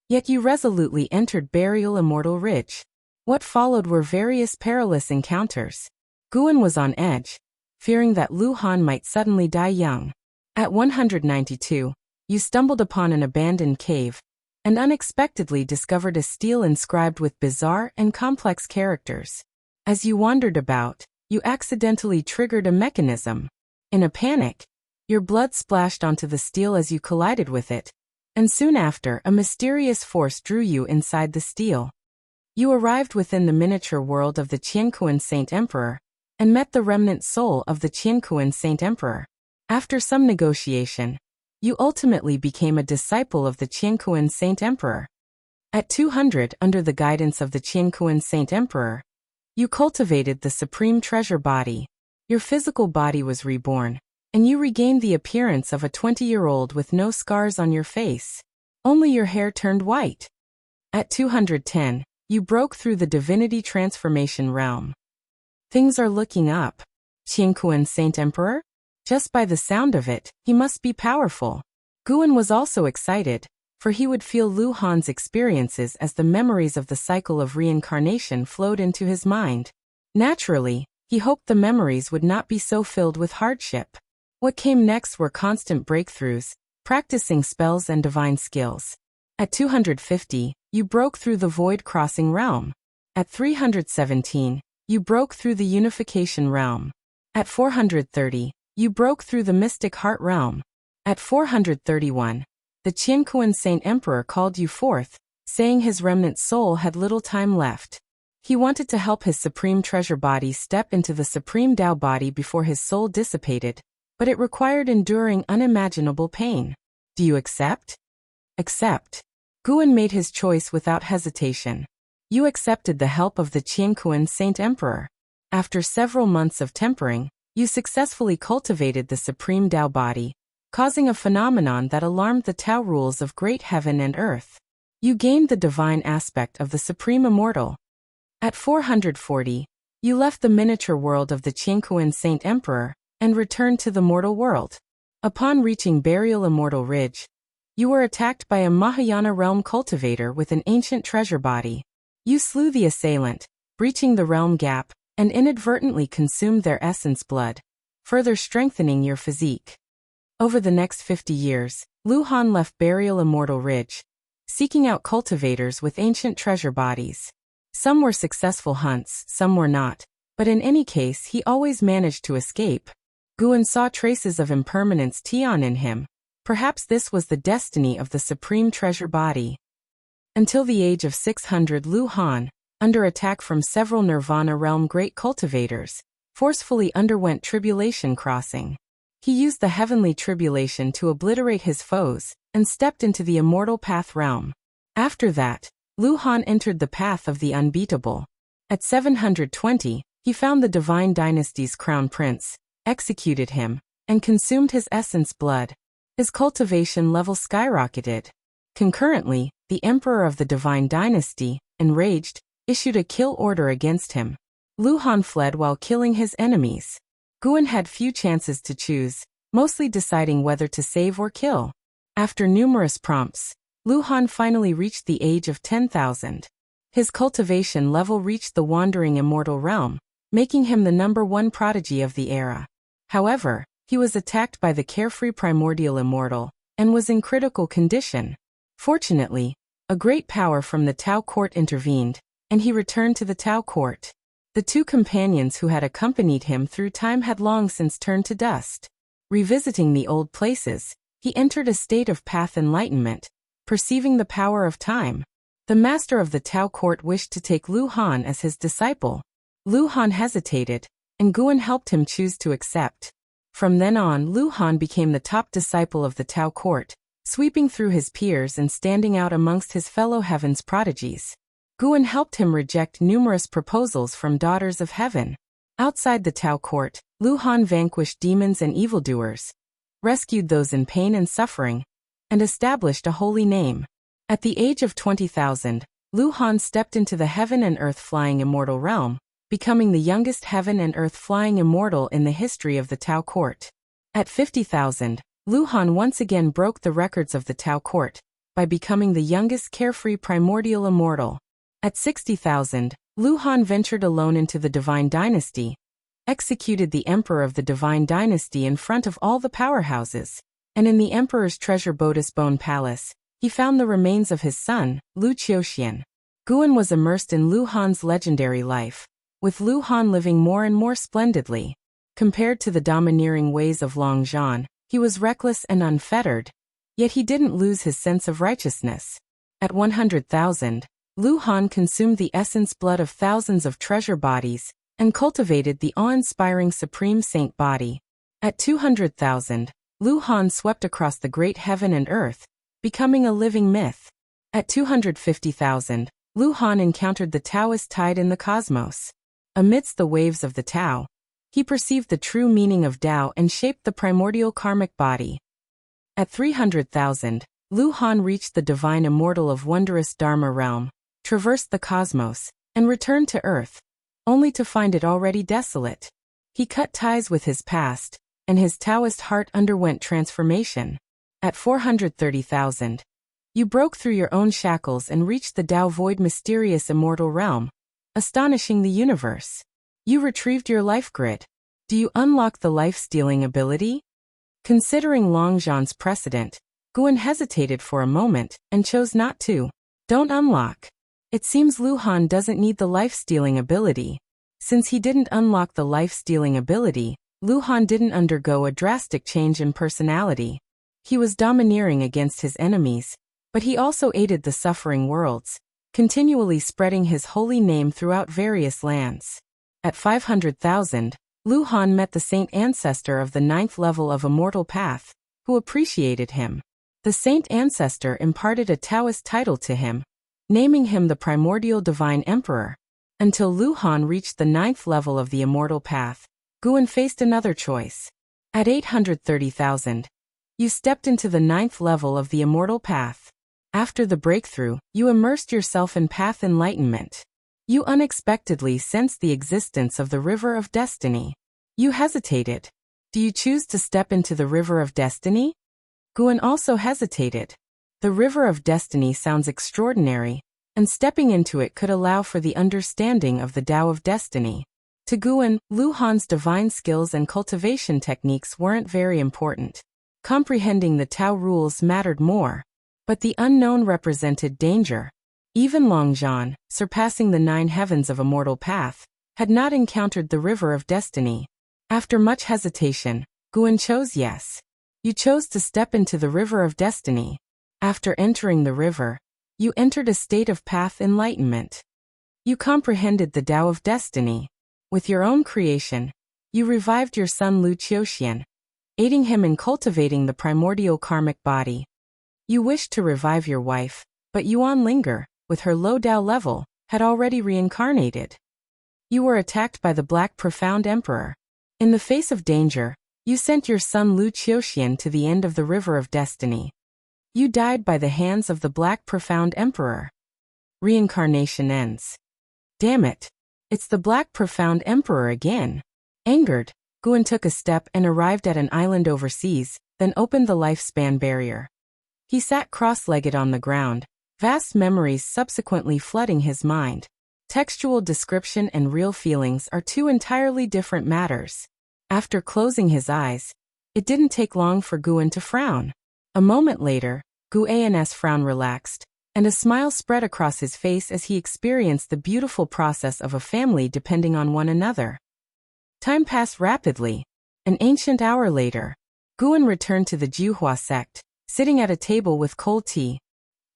Yet you resolutely entered Burial Immortal Ridge. What followed were various perilous encounters. Guan was on edge, fearing that Lu Han might suddenly die young. At 192, you stumbled upon an abandoned cave, and unexpectedly discovered a stele inscribed with bizarre and complex characters. As you wandered about, you accidentally triggered a mechanism. In a panic, your blood splashed onto the stele as you collided with it, and soon after a mysterious force drew you inside the stele. You arrived within the miniature world of the Qiankuan Saint Emperor, and met the remnant soul of the Qiankuan Saint Emperor. After some negotiation, you ultimately became a disciple of the Qiankuan Saint Emperor. At 200, under the guidance of the Qiankuan Saint Emperor, you cultivated the supreme treasure body. Your physical body was reborn, and you regained the appearance of a 20-year-old with no scars on your face. Only your hair turned white. At 210, you broke through the divinity transformation realm. Things are looking up. Qiankuan Saint Emperor? Just by the sound of it, he must be powerful. Guan was also excited, for he would feel Lu Han's experiences as the memories of the cycle of reincarnation flowed into his mind. Naturally, he hoped the memories would not be so filled with hardship. What came next were constant breakthroughs, practicing spells and divine skills. At 250, you broke through the void-crossing realm. At 317, you broke through the unification realm. At 430, you broke through the mystic heart realm. At 431, the Qiankuan Saint Emperor called you forth, saying his remnant soul had little time left. He wanted to help his supreme treasure body step into the supreme Tao body before his soul dissipated, but it required enduring unimaginable pain. Do you accept? Accept. Guan made his choice without hesitation. You accepted the help of the Qiankuan Saint Emperor. After several months of tempering, you successfully cultivated the supreme Tao body, causing a phenomenon that alarmed the Tao rules of great heaven and earth. You gained the divine aspect of the supreme immortal. At 440, you left the miniature world of the Qiankuan Saint Emperor and returned to the mortal world. Upon reaching Burial Immortal Ridge, you were attacked by a Mahayana realm cultivator with an ancient treasure body. You slew the assailant, breaching the realm gap, and inadvertently consumed their essence blood, further strengthening your physique. Over the next 50 years, Lu Han left Burial Immortal Ridge, seeking out cultivators with ancient treasure bodies. Some were successful hunts, some were not, but in any case he always managed to escape. Guan saw traces of impermanence Tian in him. Perhaps this was the destiny of the supreme treasure body. Until the age of 600, Lu Han, under attack from several Nirvana realm great cultivators, forcefully underwent tribulation crossing. He used the heavenly tribulation to obliterate his foes, and stepped into the immortal path realm. After that, Lu Han entered the path of the unbeatable. At 720, he found the Divine Dynasty's crown prince, executed him, and consumed his essence blood. His cultivation level skyrocketed. Concurrently, the emperor of the Divine Dynasty, enraged, issued a kill order against him. Lu Han fled while killing his enemies. Guan had few chances to choose, mostly deciding whether to save or kill. After numerous prompts, Lu Han finally reached the age of 10,000. His cultivation level reached the wandering immortal realm, making him the #1 prodigy of the era. However, he was attacked by the carefree primordial immortal, and was in critical condition. Fortunately, a great power from the Tao court intervened, and he returned to the Tao court. The two companions who had accompanied him through time had long since turned to dust. Revisiting the old places, he entered a state of path enlightenment, perceiving the power of time. The master of the Tao court wished to take Lu Han as his disciple. Lu Han hesitated, and Guan helped him choose to accept. From then on, Lu Han became the top disciple of the Tao court, sweeping through his peers and standing out amongst his fellow heaven's prodigies. Guan helped him reject numerous proposals from daughters of heaven. Outside the Tao court, Lu Han vanquished demons and evildoers, rescued those in pain and suffering, and established a holy name. At the age of 20,000, Lu Han stepped into the heaven and earth flying immortal realm, becoming the youngest heaven and earth flying immortal in the history of the Tao court. At 50,000, Lu Han once again broke the records of the Tao court by becoming the youngest carefree primordial immortal. At 60,000, Lu Han ventured alone into the Divine Dynasty, executed the emperor of the Divine Dynasty in front of all the powerhouses, and in the emperor's treasure Bodis Bone Palace, he found the remains of his son, Lu Qiuxian. Guan was immersed in Lu Han's legendary life, with Lu Han living more and more splendidly. Compared to the domineering ways of Long Zhan, he was reckless and unfettered, yet he didn't lose his sense of righteousness. At 100,000, Lu Han consumed the essence blood of thousands of treasure bodies, and cultivated the awe-inspiring Supreme Saint body. At 200,000, Lu Han swept across the great heaven and earth, becoming a living myth. At 250,000, Lu Han encountered the Taoist tide in the cosmos. Amidst the waves of the Tao, he perceived the true meaning of Tao and shaped the primordial karmic body. At 300,000, Lu Han reached the divine immortal of wondrous Dharma realm, traversed the cosmos, and returned to Earth, only to find it already desolate. He cut ties with his past, and his Taoist heart underwent transformation. At 430,000, you broke through your own shackles and reached the Tao void mysterious immortal realm, astonishing the universe. You retrieved your life grid. Do you unlock the life-stealing ability? Considering Long Zhan's precedent, Guan hesitated for a moment and chose not to. Don't unlock. It seems Lu Han doesn't need the life-stealing ability. Since he didn't unlock the life-stealing ability, Lu Han didn't undergo a drastic change in personality. He was domineering against his enemies, but he also aided the suffering worlds, continually spreading his holy name throughout various lands. At 500,000, Lu Han met the saint ancestor of the 9th level of Immortal Path, who appreciated him. The saint ancestor imparted a Taoist title to him, naming him the Primordial Divine Emperor. Until Lu Han reached the 9th level of the Immortal Path, Guan faced another choice. At 830,000, you stepped into the 9th level of the Immortal Path. After the breakthrough, you immersed yourself in path enlightenment. You unexpectedly sensed the existence of the River of Destiny. You hesitated. Do you choose to step into the River of Destiny? Guan also hesitated. The River of Destiny sounds extraordinary, and stepping into it could allow for the understanding of the Tao of Destiny. To Guan, Lu Han's divine skills and cultivation techniques weren't very important. Comprehending the Tao rules mattered more. But the unknown represented danger. Even Long Zhan, surpassing the 9 heavens of Immortal Path, had not encountered the River of Destiny. After much hesitation, Guan chose yes. You chose to step into the River of Destiny. After entering the river, you entered a state of path enlightenment. You comprehended the Tao of Destiny. With your own creation, you revived your son Lu Qiuxian, aiding him in cultivating the primordial karmic body. You wished to revive your wife, but Yuan linger. with her low Tao level, had already reincarnated. You were attacked by the Black Profound Emperor. In the face of danger, you sent your son Lu Qiuxian to the end of the River of Destiny. You died by the hands of the Black Profound Emperor. Reincarnation ends. Damn it. It's the Black Profound Emperor again. Angered, Guan took a step and arrived at an island overseas, then opened the lifespan barrier. He sat cross-legged on the ground, vast memories subsequently flooding his mind. Textual description and real feelings are two entirely different matters. After closing his eyes, it didn't take long for Guan to frown. A moment later, Guan's frown relaxed, and a smile spread across his face as he experienced the beautiful process of a family depending on one another. Time passed rapidly. An ancient hour later, Guan returned to the Jiuhua sect, sitting at a table with cold tea.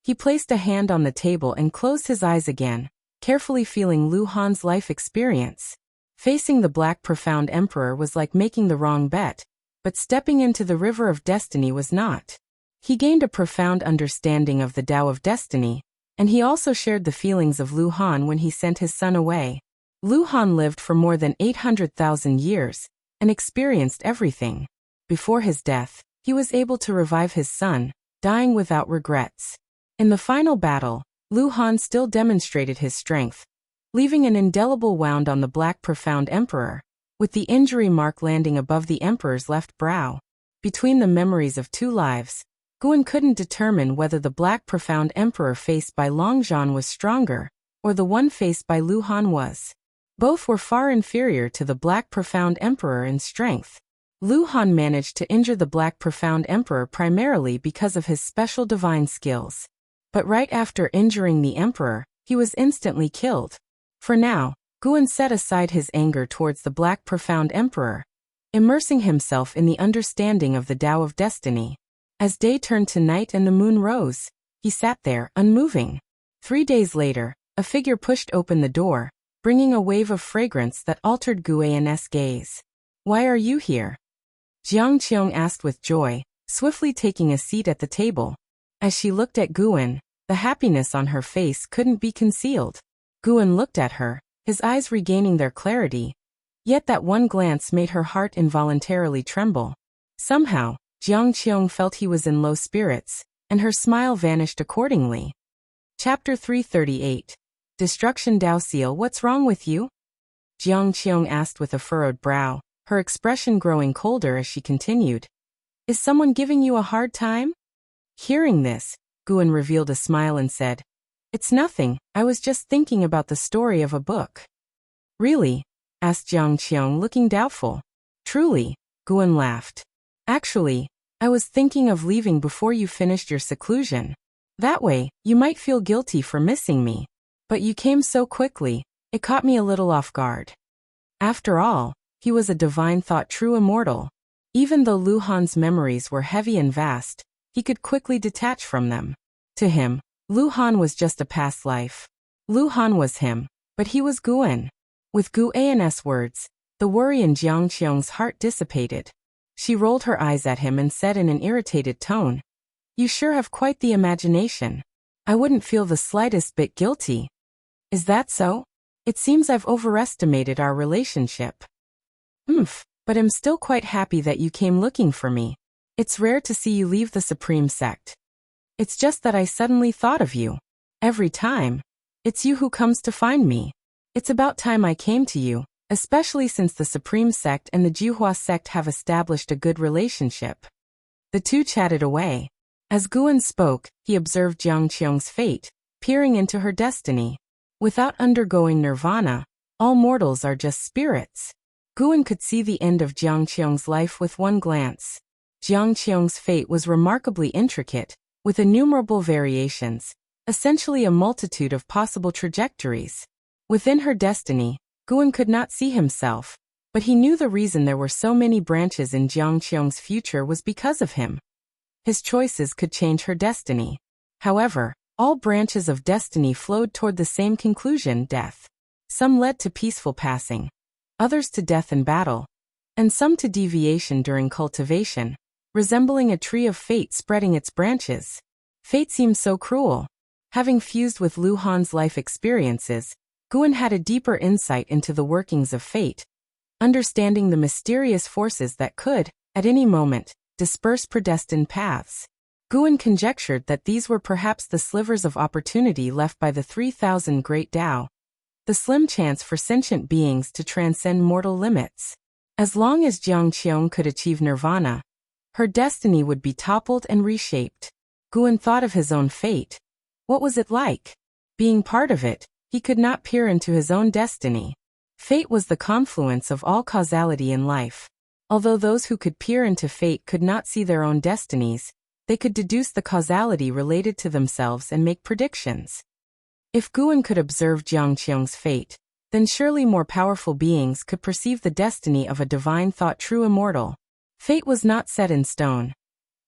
He placed a hand on the table and closed his eyes again, carefully feeling Lu Han's life experience. Facing the Black Profound Emperor was like making the wrong bet, but stepping into the River of Destiny was not. He gained a profound understanding of the Tao of Destiny, and he also shared the feelings of Lu Han when he sent his son away. Lu Han lived for more than 800,000 years, and experienced everything. Before his death, he was able to revive his son, dying without regrets. In the final battle, Lu Han still demonstrated his strength, leaving an indelible wound on the Black Profound Emperor, with the injury mark landing above the Emperor's left brow. Between the memories of two lives, Guan couldn't determine whether the Black Profound Emperor faced by Longzhan was stronger, or the one faced by Lu Han was. Both were far inferior to the Black Profound Emperor in strength. Lu Han managed to injure the Black Profound Emperor primarily because of his special divine skills. But right after injuring the Emperor, he was instantly killed. For now, Guan set aside his anger towards the Black Profound Emperor, immersing himself in the understanding of the Tao of Destiny. As day turned to night and the moon rose, he sat there, unmoving. 3 days later, a figure pushed open the door, bringing a wave of fragrance that altered Guan's gaze. "Why are you here?" Jiang Qiong asked with joy, swiftly taking a seat at the table. As she looked at Guan, the happiness on her face couldn't be concealed. Guan looked at her, his eyes regaining their clarity. Yet that one glance made her heart involuntarily tremble. Somehow, Jiang Qiong felt he was in low spirits, and her smile vanished accordingly. Chapter 338. Destruction Dao Seal. What's wrong with you? Jiang Qiong asked with a furrowed brow, her expression growing colder as she continued. Is someone giving you a hard time? Hearing this, Guan revealed a smile and said, It's nothing, I was just thinking about the story of a book. Really? Asked Jiang Qiong, looking doubtful. Truly, Guan laughed. Actually, I was thinking of leaving before you finished your seclusion. That way, you might feel guilty for missing me. But you came so quickly, it caught me a little off guard. After all, he was a divine thought true immortal. Even though Lu Han's memories were heavy and vast, he could quickly detach from them. To him, Lu Han was just a past life. Lu Han was him, but he was Guan. With Guan's words, the worry in Jiang Qiong's heart dissipated. She rolled her eyes at him and said in an irritated tone, You sure have quite the imagination. I wouldn't feel the slightest bit guilty. Is that so? It seems I've overestimated our relationship. But I'm still quite happy that you came looking for me. It's rare to see you leave the Supreme Sect. It's just that I suddenly thought of you. Every time. It's you who comes to find me. It's about time I came to you, especially since the Supreme Sect and the Jiuhua Sect have established a good relationship. The two chatted away. As Guan spoke, he observed Jiang Qiong's fate, peering into her destiny. Without undergoing nirvana, all mortals are just spirits. Guan could see the end of Jiang Qiong's life with one glance. Jiang Qiong's fate was remarkably intricate, with innumerable variations, essentially a multitude of possible trajectories. Within her destiny, Guan could not see himself, but he knew the reason there were so many branches in Jiang Qiong's future was because of him. His choices could change her destiny. However, all branches of destiny flowed toward the same conclusion, death. Some led to peaceful passing, others to death in battle, and some to deviation during cultivation, resembling a tree of fate spreading its branches. Fate seemed so cruel. Having fused with Lu Han's life experiences, Guan had a deeper insight into the workings of fate, understanding the mysterious forces that could, at any moment, disperse predestined paths. Guan conjectured that these were perhaps the slivers of opportunity left by the 3,000 Great Tao, the slim chance for sentient beings to transcend mortal limits. As long as Jiang Qiong could achieve nirvana, her destiny would be toppled and reshaped. Guan thought of his own fate. What was it like? Being part of it, he could not peer into his own destiny. Fate was the confluence of all causality in life. Although those who could peer into fate could not see their own destinies, they could deduce the causality related to themselves and make predictions. If Guan could observe Jiang Qiong's fate, then surely more powerful beings could perceive the destiny of a divine thought true immortal. Fate was not set in stone.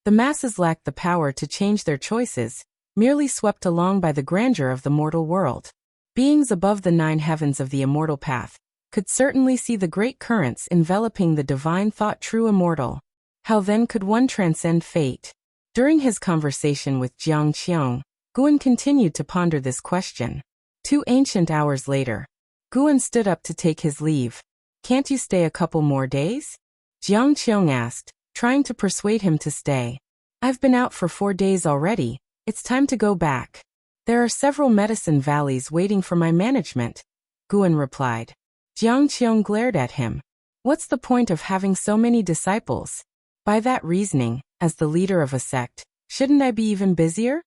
The masses lacked the power to change their choices, merely swept along by the grandeur of the mortal world. Beings above the 9 heavens of the immortal path could certainly see the great currents enveloping the divine thought true immortal. How then could one transcend fate? During his conversation with Jiang Qiong, Guan continued to ponder this question. 2 ancient hours later, Guan stood up to take his leave. Can't you stay a couple more days? Jiang Qiong asked, trying to persuade him to stay. I've been out for 4 days already. It's time to go back. There are several medicine valleys waiting for my management, Guan replied. Jiang Qiong glared at him. What's the point of having so many disciples? By that reasoning, as the leader of a sect, shouldn't I be even busier?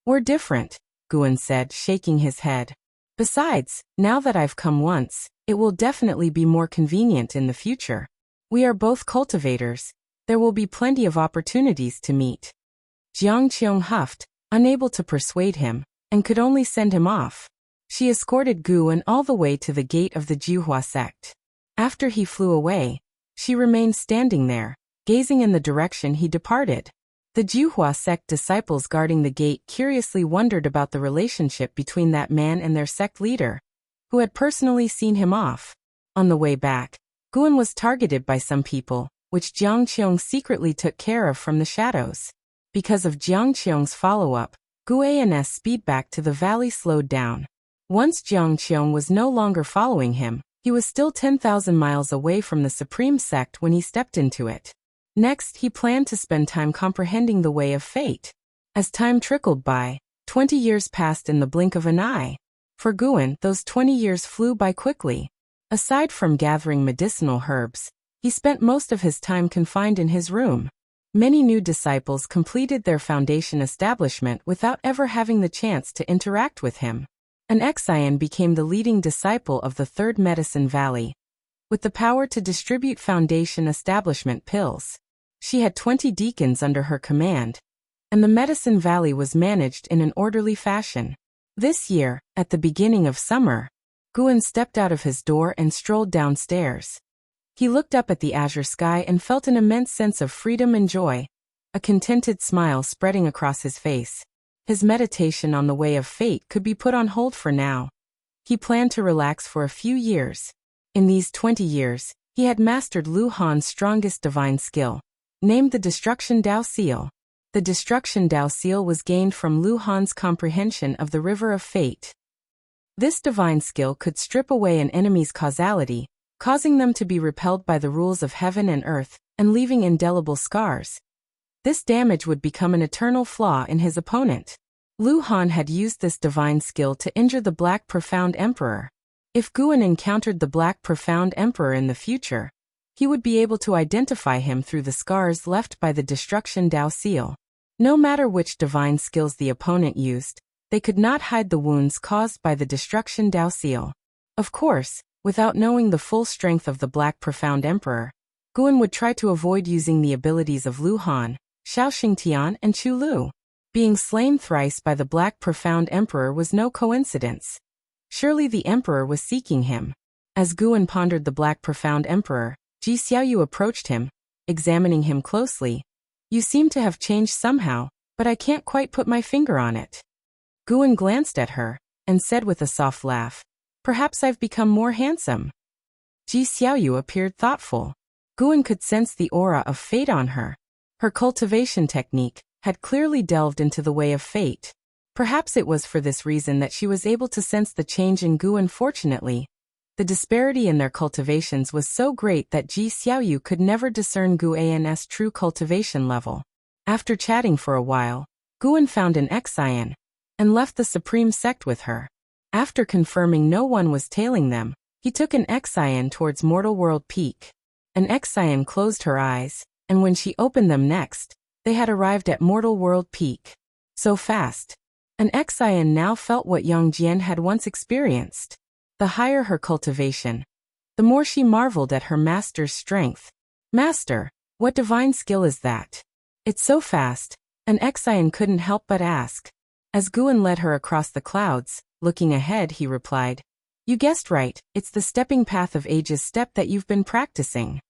We're different, Guan said, shaking his head. Besides, now that I've come once, it will definitely be more convenient in the future. We are both cultivators. There will be plenty of opportunities to meet. Jiang Qiong huffed, unable to persuade him, and could only send him off. She escorted Guan all the way to the gate of the Juhua sect. After he flew away, she remained standing there, gazing in the direction he departed. The Juhua sect disciples guarding the gate curiously wondered about the relationship between that man and their sect leader, who had personally seen him off. On the way back, Guan was targeted by some people, which Jiang Qiong secretly took care of from the shadows. Because of Jiang Qiong's follow-up, Guan's speed back to the valley slowed down. Once Jiang Qiong was no longer following him, he was still 10,000 miles away from the Supreme Sect when he stepped into it. Next, he planned to spend time comprehending the way of fate. As time trickled by, 20 years passed in the blink of an eye. For Guan, those 20 years flew by quickly. Aside from gathering medicinal herbs, he spent most of his time confined in his room. Many new disciples completed their foundation establishment without ever having the chance to interact with him. An Xian became the leading disciple of the Third Medicine Valley, with the power to distribute foundation establishment pills. She had 20 deacons under her command, and the Medicine Valley was managed in an orderly fashion. This year, at the beginning of summer, Guan stepped out of his door and strolled downstairs. He looked up at the azure sky and felt an immense sense of freedom and joy, a contented smile spreading across his face. His meditation on the way of fate could be put on hold for now. He planned to relax for a few years. In these 20 years, he had mastered Lu Han's strongest divine skill, named the Destruction Dao Seal. The Destruction Dao Seal was gained from Lu Han's comprehension of the River of Fate. This divine skill could strip away an enemy's causality, causing them to be repelled by the rules of heaven and earth, and leaving indelible scars. This damage would become an eternal flaw in his opponent. Lu Han had used this divine skill to injure the Black Profound Emperor. If Guan encountered the Black Profound Emperor in the future, he would be able to identify him through the scars left by the Destruction Dao Seal. No matter which divine skills the opponent used, they could not hide the wounds caused by the Destruction Dao Seal. Of course, without knowing the full strength of the Black Profound Emperor, Guan would try to avoid using the abilities of Lu Han, Xiao Xingtian and Chu Lu. Being slain thrice by the Black Profound Emperor was no coincidence. Surely the Emperor was seeking him. As Guan pondered the Black Profound Emperor, Ji Xiaoyu approached him, examining him closely. You seem to have changed somehow, but I can't quite put my finger on it. Guan glanced at her, and said with a soft laugh, Perhaps I've become more handsome. Ji Xiaoyu appeared thoughtful. Guan could sense the aura of fate on her. Her cultivation technique had clearly delved into the way of fate. Perhaps it was for this reason that she was able to sense the change in Gu. Unfortunately, the disparity in their cultivations was so great that Ji Xiaoyu could never discern Gu An's true cultivation level. After chatting for a while, Guan found an Xian and left the supreme sect with her. After confirming no one was tailing them, he took an Xian towards Mortal World Peak. An Xian closed her eyes, and when she opened them next, they had arrived at Mortal World Peak. So fast. An Xian now felt what Yang Jian had once experienced. The higher her cultivation, the more she marveled at her master's strength. Master, what divine skill is that? It's so fast. An Xian couldn't help but ask. As Guan led her across the clouds, looking ahead, he replied, "You guessed right, it's the stepping path of ages step that you've been practicing."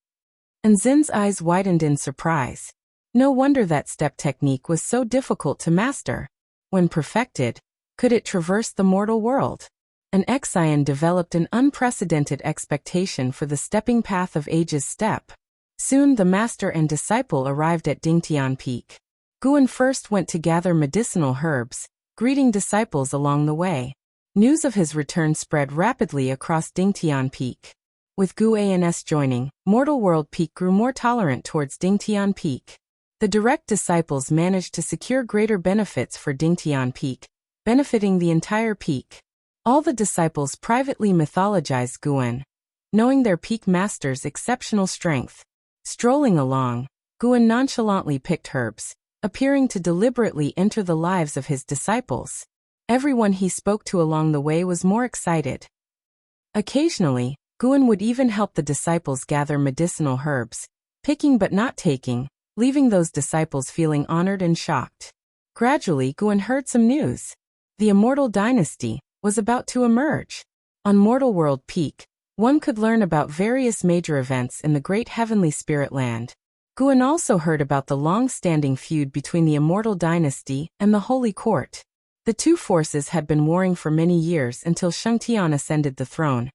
And Zin's eyes widened in surprise. No wonder that step technique was so difficult to master. When perfected, could it traverse the mortal world? An Xian developed an unprecedented expectation for the stepping path of ages step. Soon the master and disciple arrived at Dingtian Peak. Guan first went to gather medicinal herbs, greeting disciples along the way. News of his return spread rapidly across Dingtian Peak. With Gu An's joining, Mortal World Peak grew more tolerant towards Dingtian Peak. The direct disciples managed to secure greater benefits for Dingtian Peak, benefiting the entire peak. All the disciples privately mythologized Guan, knowing their peak master's exceptional strength. Strolling along, Guan nonchalantly picked herbs, appearing to deliberately enter the lives of his disciples. Everyone he spoke to along the way was more excited. Occasionally, Guan would even help the disciples gather medicinal herbs, picking but not taking, leaving those disciples feeling honored and shocked. Gradually, Guan heard some news. The Immortal Dynasty was about to emerge. On Mortal World Peak, one could learn about various major events in the great heavenly spirit land. Guan also heard about the long-standing feud between the Immortal Dynasty and the Holy Court. The two forces had been warring for many years until Shengtian ascended the throne,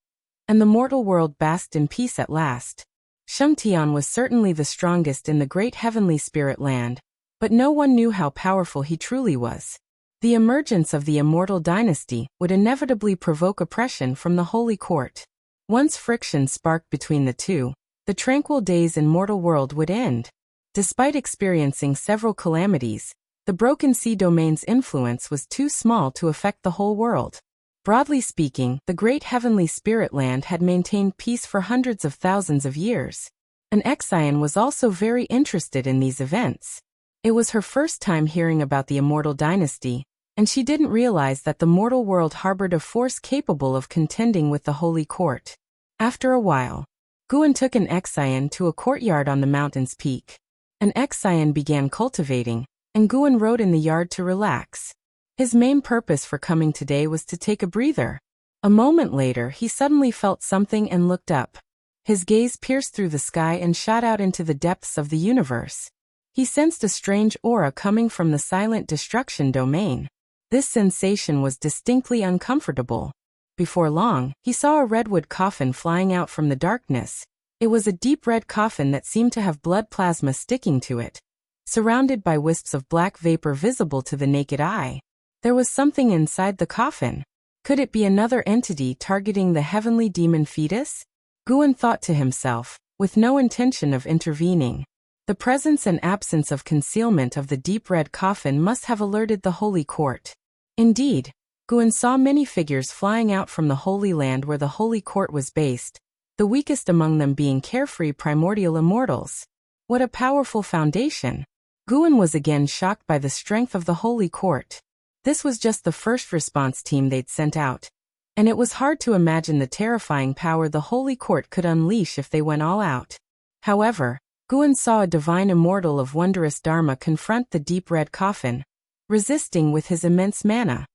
and the mortal world basked in peace at last. Shengtian was certainly the strongest in the great heavenly spirit land, but no one knew how powerful he truly was. The emergence of the Immortal Dynasty would inevitably provoke oppression from the Holy Court. Once friction sparked between the two, the tranquil days in mortal world would end. Despite experiencing several calamities, the Broken Sea Domain's influence was too small to affect the whole world. Broadly speaking, the great heavenly spirit land had maintained peace for hundreds of thousands of years. An Xian was also very interested in these events. It was her first time hearing about the Immortal Dynasty, and she didn't realize that the mortal world harbored a force capable of contending with the Holy Court. After a while, Guan took an Xian to a courtyard on the mountain's peak. An Xian began cultivating, and Guan rode in the yard to relax. His main purpose for coming today was to take a breather. A moment later, he suddenly felt something and looked up. His gaze pierced through the sky and shot out into the depths of the universe. He sensed a strange aura coming from the silent destruction domain. This sensation was distinctly uncomfortable. Before long, he saw a redwood coffin flying out from the darkness. It was a deep red coffin that seemed to have blood plasma sticking to it, surrounded by wisps of black vapor visible to the naked eye. There was something inside the coffin. Could it be another entity targeting the heavenly demon fetus? Guan thought to himself, with no intention of intervening. The presence and absence of concealment of the deep red coffin must have alerted the Holy Court. Indeed, Guan saw many figures flying out from the Holy Land where the Holy Court was based, the weakest among them being carefree primordial immortals. What a powerful foundation! Guan was again shocked by the strength of the Holy Court. This was just the first response team they'd sent out, and it was hard to imagine the terrifying power the Holy Court could unleash if they went all out. However, Guan saw a divine immortal of wondrous Dharma confront the deep red coffin, resisting with his immense mana.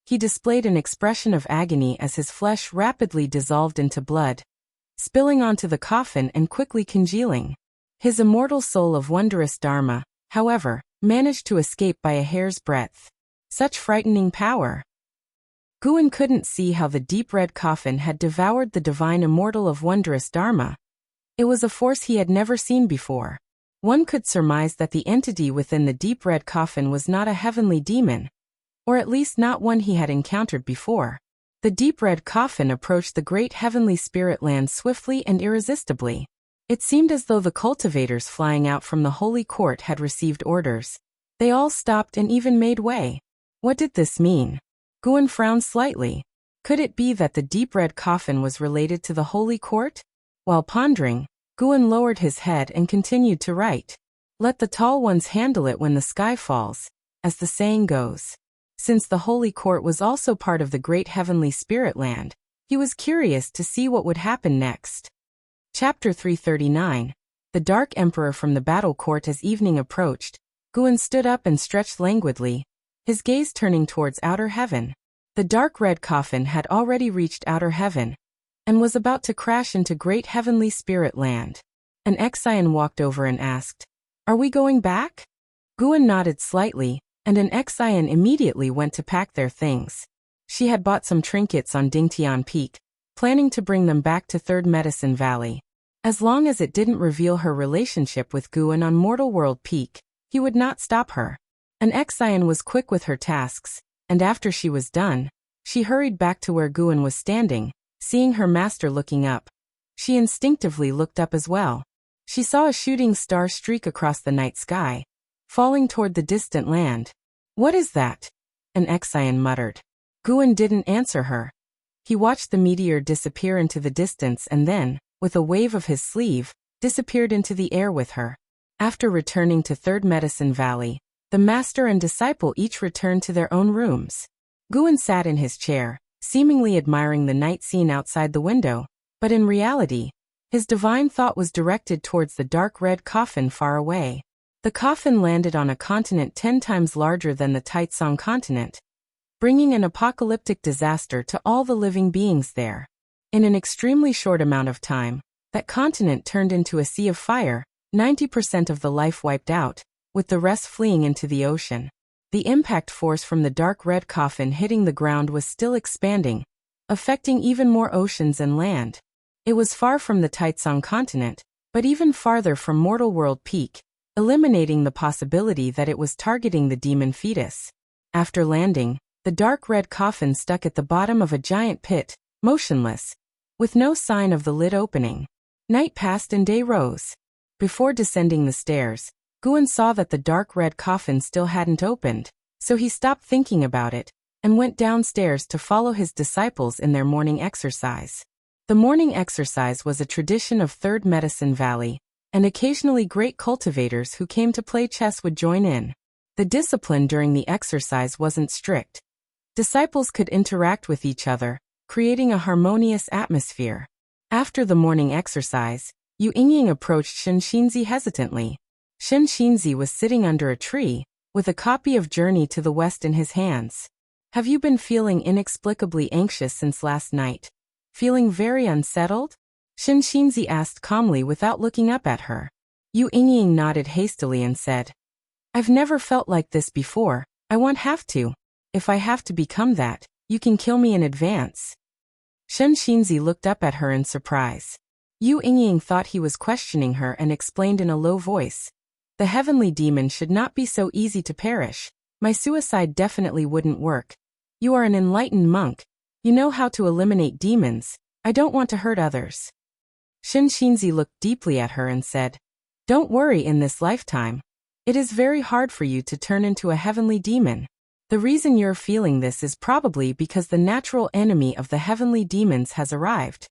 He displayed an expression of agony as his flesh rapidly dissolved into blood, spilling onto the coffin and quickly congealing. His immortal soul of wondrous Dharma, however, managed to escape by a hair's breadth. Such frightening power! Guan couldn't see how the deep red coffin had devoured the divine immortal of wondrous Dharma. It was a force he had never seen before. One could surmise that the entity within the deep red coffin was not a heavenly demon, or at least not one he had encountered before. The deep red coffin approached the great heavenly spirit land swiftly and irresistibly. It seemed as though the cultivators flying out from the holy court had received orders. They all stopped and even made way. What did this mean? Guan frowned slightly. Could it be that the deep red coffin was related to the holy court? While pondering, Guan lowered his head and continued to write. Let the tall ones handle it when the sky falls, as the saying goes. Since the holy court was also part of the great heavenly spirit land, he was curious to see what would happen next. Chapter 339. The Dark Emperor from the battle court. As evening approached, Guan stood up and stretched languidly, his gaze turning towards outer heaven. The dark red coffin had already reached outer heaven, and was about to crash into great heavenly spirit land. An Exian walked over and asked, "Are we going back?" Guan nodded slightly, and an Exian immediately went to pack their things. She had bought some trinkets on Dingtian Peak, planning to bring them back to Third Medicine Valley. As long as it didn't reveal her relationship with Guan on Mortal World Peak, he would not stop her. An Exian was quick with her tasks, and after she was done, she hurried back to where Guan was standing. Seeing her master looking up, she instinctively looked up as well. She saw a shooting star streak across the night sky, falling toward the distant land. "What is that?" an Exian muttered. Guan didn't answer her. He watched the meteor disappear into the distance and then, with a wave of his sleeve, disappeared into the air with her. After returning to Third Medicine Valley, the master and disciple each returned to their own rooms. Guan sat in his chair, seemingly admiring the night scene outside the window, but in reality, his divine thought was directed towards the dark red coffin far away. The coffin landed on a continent 10 times larger than the Taitsong continent, bringing an apocalyptic disaster to all the living beings there. In an extremely short amount of time, that continent turned into a sea of fire, 90% of the life wiped out, with the rest fleeing into the ocean. The impact force from the dark red coffin hitting the ground was still expanding, affecting even more oceans and land. It was far from the Taitsong continent, but even farther from Mortal World Peak, eliminating the possibility that it was targeting the demon fetus. After landing, the dark red coffin stuck at the bottom of a giant pit, motionless, with no sign of the lid opening. Night passed and day rose. Before descending the stairs, Guan saw that the dark red coffin still hadn't opened, so he stopped thinking about it, and went downstairs to follow his disciples in their morning exercise. The morning exercise was a tradition of Third Medicine Valley, and occasionally great cultivators who came to play chess would join in. The discipline during the exercise wasn't strict. Disciples could interact with each other, creating a harmonious atmosphere. After the morning exercise, Yu Yingying approached Shenxinzi hesitantly. Shenxinzi was sitting under a tree, with a copy of Journey to the West in his hands. "Have you been feeling inexplicably anxious since last night? Feeling very unsettled?" Shenxinzi asked calmly without looking up at her. Yu Yingying nodded hastily and said, "I've never felt like this before. I won't have to. If I have to become that, you can kill me in advance." Shenxinzi looked up at her in surprise. Yu Yingying thought he was questioning her and explained in a low voice, "The heavenly demon should not be so easy to perish. My suicide definitely wouldn't work. You are an enlightened monk. You know how to eliminate demons. I don't want to hurt others." Shenxinzi looked deeply at her and said, "Don't worry in this lifetime. It is very hard for you to turn into a heavenly demon. The reason you're feeling this is probably because the natural enemy of the heavenly demons has arrived."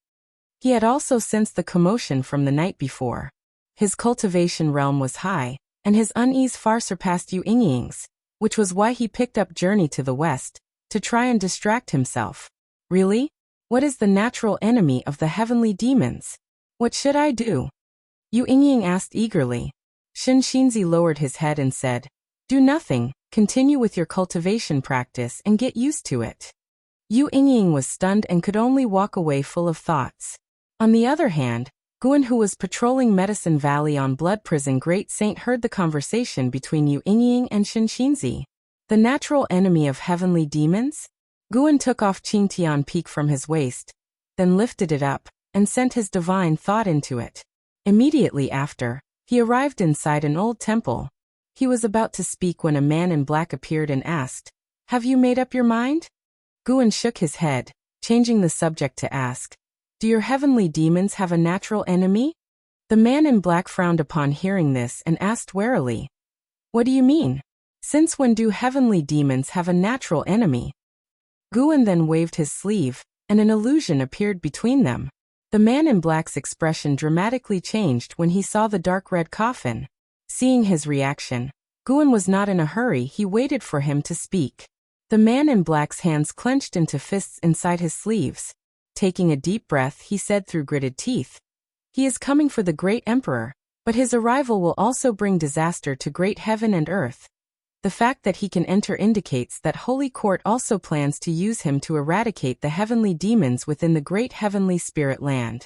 He had also sensed the commotion from the night before. His cultivation realm was high, and his unease far surpassed Yu Yingying's, which was why he picked up Journey to the West, to try and distract himself. "Really? What is the natural enemy of the heavenly demons? What should I do?" Yu Yingying asked eagerly. Shenxinzi lowered his head and said, "Do nothing, continue with your cultivation practice and get used to it." Yu Yingying was stunned and could only walk away full of thoughts. On the other hand, Guan, who was patrolling Medicine Valley on Blood Prison Great Saint, heard the conversation between Yu Yingying and Shenxinzi. The natural enemy of heavenly demons? Guan took off Qingtian Peak from his waist, then lifted it up, and sent his divine thought into it. Immediately after, he arrived inside an old temple. He was about to speak when a man in black appeared and asked, Have you made up your mind? Guan shook his head, changing the subject to ask, do your heavenly demons have a natural enemy? The man in black frowned upon hearing this and asked warily, what do you mean? Since when do heavenly demons have a natural enemy? Guan then waved his sleeve, and an illusion appeared between them. The man in black's expression dramatically changed when he saw the dark red coffin. Seeing his reaction, Guan was not in a hurry. He waited for him to speak. The man in black's hands clenched into fists inside his sleeves. Taking a deep breath, he said through gritted teeth, he is coming for the great emperor, but his arrival will also bring disaster to great heaven and earth. The fact that he can enter indicates that Holy Court also plans to use him to eradicate the heavenly demons within the great heavenly spirit land.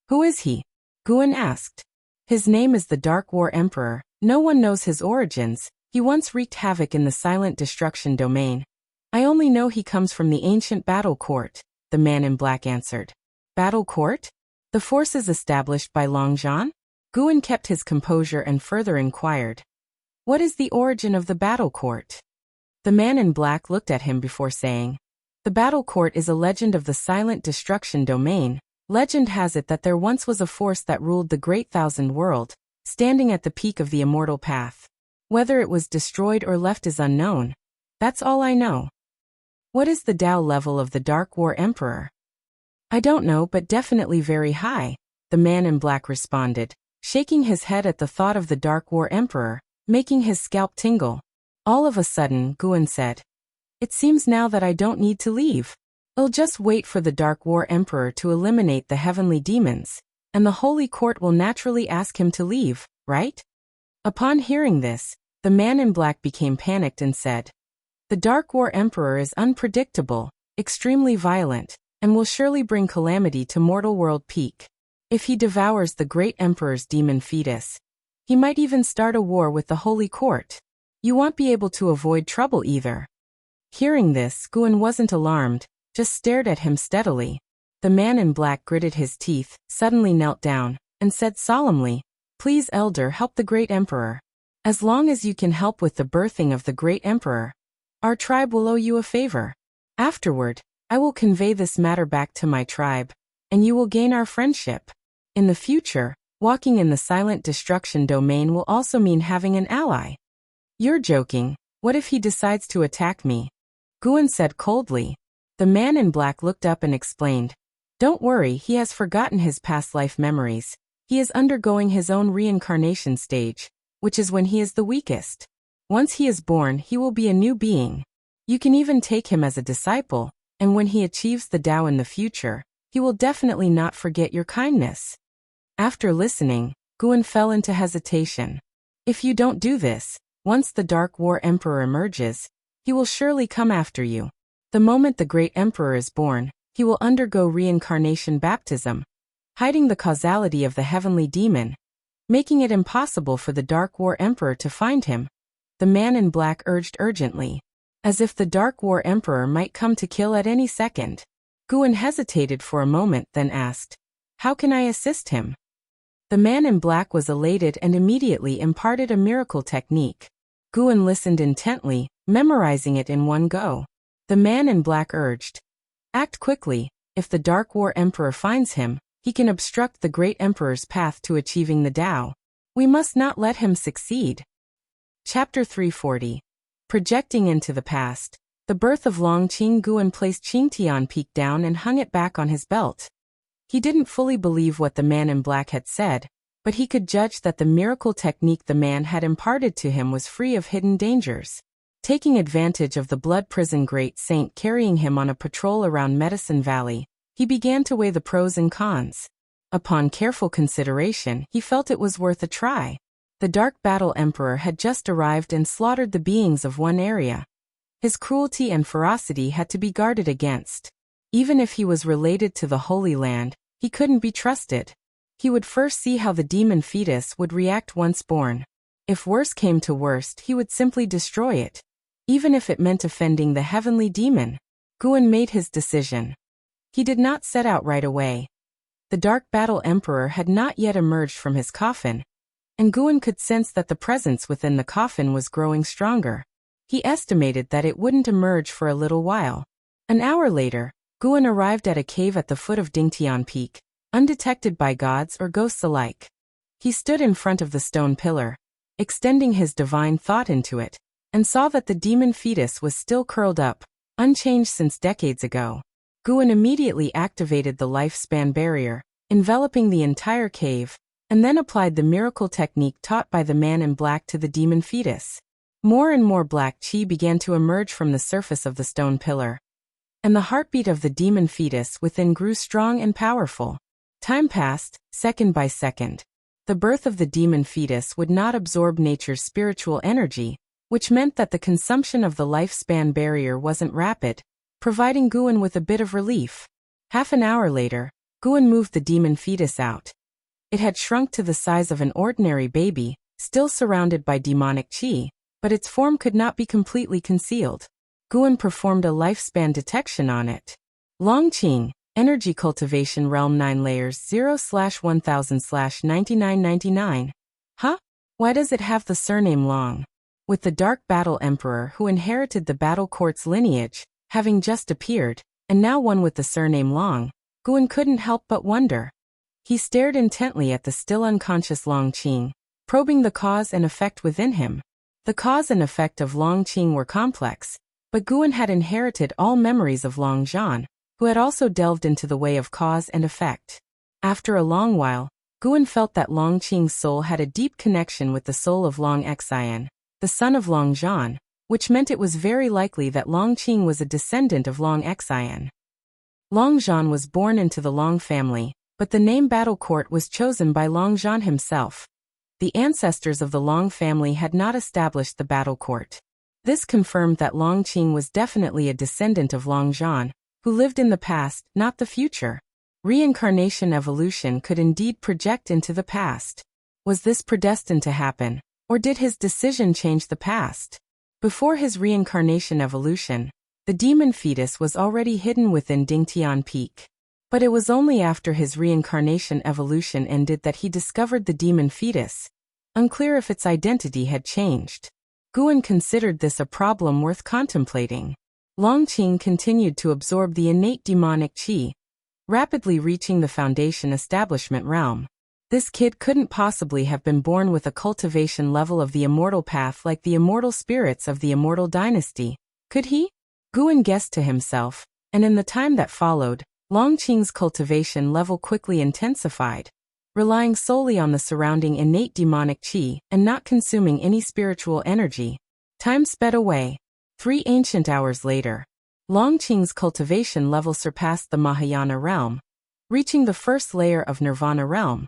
Who is he? Guan asked. His name is the Dark War Emperor. No one knows his origins. He once wreaked havoc in the silent destruction domain. I only know he comes from the ancient battle court, the man in black answered. Battle court? The forces established by Longzhan? Guan kept his composure and further inquired. What is the origin of the battle court? The man in black looked at him before saying, the battle court is a legend of the silent destruction domain. Legend has it that there once was a force that ruled the great thousand world, standing at the peak of the immortal path. Whether it was destroyed or left is unknown. That's all I know. What is the Tao level of the Dark War Emperor? I don't know, but definitely very high, the man in black responded, shaking his head at the thought of the Dark War Emperor, making his scalp tingle. All of a sudden, Guan said, it seems now that I don't need to leave. I'll just wait for the Dark War Emperor to eliminate the heavenly demons, and the Holy Court will naturally ask him to leave, right? Upon hearing this, the man in black became panicked and said, the Dark War Emperor is unpredictable, extremely violent, and will surely bring calamity to mortal world peak. If he devours the great emperor's demon fetus, he might even start a war with the Holy Court. You won't be able to avoid trouble either. Hearing this, Guan wasn't alarmed, just stared at him steadily. The man in black gritted his teeth, suddenly knelt down, and said solemnly, please, elder, help the great emperor. As long as you can help with the birthing of the great emperor, our tribe will owe you a favor. Afterward, I will convey this matter back to my tribe, and you will gain our friendship. In the future, walking in the silent destruction domain will also mean having an ally. You're joking. What if he decides to attack me? Guan said coldly. The man in black looked up and explained, don't worry, he has forgotten his past life memories. He is undergoing his own reincarnation stage, which is when he is the weakest. Once he is born, he will be a new being. You can even take him as a disciple, and when he achieves the Tao in the future, he will definitely not forget your kindness. After listening, Guan fell into hesitation. If you don't do this, once the Dark War Emperor emerges, he will surely come after you. The moment the great emperor is born, he will undergo reincarnation baptism, hiding the causality of the heavenly demon, making it impossible for the Dark War Emperor to find him. The man in black urged urgently, as if the Dark War Emperor might come to kill at any second. Guan hesitated for a moment, then asked, how can I assist him? The man in black was elated and immediately imparted a miracle technique. Guan listened intently, memorizing it in one go. The man in black urged, act quickly. If the Dark War Emperor finds him, he can obstruct the great emperor's path to achieving the Tao. We must not let him succeed. Chapter 340. Projecting into the past. The birth of Longqing. Guan placed Qingtian peak down and hung it back on his belt. He didn't fully believe what the man in black had said, but he could judge that the miracle technique the man had imparted to him was free of hidden dangers. Taking advantage of the blood prison great saint carrying him on a patrol around Medicine Valley, he began to weigh the pros and cons. Upon careful consideration, he felt it was worth a try. The Dark Battle Emperor had just arrived and slaughtered the beings of one area. His cruelty and ferocity had to be guarded against. Even if he was related to the Holy Land, he couldn't be trusted. He would first see how the demon fetus would react once born. If worse came to worst, he would simply destroy it. Even if it meant offending the heavenly demon. Guan made his decision. He did not set out right away. The Dark Battle Emperor had not yet emerged from his coffin, and Guan could sense that the presence within the coffin was growing stronger. He estimated that it wouldn't emerge for a little while. An hour later, Guan arrived at a cave at the foot of Dingtian Peak, undetected by gods or ghosts alike. He stood in front of the stone pillar, extending his divine thought into it, and saw that the demon fetus was still curled up, unchanged since decades ago. Guan immediately activated the lifespan barrier, enveloping the entire cave, and then applied the miracle technique taught by the man in black to the demon fetus. More and more black chi began to emerge from the surface of the stone pillar, and the heartbeat of the demon fetus within grew strong and powerful. Time passed, second by second. The birth of the demon fetus would not absorb nature's spiritual energy, which meant that the consumption of the lifespan barrier wasn't rapid, providing Guan with a bit of relief. Half an hour later, Guan moved the demon fetus out. It had shrunk to the size of an ordinary baby, still surrounded by demonic chi, but its form could not be completely concealed. Guan performed a lifespan detection on it. Longqing, Energy Cultivation Realm 9 Layers 0/1000/9999. Huh? Why does it have the surname Long? With the Dark Battle Emperor who inherited the Battle Court's lineage, having just appeared, and now one with the surname Long, Guan couldn't help but wonder. He stared intently at the still unconscious Longqing, probing the cause and effect within him. The cause and effect of Longqing were complex, but Guan had inherited all memories of Longzhan, who had also delved into the way of cause and effect. After a long while, Guan felt that Longqing's soul had a deep connection with the soul of Long Xian, the son of Longzhan, which meant it was very likely that Longqing was a descendant of Long Xian. Longzhan was born into the Long family, but the name Battle Court was chosen by Longzhan himself. The ancestors of the Long family had not established the Battle Court. This confirmed that Longqing was definitely a descendant of Longzhan, who lived in the past, not the future. Reincarnation evolution could indeed project into the past. Was this predestined to happen, or did his decision change the past? Before his reincarnation evolution, the demon fetus was already hidden within Dingtian Peak. But it was only after his reincarnation evolution ended that he discovered the demon fetus, unclear if its identity had changed. Guan considered this a problem worth contemplating. Longqing continued to absorb the innate demonic chi, rapidly reaching the Foundation Establishment realm. This kid couldn't possibly have been born with a cultivation level of the immortal path like the immortal spirits of the immortal dynasty, could he? Guan guessed to himself, and in the time that followed, Longqing's cultivation level quickly intensified, relying solely on the surrounding innate demonic chi and not consuming any spiritual energy. Time sped away. 3 ancient hours later, Longqing's cultivation level surpassed the Mahayana realm, reaching the first layer of Nirvana realm,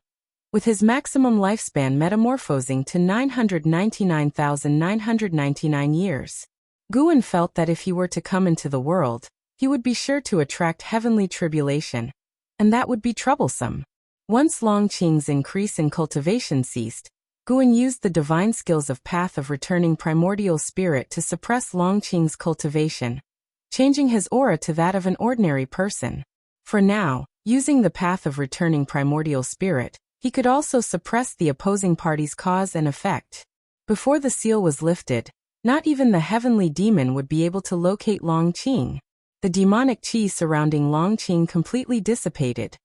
with his maximum lifespan metamorphosing to 999,999 years. Guan felt that if he were to come into the world, he would be sure to attract heavenly tribulation, and that would be troublesome. Once Longqing's increase in cultivation ceased, Guan used the divine skills of Path of Returning Primordial Spirit to suppress Longqing's cultivation, changing his aura to that of an ordinary person. For now, using the Path of Returning Primordial Spirit, he could also suppress the opposing party's cause and effect. Before the seal was lifted, not even the heavenly demon would be able to locate Longqing. The demonic chi surrounding Longqing completely dissipated,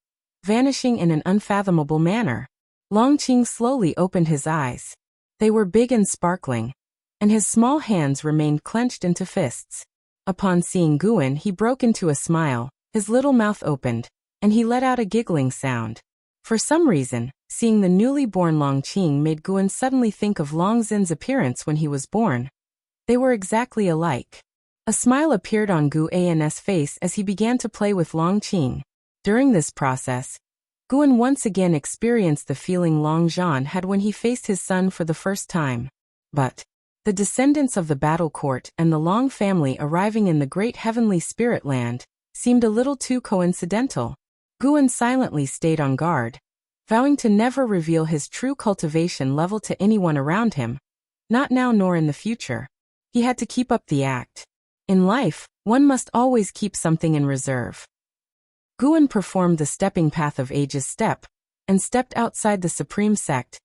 vanishing in an unfathomable manner. Longqing slowly opened his eyes. They were big and sparkling, and his small hands remained clenched into fists. Upon seeing Guan, he broke into a smile, his little mouth opened, and he let out a giggling sound. For some reason, seeing the newly born Longqing made Guan suddenly think of Longzhen's appearance when he was born. They were exactly alike. A smile appeared on Guan's face as he began to play with Longqing. During this process, Guan once again experienced the feeling Longzhan had when he faced his son for the first time. But the descendants of the Battle Court and the Long family arriving in the great heavenly spirit land seemed a little too coincidental. Guan silently stayed on guard, vowing to never reveal his true cultivation level to anyone around him, not now nor in the future. He had to keep up the act. In life, one must always keep something in reserve. Guan performed the stepping path of ages step, and stepped outside the supreme sect,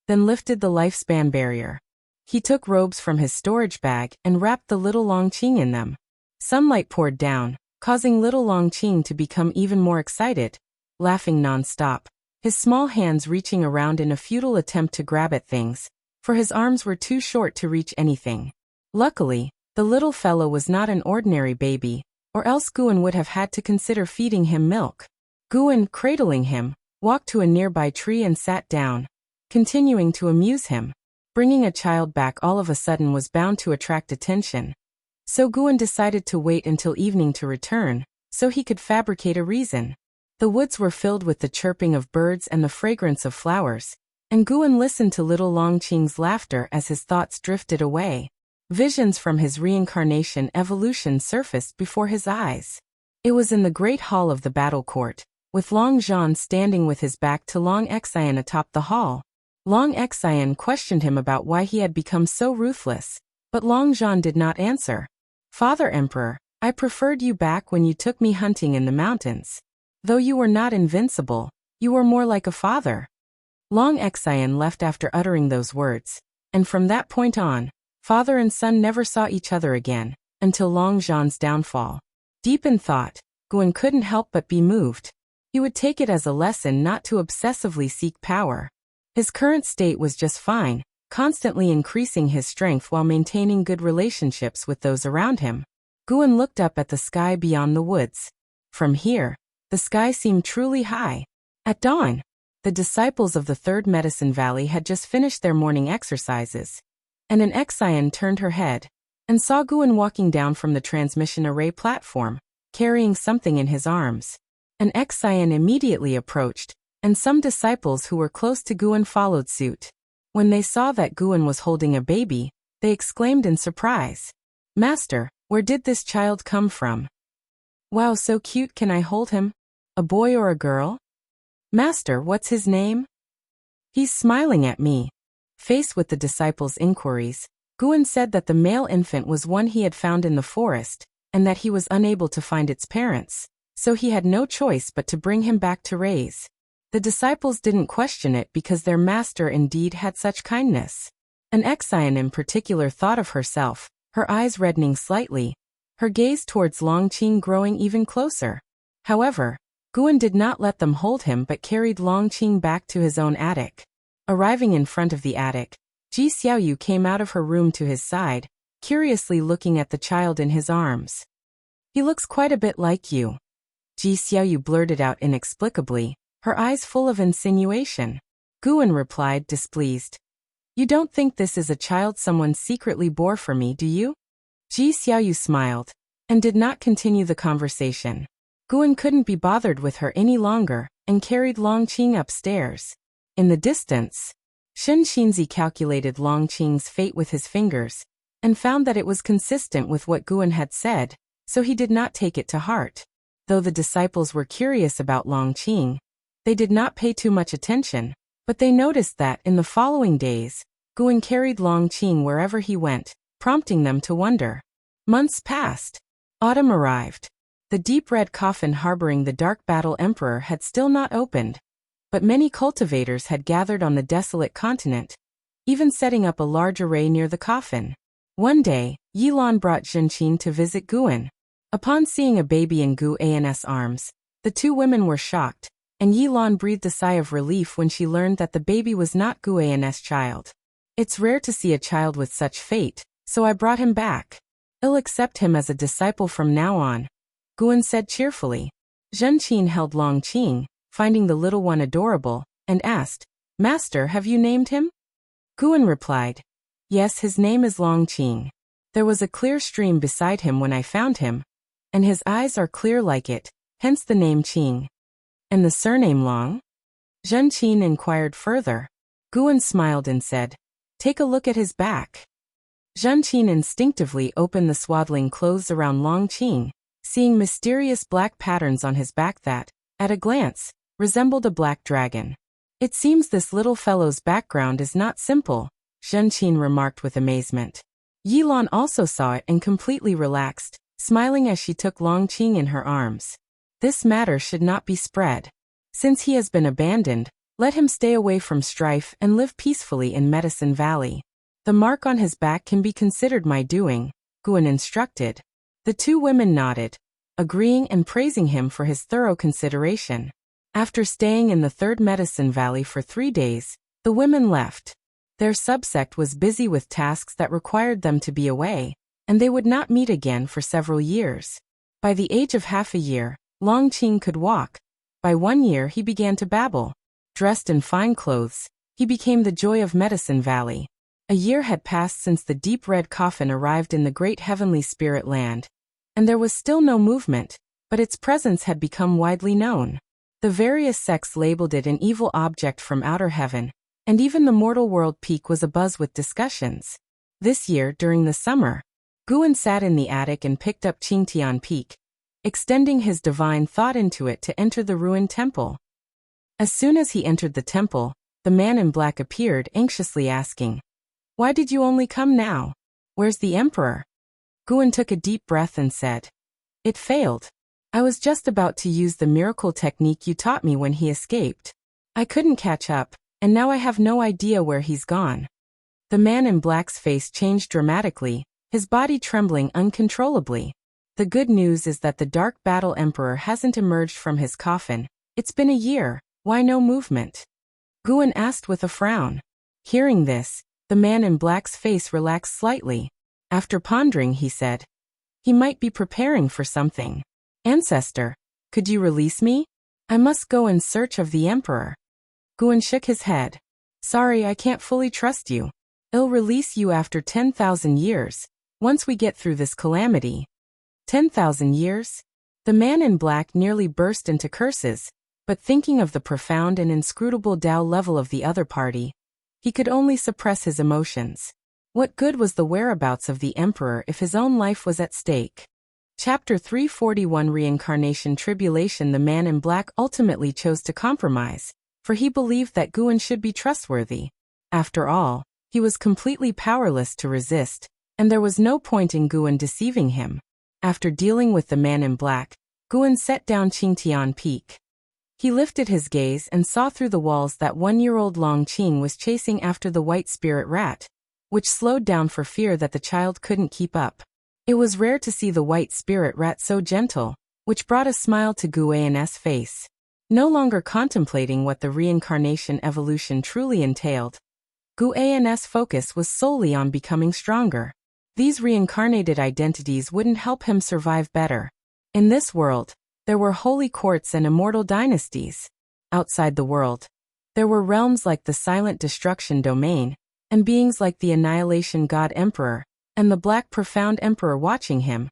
then lifted the lifespan barrier. He took robes from his storage bag and wrapped the little Longqing in them. Sunlight poured down, causing little Longqing to become even more excited, laughing non-stop, his small hands reaching around in a futile attempt to grab at things, for his arms were too short to reach anything. Luckily, the little fellow was not an ordinary baby, or else Guan would have had to consider feeding him milk. Guan, cradling him, walked to a nearby tree and sat down, continuing to amuse him. Bringing a child back all of a sudden was bound to attract attention. So Guan decided to wait until evening to return, so he could fabricate a reason. The woods were filled with the chirping of birds and the fragrance of flowers, and Guan listened to little Longqing's laughter as his thoughts drifted away. Visions from his reincarnation evolution surfaced before his eyes. It was in the great hall of the battle court, with Long Zhan standing with his back to Long Xian atop the hall. Long Xian questioned him about why he had become so ruthless, but Long Zhan did not answer. "Father Emperor, I preferred you back when you took me hunting in the mountains. Though you were not invincible, you were more like a father." Long Xian left after uttering those words, and from that point on, father and son never saw each other again, until Long Zhan's downfall. Deep in thought, Guan couldn't help but be moved. He would take it as a lesson not to obsessively seek power. His current state was just fine, constantly increasing his strength while maintaining good relationships with those around him. Guan looked up at the sky beyond the woods. From here, the sky seemed truly high. At dawn, the disciples of the Third Medicine Valley had just finished their morning exercises, and an Xian turned her head and saw Guan walking down from the transmission array platform, carrying something in his arms. An Xian immediately approached, and some disciples who were close to Guan followed suit. When they saw that Guan was holding a baby, they exclaimed in surprise, "Master, where did this child come from? Wow, so cute, can I hold him? A boy or a girl? Master, what's his name?" "He's smiling at me." Faced with the disciples' inquiries, Guan said that the male infant was one he had found in the forest, and that he was unable to find its parents, so he had no choice but to bring him back to raise. The disciples didn't question it because their master indeed had such kindness. An Xian in particular thought of herself, her eyes reddening slightly, her gaze towards Longqing growing even closer. However, Guan did not let them hold him but carried Longqing back to his own attic. Arriving in front of the attic, Ji Xiaoyu came out of her room to his side, curiously looking at the child in his arms. "He looks quite a bit like you," Ji Xiaoyu blurted out inexplicably, her eyes full of insinuation. Guan replied, displeased, "You don't think this is a child someone secretly bore for me, do you?" Ji Xiaoyu smiled, and did not continue the conversation. Guan couldn't be bothered with her any longer, and carried Longqing upstairs. In the distance, Shen Xinzi calculated Longqing's fate with his fingers, and found that it was consistent with what Guan had said, so he did not take it to heart. Though the disciples were curious about Longqing, they did not pay too much attention, but they noticed that in the following days, Guan carried Longqing wherever he went, prompting them to wonder. Months passed. Autumn arrived. The deep red coffin harboring the Dark Battle Emperor had still not opened, but many cultivators had gathered on the desolate continent, even setting up a large array near the coffin. One day, Yilan brought Zhenqin to visit Guan. Upon seeing a baby in Gu An's arms, the two women were shocked, and Yilan breathed a sigh of relief when she learned that the baby was not Gu An's child. "It's rare to see a child with such fate, so I brought him back. I'll accept him as a disciple from now on," Guan said cheerfully. Zhenqin held Longqing, finding the little one adorable, and asked, "Master, have you named him?" Guan replied, "Yes, his name is Longqing. There was a clear stream beside him when I found him, and his eyes are clear like it, hence the name Qing." "And the surname Long?" Zhenqin inquired further. Guan smiled and said, "Take a look at his back." Zhenqin instinctively opened the swaddling clothes around Longqing, seeing mysterious black patterns on his back that, at a glance, resembled a black dragon. "It seems this little fellow's background is not simple," Zhenqin remarked with amazement. Yilan also saw it and completely relaxed, smiling as she took Longqing in her arms. "This matter should not be spread. Since he has been abandoned, let him stay away from strife and live peacefully in Medicine Valley." The mark on his back can be considered my doing, Guan instructed. The two women nodded, agreeing and praising him for his thorough consideration. After staying in the Third Medicine Valley for 3 days, the women left. Their subsect was busy with tasks that required them to be away, and they would not meet again for several years. By the age of half a year, Long Qing could walk. By 1 year he began to babble. Dressed in fine clothes, he became the joy of Medicine Valley. A year had passed since the deep red coffin arrived in the great heavenly spirit land, and there was still no movement, but its presence had become widely known. The various sects labeled it an evil object from outer heaven, and even the mortal world peak was abuzz with discussions. This year, during the summer, Guan sat in the attic and picked up Qingtian Peak, extending his divine thought into it to enter the ruined temple. As soon as he entered the temple, the man in black appeared, anxiously asking, "Why did you only come now? Where's the emperor?" Guan took a deep breath and said, "It failed. I was just about to use the miracle technique you taught me when he escaped. I couldn't catch up, and now I have no idea where he's gone." The man in black's face changed dramatically, his body trembling uncontrollably. "The good news is that the Dark Battle Emperor hasn't emerged from his coffin. It's been a year, why no movement?" Guan asked with a frown. Hearing this, the man in black's face relaxed slightly. After pondering, he said, "He might be preparing for something. Ancestor, could you release me? I must go in search of the emperor." Guan shook his head. "Sorry, I can't fully trust you. I'll release you after 10,000 years, once we get through this calamity." 10,000 years? The man in black nearly burst into curses, but thinking of the profound and inscrutable Tao level of the other party, he could only suppress his emotions. What good was the whereabouts of the emperor if his own life was at stake? Chapter 341 Reincarnation Tribulation. The man in black ultimately chose to compromise, for he believed that Guan should be trustworthy. After all, he was completely powerless to resist, and there was no point in Guan deceiving him. After dealing with the man in black, Guan set down Qingtian Peak. He lifted his gaze and saw through the walls that 1-year-old Long Qing was chasing after the white spirit rat, which slowed down for fear that the child couldn't keep up. It was rare to see the white spirit rat so gentle, which brought a smile to Guan's face. No longer contemplating what the reincarnation evolution truly entailed, Guan's focus was solely on becoming stronger. These reincarnated identities wouldn't help him survive better. In this world, there were holy courts and immortal dynasties. Outside the world, there were realms like the Silent Destruction Domain, and beings like the Annihilation God Emperor, and the Black Profound Emperor watching him,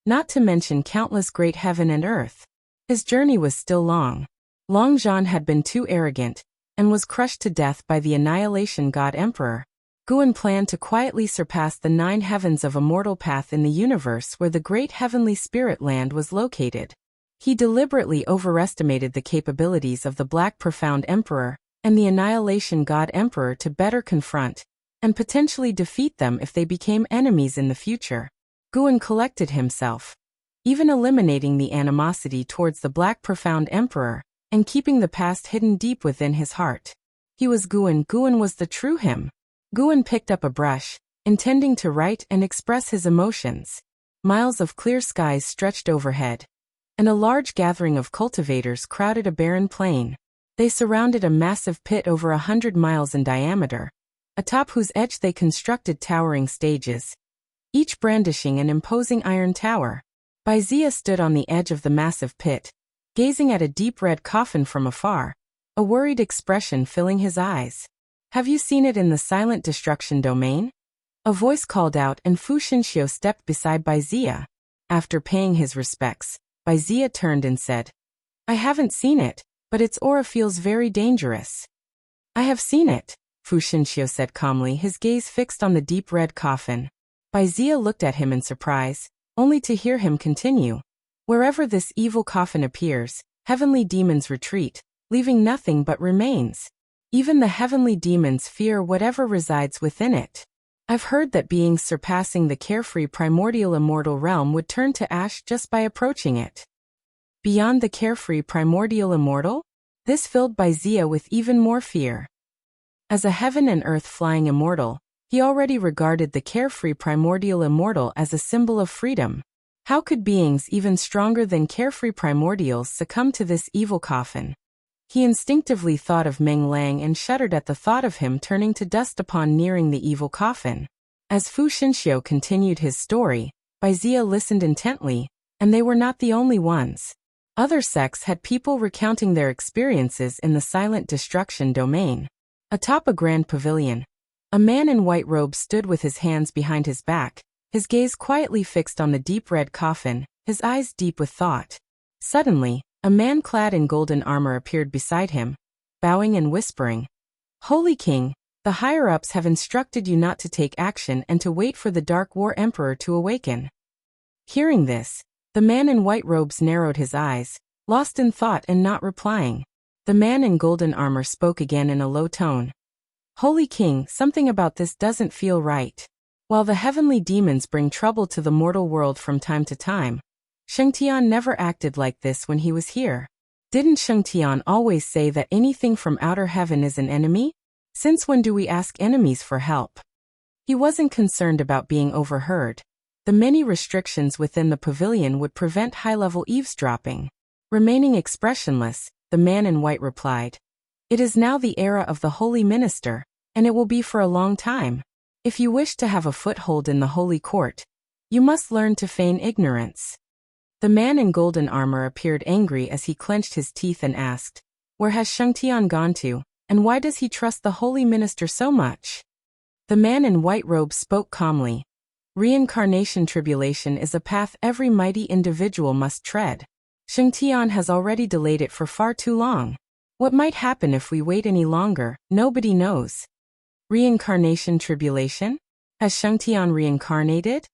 not to mention countless great heaven and earth. His journey was still long. Long Zhan had been too arrogant, and was crushed to death by the Annihilation God Emperor. Guan planned to quietly surpass the 9 heavens of immortal path in the universe where the great heavenly spirit land was located. He deliberately overestimated the capabilities of the Black Profound Emperor and the Annihilation God Emperor to better confront and potentially defeat them if they became enemies in the future. Guan collected himself, even eliminating the animosity towards the Black Profound Emperor and keeping the past hidden deep within his heart. He was Guan. Guan was the true him. Guan picked up a brush, intending to write and express his emotions. Miles of clear skies stretched overhead, and a large gathering of cultivators crowded a barren plain. They surrounded a massive pit over 100 miles in diameter, atop whose edge they constructed towering stages, each brandishing an imposing iron tower. Baizia stood on the edge of the massive pit, gazing at a deep red coffin from afar, a worried expression filling his eyes. "Have you seen it in the Silent Destruction Domain?" A voice called out, and Fu Xinxiu stepped beside Baizia. After paying his respects, Baizia turned and said, "I haven't seen it, but its aura feels very dangerous." "I have seen it," Fu Xinxiu said calmly, his gaze fixed on the deep red coffin. Baizia looked at him in surprise, only to hear him continue. "Wherever this evil coffin appears, heavenly demons retreat, leaving nothing but remains. Even the heavenly demons fear whatever resides within it. I've heard that beings surpassing the carefree primordial immortal realm would turn to ash just by approaching it." Beyond the carefree primordial immortal? This filled Baizia with even more fear. As a heaven and earth flying immortal, He already regarded the carefree primordial immortal as a symbol of freedom. How could beings even stronger than carefree primordials succumb to this evil coffin? He instinctively thought of Meng Lang and shuddered at the thought of him turning to dust upon nearing the evil coffin. As Fu Xinxiu continued his story, Baizia listened intently, and they were not the only ones. Other sects had people recounting their experiences in the silent destruction domain. Atop a grand pavilion, a man in white robes stood with his hands behind his back, his gaze quietly fixed on the deep red coffin, his eyes deep with thought. Suddenly, a man clad in golden armor appeared beside him, bowing and whispering, "Holy King, the higher-ups have instructed you not to take action and to wait for the Dark War Emperor to awaken." Hearing this, the man in white robes narrowed his eyes, lost in thought and not replying. The man in golden armor spoke again in a low tone. "Holy King, something about this doesn't feel right. While the heavenly demons bring trouble to the mortal world from time to time, Shengtian never acted like this when he was here. Didn't Shengtian always say that anything from outer heaven is an enemy? Since when do we ask enemies for help?" He wasn't concerned about being overheard. The many restrictions within the pavilion would prevent high-level eavesdropping. Remaining expressionless, the man in white replied, "It is now the era of the Holy Minister, and it will be for a long time. If you wish to have a foothold in the Holy Court, you must learn to feign ignorance." The man in golden armor appeared angry as he clenched his teeth and asked, "Where has Shengtian gone to, and why does he trust the Holy Minister so much?" The man in white robes spoke calmly. "Reincarnation tribulation is a path every mighty individual must tread. Shengtian has already delayed it for far too long. What might happen if we wait any longer, nobody knows." Reincarnation tribulation? Has Shengtian reincarnated?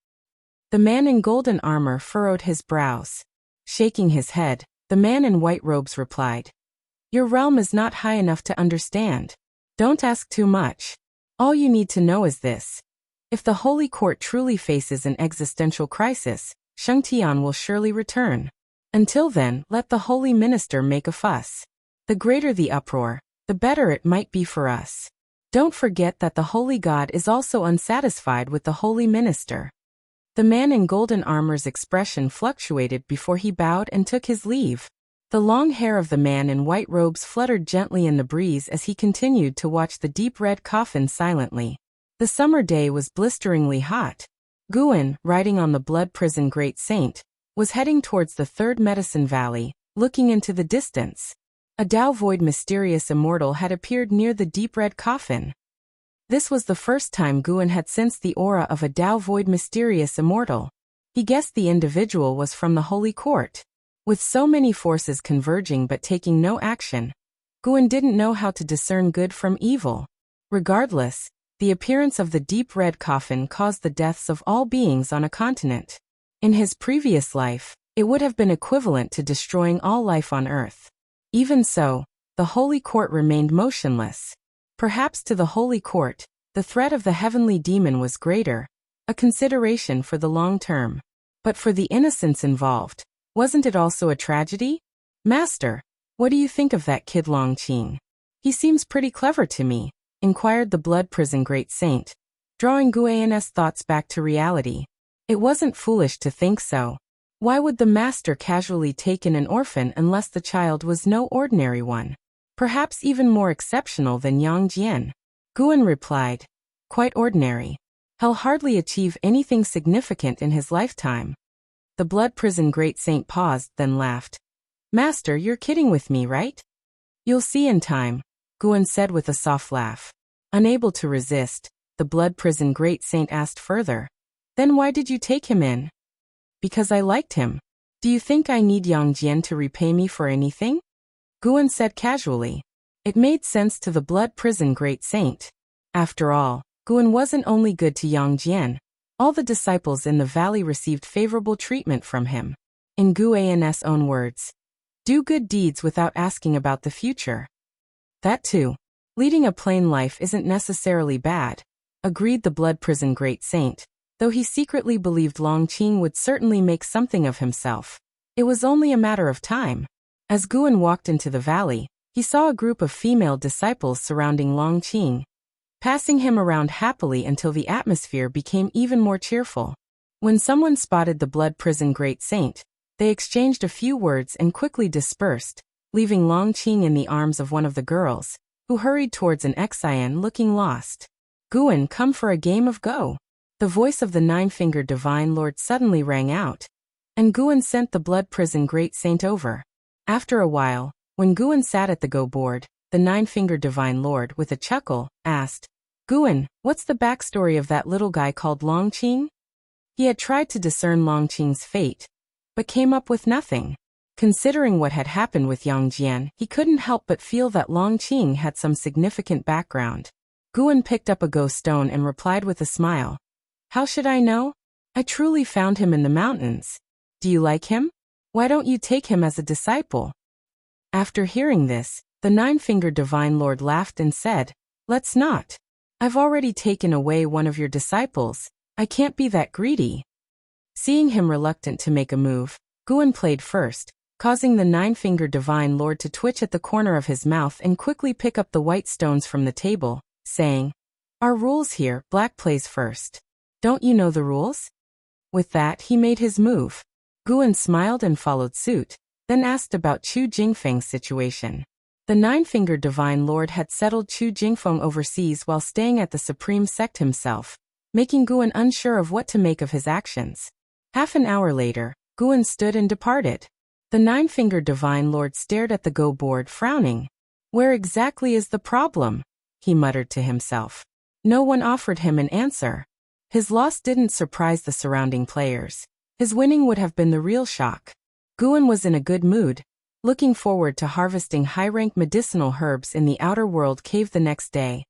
The man in golden armor furrowed his brows. Shaking his head, the man in white robes replied, "Your realm is not high enough to understand. Don't ask too much. All you need to know is this. If the Holy Court truly faces an existential crisis, Shengtian will surely return. Until then, let the Holy Minister make a fuss. The greater the uproar, the better it might be for us. Don't forget that the Holy God is also unsatisfied with the Holy Minister." The man in golden armor's expression fluctuated before he bowed and took his leave. The long hair of the man in white robes fluttered gently in the breeze as he continued to watch the deep red coffin silently. The summer day was blisteringly hot. Guan, riding on the blood prison Great Saint, was heading towards the third medicine valley, looking into the distance. A Tao Void mysterious immortal had appeared near the deep red coffin. This was the first time Guan had sensed the aura of a Tao Void mysterious immortal. He guessed the individual was from the Holy Court. With so many forces converging but taking no action, Guan didn't know how to discern good from evil. Regardless, the appearance of the deep red coffin caused the deaths of all beings on a continent. In his previous life, it would have been equivalent to destroying all life on Earth. Even so, the Holy Court remained motionless. Perhaps to the Holy Court, the threat of the heavenly demon was greater, a consideration for the long term. But for the innocents involved, wasn't it also a tragedy? "Master, what do you think of that kid Longqing? He seems pretty clever to me," inquired the blood prison Great Saint, drawing Guan's thoughts back to reality. It wasn't foolish to think so. Why would the master casually take in an orphan unless the child was no ordinary one? Perhaps even more exceptional than Yang Jian. Guan replied, "Quite ordinary. He'll hardly achieve anything significant in his lifetime." The blood prison Great Saint paused, then laughed. "Master, you're kidding with me, right?" "You'll see in time," Guan said with a soft laugh. Unable to resist, the blood prison Great Saint asked further, "Then why did you take him in?" "Because I liked him. Do you think I need Yang Jian to repay me for anything?" Guan said casually. It made sense to the blood prison Great Saint. After all, Guan wasn't only good to Yang Jian. All the disciples in the valley received favorable treatment from him. In Guan's own words, "Do good deeds without asking about the future." That too. Leading a plain life isn't necessarily bad, agreed the blood prison Great Saint, though he secretly believed Longqing would certainly make something of himself. It was only a matter of time. As Guan walked into the valley, he saw a group of female disciples surrounding Longqing. passing him around happily until the atmosphere became even more cheerful. When someone spotted the blood prison great saint, they exchanged a few words and quickly dispersed, leaving Longqing in the arms of one of the girls, who hurried towards an Xian looking lost. Guan, come for a game of Go. The voice of the nine-fingered divine lord suddenly rang out, and Guan sent the blood prison great saint over. After a while, when Guan sat at the Go board, the nine-fingered divine lord, with a chuckle, asked, Guan, what's the backstory of that little guy called Longqing? He had tried to discern Longqing's fate, but came up with nothing. Considering what had happened with Yang Jian, he couldn't help but feel that Longqing had some significant background. Guan picked up a Go stone and replied with a smile. How should I know? I truly found him in the mountains. Do you like him? Why don't you take him as a disciple? After hearing this, the nine-fingered divine lord laughed and said, Let's not. I've already taken away one of your disciples. I can't be that greedy. Seeing him reluctant to make a move, Guan played first, causing the nine-fingered divine lord to twitch at the corner of his mouth and quickly pick up the white stones from the table, saying, Our rules here, black plays first. Don't you know the rules? With that, he made his move. Guan smiled and followed suit, then asked about Chu Jingfeng's situation. The nine-fingered divine lord had settled Chu Jingfeng overseas while staying at the supreme sect himself, making Guan unsure of what to make of his actions. Half an hour later, Guan stood and departed. The nine-fingered divine lord stared at the Go board, frowning. Where exactly is the problem? He muttered to himself. No one offered him an answer. His loss didn't surprise the surrounding players. His winning would have been the real shock. Guan was in a good mood, looking forward to harvesting high-rank medicinal herbs in the outer world cave the next day.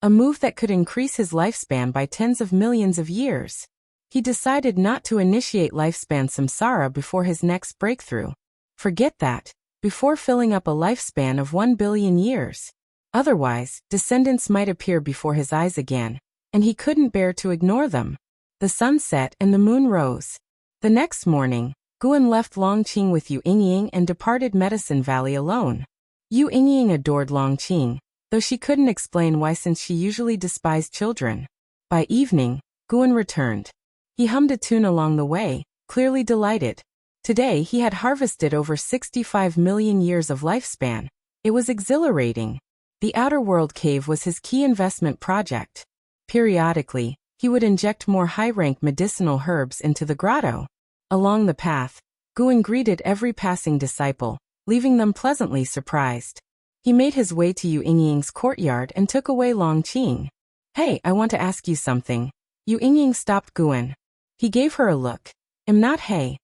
A move that could increase his lifespan by tens of millions of years. He decided not to initiate lifespan samsara before his next breakthrough. Forget that, before filling up a lifespan of 1 billion years. Otherwise, descendants might appear before his eyes again, and he couldn't bear to ignore them. The sun set and the moon rose. The next morning, Guan left Longqing with Yu Yingying and departed Medicine Valley alone. Yu Yingying adored Longqing, though she couldn't explain why since she usually despised children. By evening, Guan returned. He hummed a tune along the way, clearly delighted. Today he had harvested over 65 million years of lifespan. It was exhilarating. The outer world cave was his key investment project. Periodically, he would inject more high-rank medicinal herbs into the grotto. Along the path, Guan greeted every passing disciple, leaving them pleasantly surprised. He made his way to Yu Yingying's courtyard and took away Longqing. Hey, I want to ask you something. Yu Yingying stopped Guan. He gave her a look. Not hey.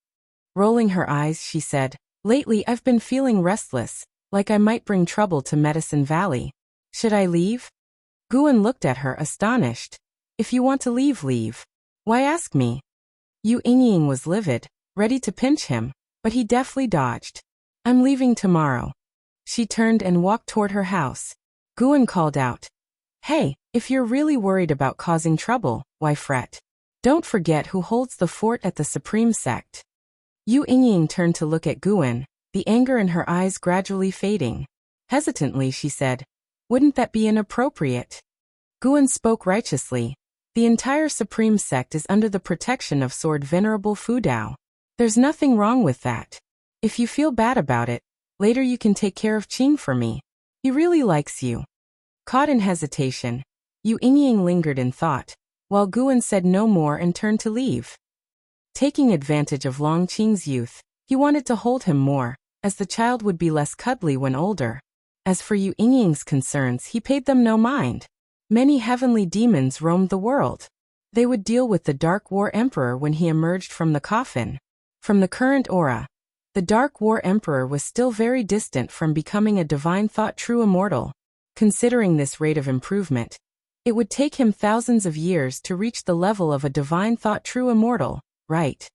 Rolling her eyes, she said, Lately I've been feeling restless, like I might bring trouble to Medicine Valley. Should I leave? Guan looked at her astonished. If you want to leave, leave. Why ask me? Yu Yingying was livid, ready to pinch him, but he deftly dodged. I'm leaving tomorrow. She turned and walked toward her house. Guan called out. Hey, if you're really worried about causing trouble, why fret? Don't forget who holds the fort at the Supreme Sect. Yu Yingying turned to look at Guan, the anger in her eyes gradually fading. Hesitantly she said, Wouldn't that be inappropriate? Guan spoke righteously. The entire Supreme Sect is under the protection of Sword Venerable Fu Dao. There's nothing wrong with that. If you feel bad about it, later you can take care of Qing for me. He really likes you. Caught in hesitation, Yu Yingying lingered in thought, while Guan said no more and turned to leave. Taking advantage of Longqing's youth, he wanted to hold him more, as the child would be less cuddly when older. As for Yu Yingying's concerns, he paid them no mind. Many heavenly demons roamed the world. They would deal with the Dark War Emperor when he emerged from the coffin. From the current aura, the Dark War Emperor was still very distant from becoming a divine thought true immortal. Considering this rate of improvement, it would take him thousands of years to reach the level of a divine thought true immortal, right?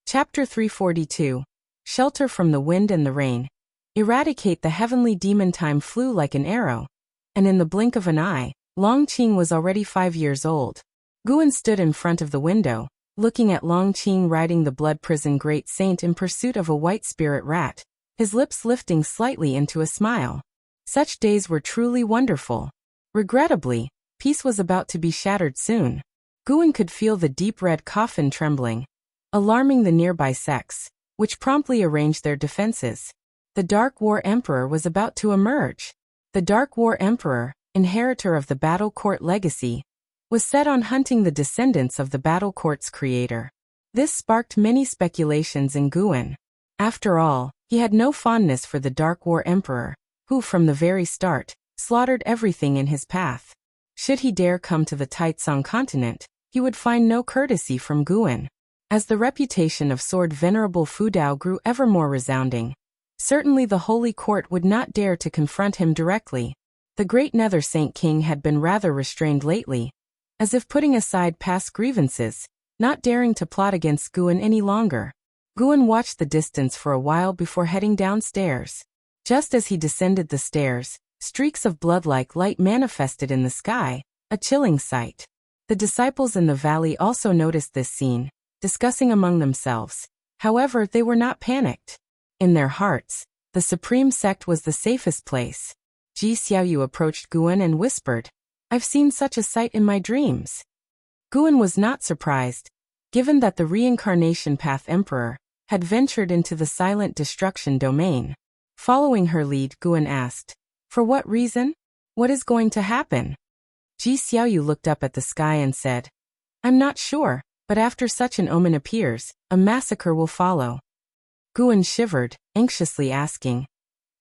Chapter 342. Shelter from the wind and the rain. Eradicate the heavenly demon. Time flew like an arrow, and in the blink of an eye, Longqing was already 5 years old. Guan stood in front of the window, looking at Longqing riding the blood prison great saint in pursuit of a white spirit rat, his lips lifting slightly into a smile. Such days were truly wonderful. Regrettably, Peace was about to be shattered soon. Guan could feel the deep red coffin trembling, alarming the nearby sects, which promptly arranged their defenses. The Dark War Emperor was about to emerge. The Dark War Emperor, inheritor of the Battle Court legacy, was set on hunting the descendants of the Battle Court's creator. This sparked many speculations in Guan. After all, he had no fondness for the Dark War Emperor, who from the very start, slaughtered everything in his path. Should he dare come to the Taitsong continent, he would find no courtesy from Guan. As the reputation of Sword Venerable Fudao grew ever more resounding, certainly the Holy Court would not dare to confront him directly. The great Nether Saint King had been rather restrained lately, as if putting aside past grievances, not daring to plot against Guan any longer. Guan watched the distance for a while before heading downstairs. Just as he descended the stairs, streaks of blood-like light manifested in the sky, a chilling sight. The disciples in the valley also noticed this scene, discussing among themselves. However, they were not panicked. In their hearts, the supreme sect was the safest place. Ji Xiaoyu approached Guan and whispered, "I've seen such a sight in my dreams." Guan was not surprised, given that the Reincarnation Path Emperor had ventured into the silent destruction domain. Following her lead, Guan asked, "For what reason? What is going to happen?" Ji Xiaoyu looked up at the sky and said, "I'm not sure, but after such an omen appears, a massacre will follow." Guan shivered, anxiously asking,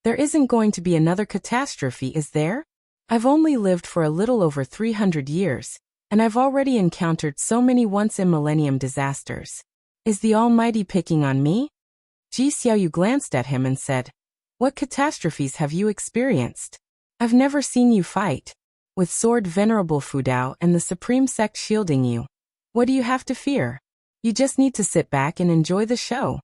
"There isn't going to be another catastrophe, is there? I've only lived for a little over 300 years, and I've already encountered so many once-in-millennium disasters. Is the Almighty picking on me?" Ji Xiaoyu glanced at him and said, "What catastrophes have you experienced? I've never seen you fight. With Sword Venerable Fudao and the Supreme Sect shielding you, what do you have to fear? You just need to sit back and enjoy the show."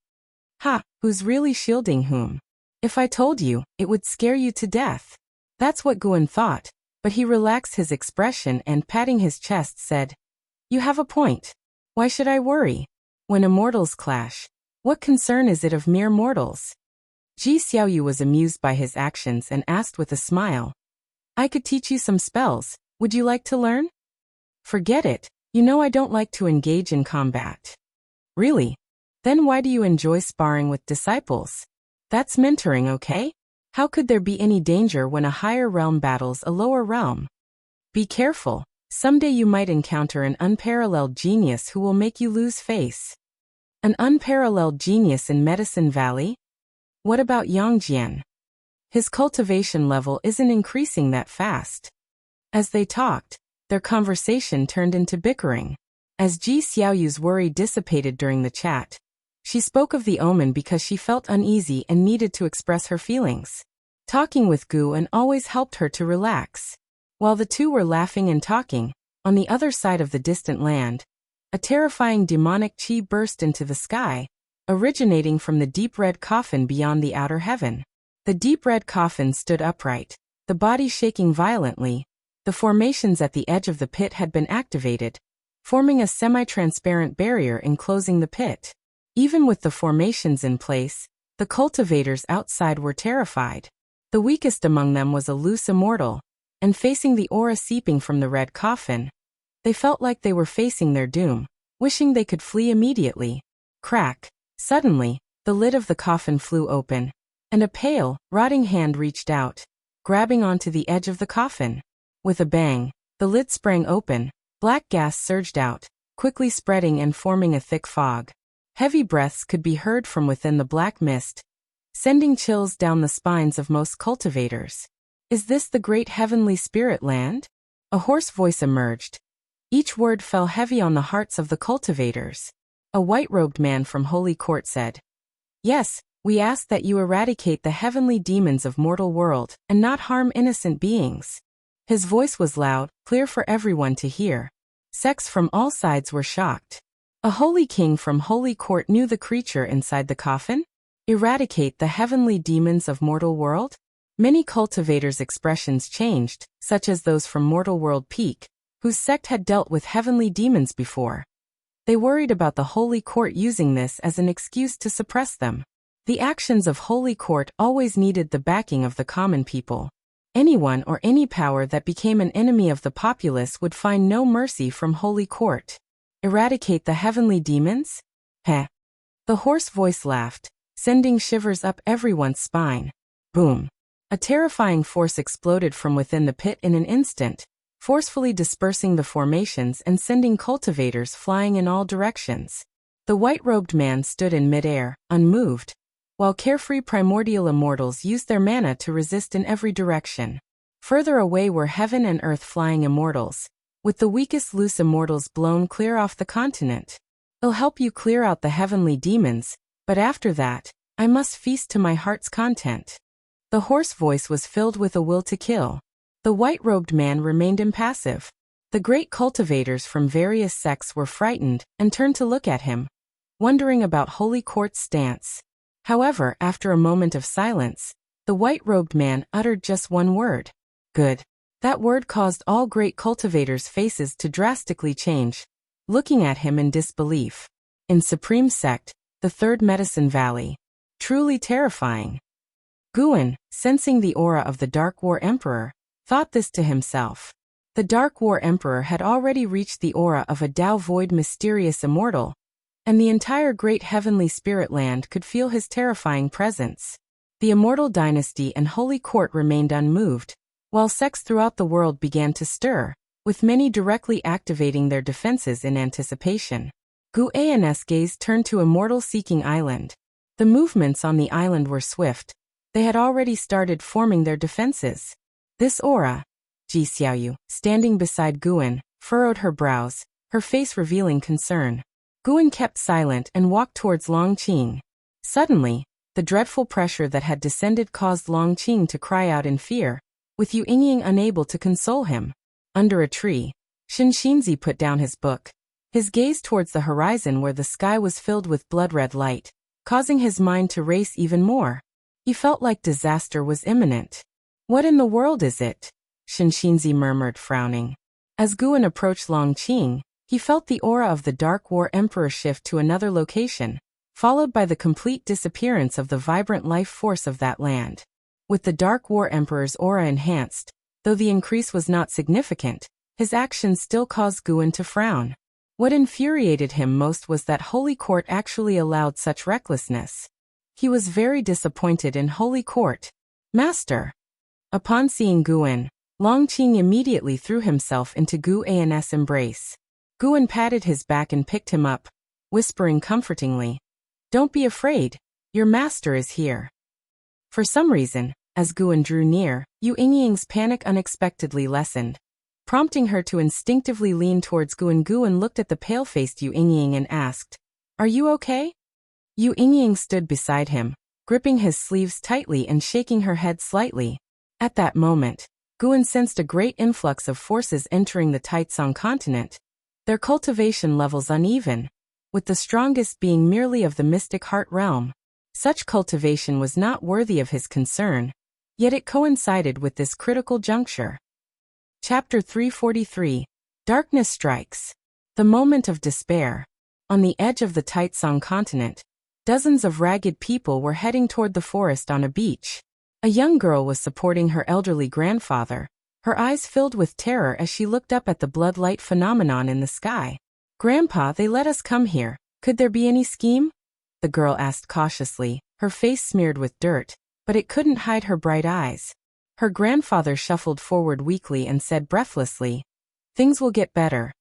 "Ha, who's really shielding whom? If I told you, it would scare you to death." That's what Guan thought, but he relaxed his expression and patting his chest said, "You have a point. Why should I worry? When immortals clash, what concern is it of mere mortals?" Ji Xiaoyu was amused by his actions and asked with a smile, "I could teach you some spells, would you like to learn?" "Forget it, you know I don't like to engage in combat." "Really? Then why do you enjoy sparring with disciples? That's mentoring, okay? How could there be any danger when a higher realm battles a lower realm? Be careful, someday you might encounter an unparalleled genius who will make you lose face." "An unparalleled genius in Medicine Valley? What about Yangjian? His cultivation level isn't increasing that fast." As they talked, their conversation turned into bickering. As Ji Xiaoyu's worry dissipated during the chat, she spoke of the omen because she felt uneasy and needed to express her feelings. Talking with Guan always helped her to relax. While the two were laughing and talking, on the other side of the distant land, a terrifying demonic chi burst into the sky, originating from the deep red coffin beyond the outer heaven. The deep red coffin stood upright, the body shaking violently. The formations at the edge of the pit had been activated, forming a semi-transparent barrier enclosing the pit. Even with the formations in place, the cultivators outside were terrified. The weakest among them was a loose immortal, and facing the aura seeping from the red coffin, they felt like they were facing their doom, wishing they could flee immediately. Crack! Suddenly, the lid of the coffin flew open, and a pale, rotting hand reached out, grabbing onto the edge of the coffin. With a bang, the lid sprang open, black gas surged out, quickly spreading and forming a thick fog. Heavy breaths could be heard from within the black mist, sending chills down the spines of most cultivators. "Is this the great heavenly spirit land?" A hoarse voice emerged. Each word fell heavy on the hearts of the cultivators. A white-robed man from Holy Court said, "Yes, we ask that you eradicate the heavenly demons of mortal world and not harm innocent beings." His voice was loud, clear for everyone to hear. Sects from all sides were shocked. A holy king from Holy Court knew the creature inside the coffin? Eradicate the heavenly demons of mortal world? Many cultivators' expressions changed, such as those from Mortal World Peak, whose sect had dealt with heavenly demons before. They worried about the Holy Court using this as an excuse to suppress them. The actions of Holy Court always needed the backing of the common people. Anyone or any power that became an enemy of the populace would find no mercy from Holy Court. Eradicate the heavenly demons? Heh. The hoarse voice laughed, sending shivers up everyone's spine. Boom. A terrifying force exploded from within the pit in an instant, forcefully dispersing the formations and sending cultivators flying in all directions. The white-robed man stood in midair, unmoved, while carefree primordial immortals used their mana to resist in every direction. Further away were heaven and earth flying immortals, with the weakest loose immortals blown clear off the continent. I'll help you clear out the heavenly demons, but after that, I must feast to my heart's content. The hoarse voice was filled with a will to kill. The white-robed man remained impassive. The great cultivators from various sects were frightened and turned to look at him, wondering about Holy Court's stance. However, after a moment of silence, the white-robed man uttered just one word. Good. That word caused all great cultivators' faces to drastically change, looking at him in disbelief. In Supreme Sect, the Third Medicine Valley. Truly terrifying. Guin, sensing the aura of the Dark War Emperor, thought this to himself. The Dark War Emperor had already reached the aura of a Tao Void mysterious immortal, and the entire great heavenly spirit land could feel his terrifying presence. The immortal dynasty and Holy Court remained unmoved, while sects throughout the world began to stir, with many directly activating their defenses in anticipation. Guin's gaze turned to Immortal-Seeking Island. The movements on the island were swift. They had already started forming their defenses. This aura, Ji Xiaoyu, standing beside Guin, furrowed her brows, her face revealing concern. Guin kept silent and walked towards Longqing. Suddenly, the dreadful pressure that had descended caused Longqing to cry out in fear, with Yu Yingying unable to console him. Under a tree, Shinxinzi put down his book, his gaze towards the horizon where the sky was filled with blood-red light, causing his mind to race even more. He felt like disaster was imminent. What in the world is it? Shinxinzi murmured, frowning. As Guin approached Longqing, he felt the aura of the Dark War Emperor shift to another location, followed by the complete disappearance of the vibrant life force of that land. With the Dark War Emperor's aura enhanced, though the increase was not significant, his actions still caused Guin to frown. What infuriated him most was that Holy Court actually allowed such recklessness. He was very disappointed in Holy Court. Master! Upon seeing Guin, Longqing immediately threw himself into Guin's embrace. Guin patted his back and picked him up, whispering comfortingly, "Don't be afraid, your master is here." For some reason, as Guin drew near, Yu Yingying's panic unexpectedly lessened, prompting her to instinctively lean towards Guin. Guin looked at the pale-faced Yu Yingying and asked, "Are you okay?" Yu Yingying stood beside him, gripping his sleeves tightly and shaking her head slightly. At that moment, Guin sensed a great influx of forces entering the Taitsong continent, their cultivation levels uneven, with the strongest being merely of the mystic heart realm. Such cultivation was not worthy of his concern, yet it coincided with this critical juncture. Chapter 343. Darkness Strikes. The moment of despair. On the edge of the Taitsong continent, dozens of ragged people were heading toward the forest on a beach. A young girl was supporting her elderly grandfather, her eyes filled with terror as she looked up at the blood-light phenomenon in the sky. "Grandpa, they let us come here. Could there be any scheme?" the girl asked cautiously, her face smeared with dirt, but it couldn't hide her bright eyes. Her grandfather shuffled forward weakly and said breathlessly, "Things will get better."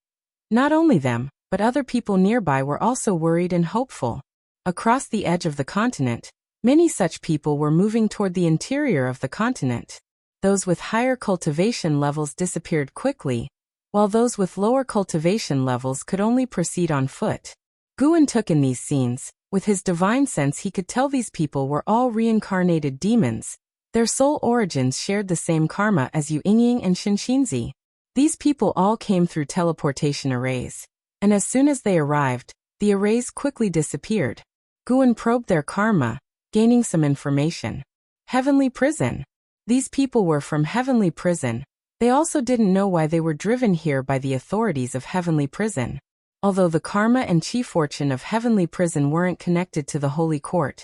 Not only them, but other people nearby were also worried and hopeful. Across the edge of the continent, many such people were moving toward the interior of the continent. Those with higher cultivation levels disappeared quickly, while those with lower cultivation levels could only proceed on foot. Guin took in these scenes. With his divine sense he could tell these people were all reincarnated demons. Their soul origins shared the same karma as Yu Yingying and Shinxinzi. These people all came through teleportation arrays, and as soon as they arrived, the arrays quickly disappeared. Guin probed their karma, gaining some information. Heavenly Prison. These people were from Heavenly Prison. They also didn't know why they were driven here by the authorities of Heavenly Prison. Although the karma and chi fortune of Heavenly Prison weren't connected to the Holy Court,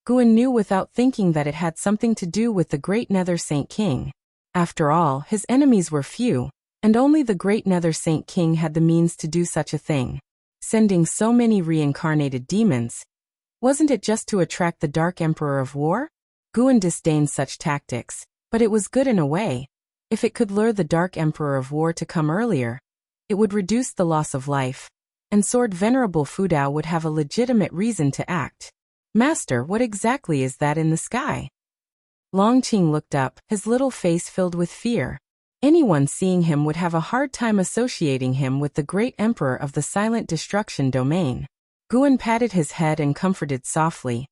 Guin knew without thinking that it had something to do with the great Nether Saint King. After all, his enemies were few, and only the great Nether Saint King had the means to do such a thing. Sending so many reincarnated demons, wasn't it just to attract the Dark Emperor of War? Guan disdained such tactics, but it was good in a way. If it could lure the Dark Emperor of War to come earlier, it would reduce the loss of life, and Sword Venerable Fudao would have a legitimate reason to act. Master, what exactly is that in the sky? Longqing looked up, his little face filled with fear. Anyone seeing him would have a hard time associating him with the great emperor of the Silent Destruction domain. Guan patted his head and comforted softly.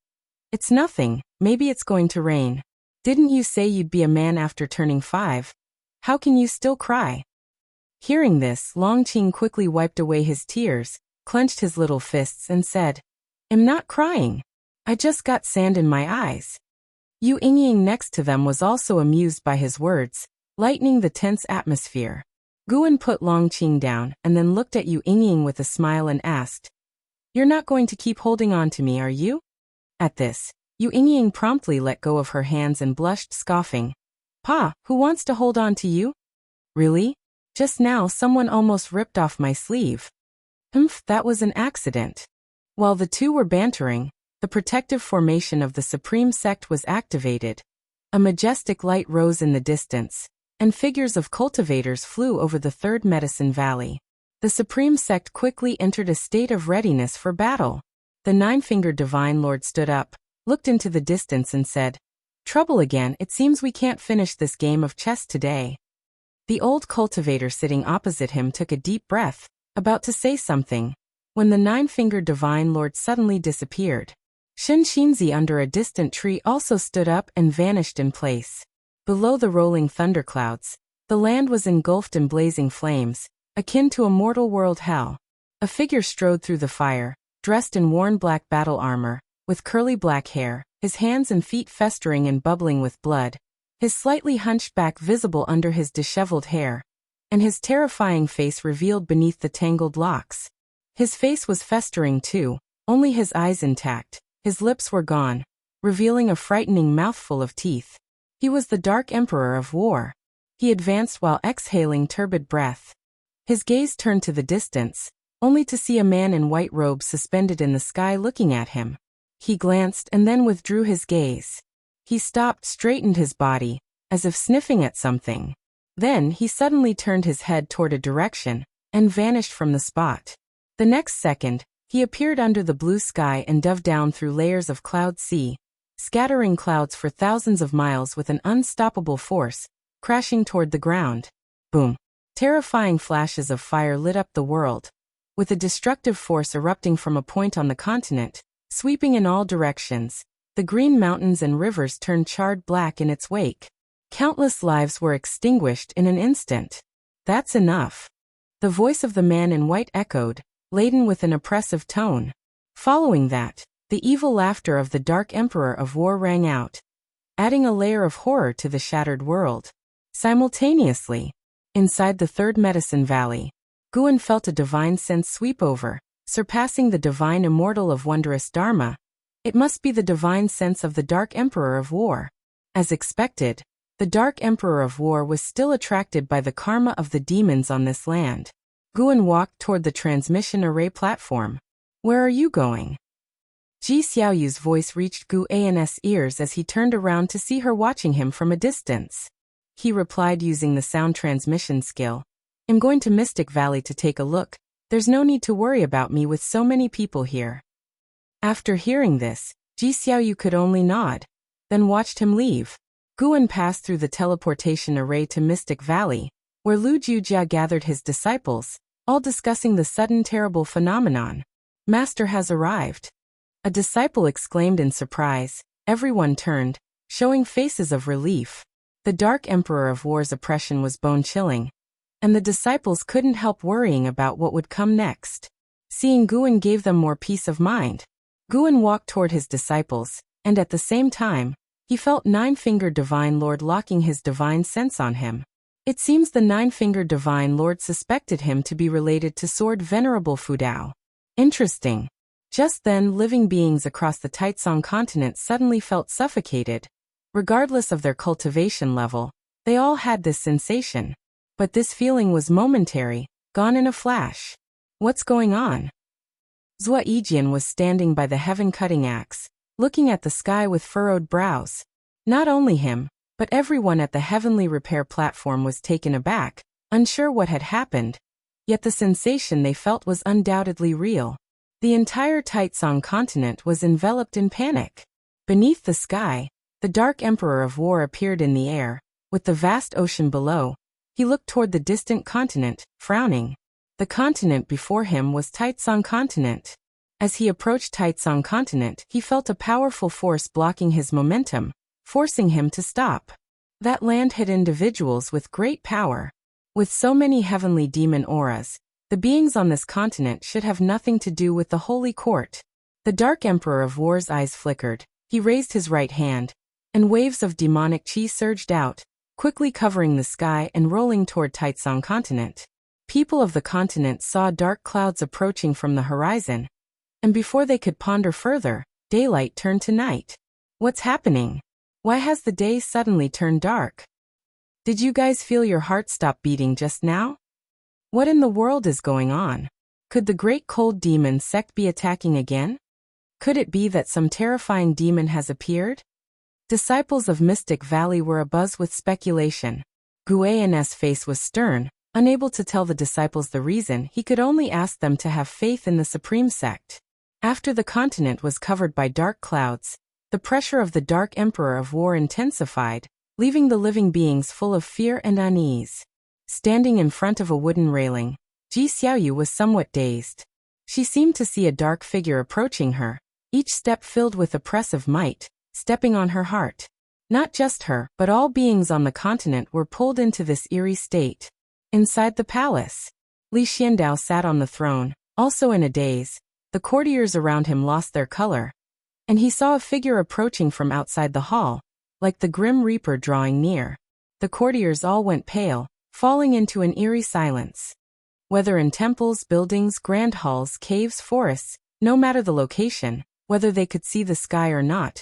It's nothing, maybe it's going to rain. Didn't you say you'd be a man after turning 5? How can you still cry? Hearing this, Longqing quickly wiped away his tears, clenched his little fists and said, I'm not crying. I just got sand in my eyes. Yu Yingying next to them was also amused by his words, lightening the tense atmosphere. Guan put Longqing down and then looked at Yu Yingying with a smile and asked, You're not going to keep holding on to me, are you? At this, Yu Yingying promptly let go of her hands and blushed, scoffing. Pa, who wants to hold on to you? Really? Just now someone almost ripped off my sleeve. That was an accident. While the two were bantering, the protective formation of the Supreme Sect was activated. A majestic light rose in the distance, and figures of cultivators flew over the Third Medicine Valley. The Supreme Sect quickly entered a state of readiness for battle. The Nine-Fingered Divine Lord stood up, looked into the distance and said, Trouble again, it seems we can't finish this game of chess today. The old cultivator sitting opposite him took a deep breath, about to say something, when the Nine-Fingered Divine Lord suddenly disappeared. Shen Xinzi under a distant tree also stood up and vanished in place. Below the rolling thunderclouds, the land was engulfed in blazing flames, akin to a mortal world hell. A figure strode through the fire, dressed in worn black battle armor, with curly black hair, his hands and feet festering and bubbling with blood, his slightly hunched back visible under his disheveled hair, and his terrifying face revealed beneath the tangled locks. His face was festering too, only his eyes intact, his lips were gone, revealing a frightening mouthful of teeth. He was the Dark Emperor of War. He advanced while exhaling turbid breath. His gaze turned to the distance, only to see a man in white robes suspended in the sky looking at him. He glanced and then withdrew his gaze. He stopped, straightened his body, as if sniffing at something. Then he suddenly turned his head toward a direction, and vanished from the spot. The next second, he appeared under the blue sky and dove down through layers of cloud sea, scattering clouds for thousands of miles with an unstoppable force, crashing toward the ground. Boom! Terrifying flashes of fire lit up the world, with a destructive force erupting from a point on the continent, sweeping in all directions. The green mountains and rivers turned charred black in its wake. Countless lives were extinguished in an instant. That's enough. The voice of the man in white echoed, laden with an oppressive tone. Following that, the evil laughter of the Dark Emperor of War rang out, adding a layer of horror to the shattered world. Simultaneously, inside the Third Medicine Valley, Guan felt a divine sense sweep over, surpassing the divine immortal of wondrous Dharma. It must be the divine sense of the Dark Emperor of War. As expected, the Dark Emperor of War was still attracted by the karma of the demons on this land. Guan walked toward the transmission array platform. Where are you going? Ji Xiaoyu's voice reached Gu An's ears as he turned around to see her watching him from a distance. He replied using the sound transmission skill. I'm going to Mystic Valley to take a look. There's no need to worry about me with so many people here. After hearing this, Ji Xiaoyu could only nod, then watched him leave. Guan passed through the teleportation array to Mystic Valley, where Lu Jujia gathered his disciples, all discussing the sudden terrible phenomenon. Master has arrived. A disciple exclaimed in surprise. Everyone turned, showing faces of relief. The Dark Emperor of War's oppression was bone-chilling, and the disciples couldn't help worrying about what would come next. Seeing Guan gave them more peace of mind. Guan walked toward his disciples, and at the same time, he felt Nine-Fingered Divine Lord locking his divine sense on him. It seems the Nine-Fingered Divine Lord suspected him to be related to Sword Venerable Fudao. Interesting. Just then, living beings across the Taitsong continent suddenly felt suffocated. Regardless of their cultivation level, They all had this sensation. But this feeling was momentary, gone in a flash. What's going on? Zhua Yijian was standing by the heaven-cutting axe, looking at the sky with furrowed brows. Not only him, but everyone at the heavenly repair platform was taken aback, unsure what had happened. Yet the sensation they felt was undoubtedly real. The entire Taitsong continent was enveloped in panic. Beneath the sky, the Dark Emperor of War appeared in the air, with the vast ocean below. He looked toward the distant continent, frowning. The continent before him was Taitsong continent. As he approached Taitsong continent, he felt a powerful force blocking his momentum, forcing him to stop. That land had individuals with great power. With so many heavenly demon auras, the beings on this continent should have nothing to do with the Holy Court. The Dark Emperor of War's eyes flickered. He raised his right hand, and waves of demonic chi surged out, quickly covering the sky and rolling toward Taitsong continent. People of the continent saw dark clouds approaching from the horizon, and before they could ponder further, daylight turned to night. What's happening? Why has the day suddenly turned dark? Did you guys feel your heart stop beating just now? What in the world is going on? Could the great cold demon sect be attacking again? Could it be that some terrifying demon has appeared? Disciples of Mystic Valley were abuzz with speculation. Guian's face was stern, unable to tell the disciples the reason. He could only ask them to have faith in the supreme sect. After the continent was covered by dark clouds, the pressure of the Dark Emperor of War intensified, leaving the living beings full of fear and unease. Standing in front of a wooden railing, Ji Xiaoyu was somewhat dazed. She seemed to see a dark figure approaching her, each step filled with oppressive might, stepping on her heart. Not just her, but all beings on the continent were pulled into this eerie state. Inside the palace, Li Xiandao sat on the throne, also in a daze. The courtiers around him lost their color, and he saw a figure approaching from outside the hall, like the Grim Reaper drawing near. The courtiers all went pale, falling into an eerie silence. Whether in temples, buildings, grand halls, caves, forests, no matter the location, whether they could see the sky or not,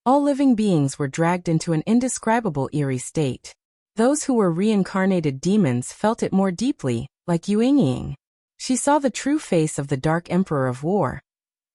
all living beings were dragged into an indescribable eerie state. Those who were reincarnated demons felt it more deeply, like Yu Yingying. She saw the true face of the Dark Emperor of War,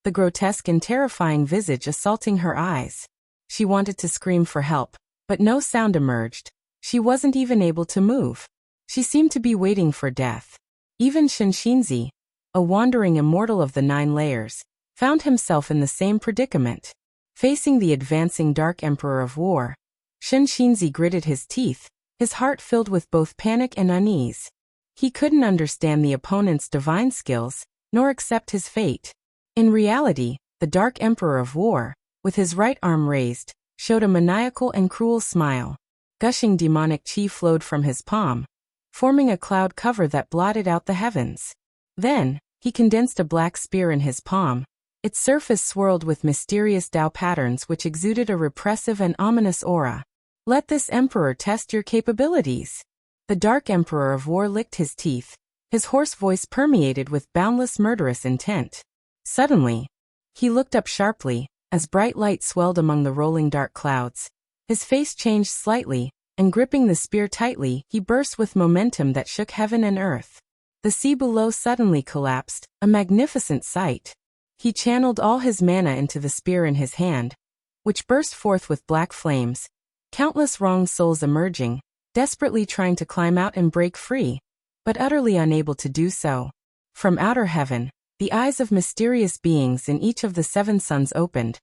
the grotesque and terrifying visage assaulting her eyes. She wanted to scream for help, but no sound emerged. She wasn't even able to move. She seemed to be waiting for death. Even Shenxinzi, a wandering immortal of the 9 layers, found himself in the same predicament. Facing the advancing Dark Emperor of War, Shenxinzi gritted his teeth, his heart filled with both panic and unease. He couldn't understand the opponent's divine skills, nor accept his fate. In reality, the Dark Emperor of War, with his right arm raised, showed a maniacal and cruel smile. Gushing demonic chi flowed from his palm, forming a cloud cover that blotted out the heavens. Then, he condensed a black spear in his palm. Its surface swirled with mysterious Dao patterns which exuded a repressive and ominous aura. Let this emperor test your capabilities. The Dark Emperor of War licked his teeth. His hoarse voice permeated with boundless murderous intent. Suddenly, he looked up sharply, as bright light swelled among the rolling dark clouds. His face changed slightly, and gripping the spear tightly, he burst with momentum that shook heaven and earth. The sea below suddenly collapsed, a magnificent sight. He channeled all his mana into the spear in his hand, which burst forth with black flames, countless wrong souls emerging, desperately trying to climb out and break free, but utterly unable to do so. From outer heaven, the eyes of mysterious beings in each of the 7 suns opened,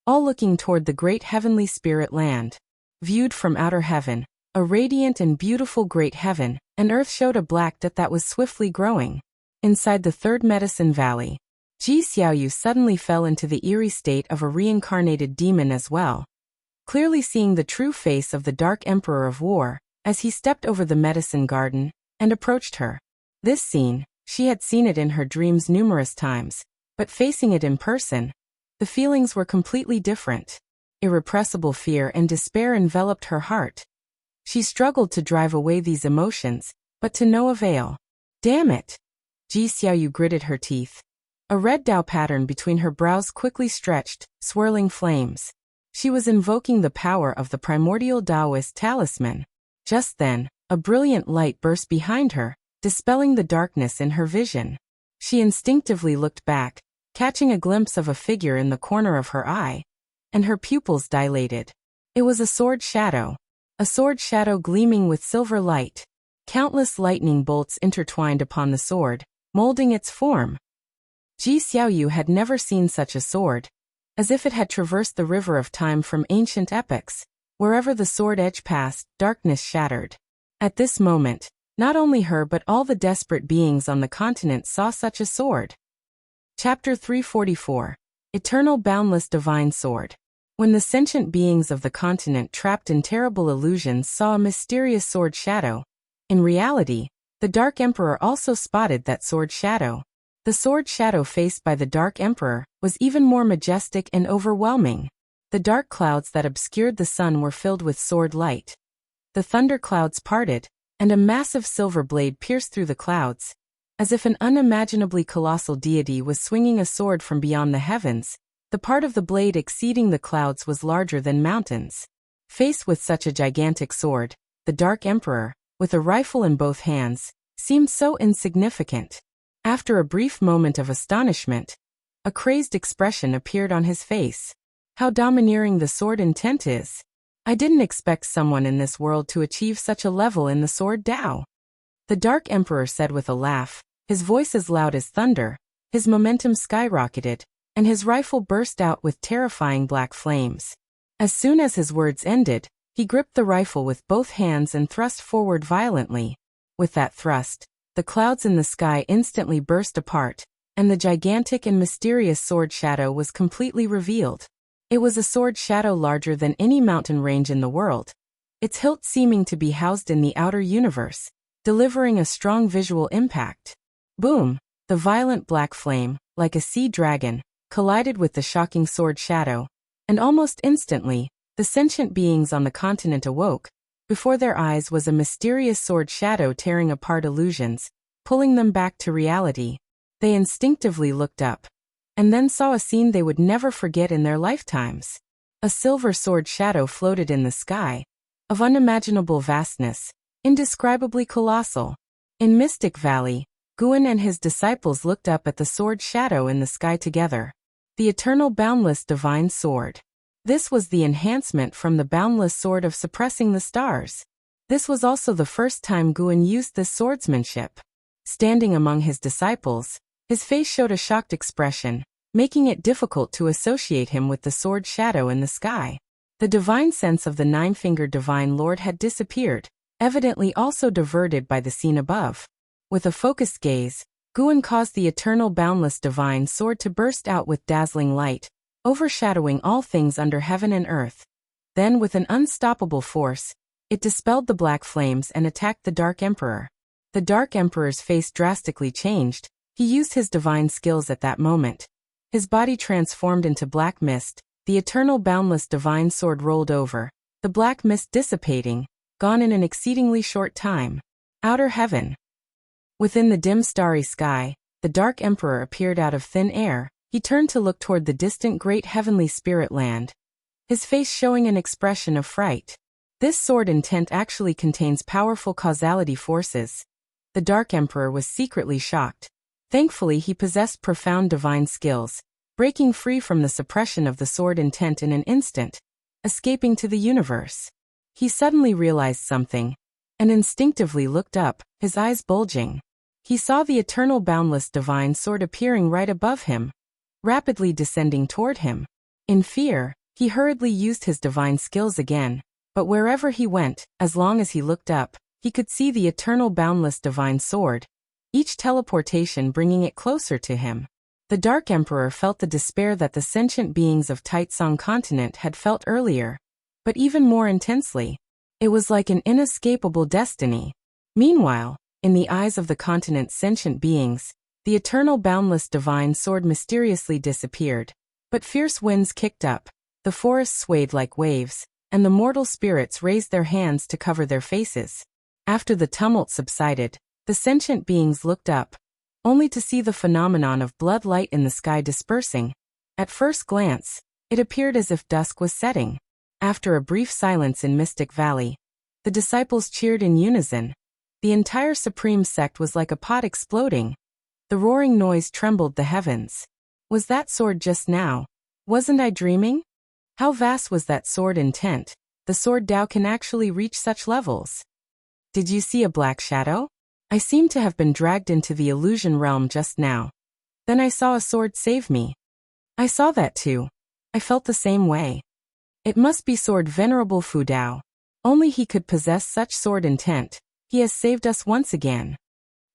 all looking toward the great heavenly spirit land. Viewed from outer heaven, a radiant and beautiful great heaven, and earth showed a black dot that was swiftly growing. Inside the 3rd Medicine Valley, Ji Xiaoyu suddenly fell into the eerie state of a reincarnated demon as well. Clearly seeing the true face of the Dark Emperor of War, as he stepped over the medicine garden, and approached her. This scene, she had seen it in her dreams numerous times, but facing it in person, the feelings were completely different. Irrepressible fear and despair enveloped her heart. She struggled to drive away these emotions, but to no avail. Damn it! Ji Xiaoyu gritted her teeth. A red Dao pattern between her brows quickly stretched, swirling flames. She was invoking the power of the primordial Taoist talisman. Just then, a brilliant light burst behind her, dispelling the darkness in her vision. She instinctively looked back, catching a glimpse of a figure in the corner of her eye, and her pupils dilated. It was a sword shadow gleaming with silver light. Countless lightning bolts intertwined upon the sword, molding its form. Ji Xiaoyu had never seen such a sword, as if it had traversed the river of time from ancient epochs. Wherever the sword edge passed, darkness shattered. At this moment, not only her but all the desperate beings on the continent saw such a sword. Chapter 344. Eternal Boundless Divine Sword. When the sentient beings of the continent trapped in terrible illusions saw a mysterious sword shadow, in reality, the Dark Emperor also spotted that sword shadow. The sword shadow faced by the Dark Emperor was even more majestic and overwhelming. The dark clouds that obscured the sun were filled with sword light. The thunder clouds parted, and a massive silver blade pierced through the clouds, as if an unimaginably colossal deity was swinging a sword from beyond the heavens. The part of the blade exceeding the clouds was larger than mountains. Faced with such a gigantic sword, the Dark Emperor, with a rifle in both hands, seemed so insignificant. After a brief moment of astonishment, a crazed expression appeared on his face. How domineering the sword intent is. I didn't expect someone in this world to achieve such a level in the sword Tao. The Dark Emperor said with a laugh, his voice as loud as thunder. His momentum skyrocketed, and his rifle burst out with terrifying black flames. As soon as his words ended, he gripped the rifle with both hands and thrust forward violently. With that thrust, the clouds in the sky instantly burst apart, and the gigantic and mysterious sword shadow was completely revealed. It was a sword shadow larger than any mountain range in the world, its hilt seeming to be housed in the outer universe, delivering a strong visual impact. Boom! The violent black flame, like a sea dragon, collided with the shocking sword shadow, and almost instantly, the sentient beings on the continent awoke. Before their eyes was a mysterious sword shadow tearing apart illusions, pulling them back to reality. They instinctively looked up, and then saw a scene they would never forget in their lifetimes. A silver sword shadow floated in the sky, of unimaginable vastness, indescribably colossal. In Mystic Valley, Guan and his disciples looked up at the sword shadow in the sky together. The eternal boundless divine sword. This was the enhancement from the boundless sword of suppressing the stars. This was also the first time Guan used this swordsmanship. Standing among his disciples, his face showed a shocked expression, making it difficult to associate him with the sword shadow in the sky. The divine sense of the nine-fingered divine lord had disappeared, evidently also diverted by the scene above. With a focused gaze, Guan caused the eternal boundless divine sword to burst out with dazzling light, overshadowing all things under heaven and earth. Then with an unstoppable force, it dispelled the black flames and attacked the Dark Emperor. The Dark Emperor's face drastically changed. He used his divine skills at that moment. His body transformed into black mist. The eternal boundless divine sword rolled over, the black mist dissipating, gone in an exceedingly short time. Outer heaven. Within the dim starry sky, the Dark Emperor appeared out of thin air. He turned to look toward the distant great heavenly spirit land, his face showing an expression of fright. This sword intent actually contains powerful causality forces. The Dark Emperor was secretly shocked. Thankfully he possessed profound divine skills, breaking free from the suppression of the sword intent in an instant, escaping to the universe. He suddenly realized something, and instinctively looked up, his eyes bulging. He saw the eternal boundless divine sword appearing right above him, rapidly descending toward him. In fear, he hurriedly used his divine skills again, but wherever he went, as long as he looked up, he could see the eternal boundless divine sword, each teleportation bringing it closer to him. The Dark Emperor felt the despair that the sentient beings of Taitsong continent had felt earlier, but even more intensely. It was like an inescapable destiny. Meanwhile, in the eyes of the continent's sentient beings, the eternal boundless divine sword mysteriously disappeared. But fierce winds kicked up, the forests swayed like waves, and the mortal spirits raised their hands to cover their faces. After the tumult subsided, the sentient beings looked up, only to see the phenomenon of blood light in the sky dispersing. At first glance, it appeared as if dusk was setting. After a brief silence in Mystic Valley, The disciples cheered in unison. The entire supreme sect was like a pot exploding. The roaring noise trembled the heavens. Was that sword just now? Wasn't I dreaming? How vast was that sword intent? The sword Tao can actually reach such levels. Did you see a black shadow? I seem to have been dragged into the illusion realm just now. Then I saw a sword save me. I saw that too. I felt the same way. It must be sword Venerable Fu Dao. Only he could possess such sword intent. He has saved us once again.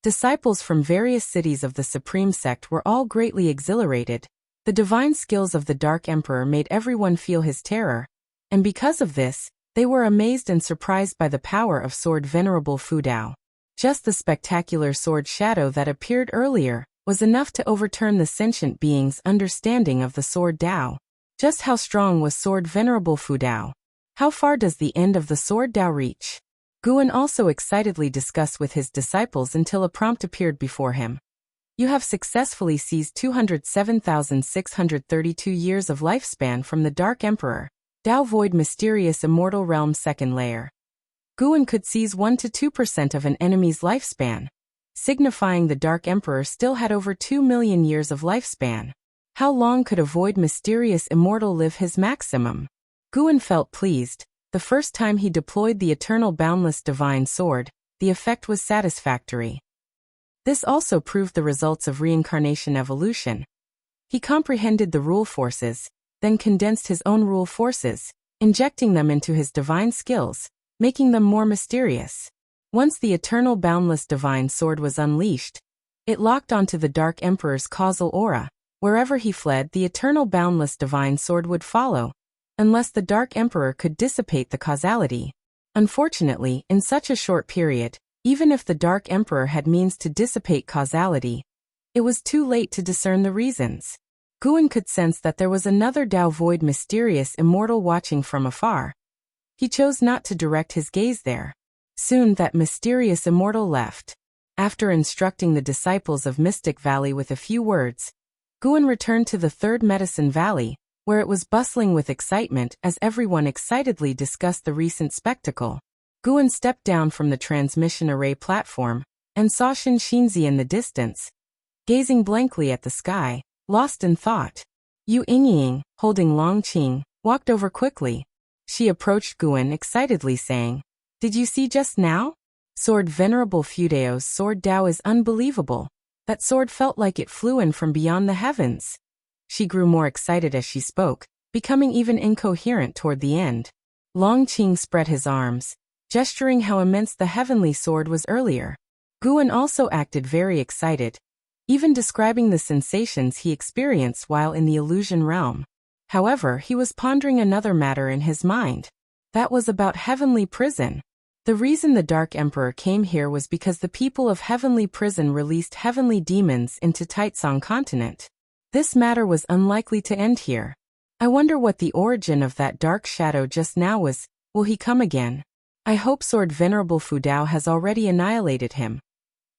Disciples from various cities of the Supreme Sect were all greatly exhilarated. The divine skills of the Dark Emperor made everyone feel his terror, and because of this, they were amazed and surprised by the power of sword Venerable Fu Dao. Just the spectacular sword shadow that appeared earlier was enough to overturn the sentient being's understanding of the sword Dao. Just how strong was sword Venerable Fu Dao? How far does the end of the sword Dao reach? Guan also excitedly discussed with his disciples until a prompt appeared before him. You have successfully seized 207,632 years of lifespan from the Dark Emperor, Dao Void Mysterious Immortal Realm Second Layer. Guan could seize 1 to 2% of an enemy's lifespan, signifying the Dark Emperor still had over 2 million years of lifespan. How long could a Void Mysterious Immortal live his maximum? Guan felt pleased. The first time he deployed the Eternal Boundless Divine Sword, the effect was satisfactory. This also proved the results of reincarnation evolution. He comprehended the rule forces, then condensed his own rule forces, injecting them into his divine skills, making them more mysterious. Once the Eternal Boundless Divine Sword was unleashed, it locked onto the Dark Emperor's causal aura. Wherever he fled, the Eternal Boundless Divine Sword would follow, unless the Dark Emperor could dissipate the causality. Unfortunately, in such a short period, even if the Dark Emperor had means to dissipate causality, it was too late to discern the reasons. Guan could sense that there was another Dao Void Mysterious Immortal watching from afar. He chose not to direct his gaze there. Soon that mysterious immortal left. After instructing the disciples of Mystic Valley with a few words, Guan returned to the Third Medicine Valley, where it was bustling with excitement as everyone excitedly discussed the recent spectacle. Guan stepped down from the transmission array platform and saw Shin Shinzi in the distance, gazing blankly at the sky, lost in thought. Yu Yingying, holding Long Qing, walked over quickly. She approached Guan excitedly saying, "Did you see just now? Sword Venerable Fu Dao's sword Dao is unbelievable. That sword felt like it flew in from beyond the heavens." She grew more excited as she spoke, becoming even incoherent toward the end. Long Qing spread his arms, gesturing how immense the heavenly sword was earlier. Guan also acted very excited, even describing the sensations he experienced while in the illusion realm. However, he was pondering another matter in his mind. That was about Heavenly Prison. The reason the Dark Emperor came here was because the people of Heavenly Prison released heavenly demons into Taitsong continent. This matter was unlikely to end here. I wonder what the origin of that dark shadow just now was. Will he come again? I hope Sword Venerable Fu Dao has already annihilated him.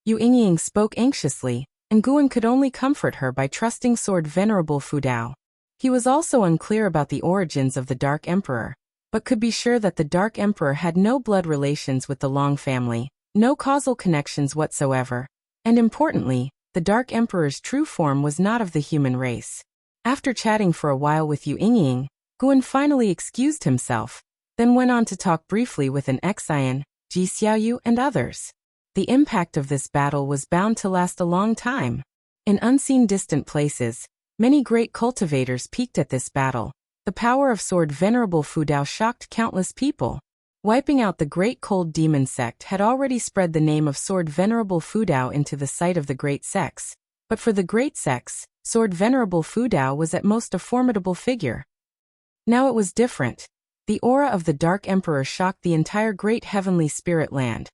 Yu Yingying spoke anxiously, and Guan could only comfort her by trusting Sword Venerable Fu Dao. He was also unclear about the origins of the Dark Emperor, but could be sure that the Dark Emperor had no blood relations with the Long family, no causal connections whatsoever, and importantly, the Dark Emperor's true form was not of the human race. After chatting for a while with Yu Yingying, Guan finally excused himself, then went on to talk briefly with an Xian, Ji Xiaoyu and others. The impact of this battle was bound to last a long time. In unseen distant places, many great cultivators peaked at this battle. The power of Sword Venerable Fu Dao shocked countless people. Wiping out the Great Cold Demon Sect had already spread the name of Sword Venerable Fu Dao into the sight of the great sects. But for the great sects, Sword Venerable Fu Dao was at most a formidable figure. Now it was different. The aura of the Dark Emperor shocked the entire great heavenly spirit land.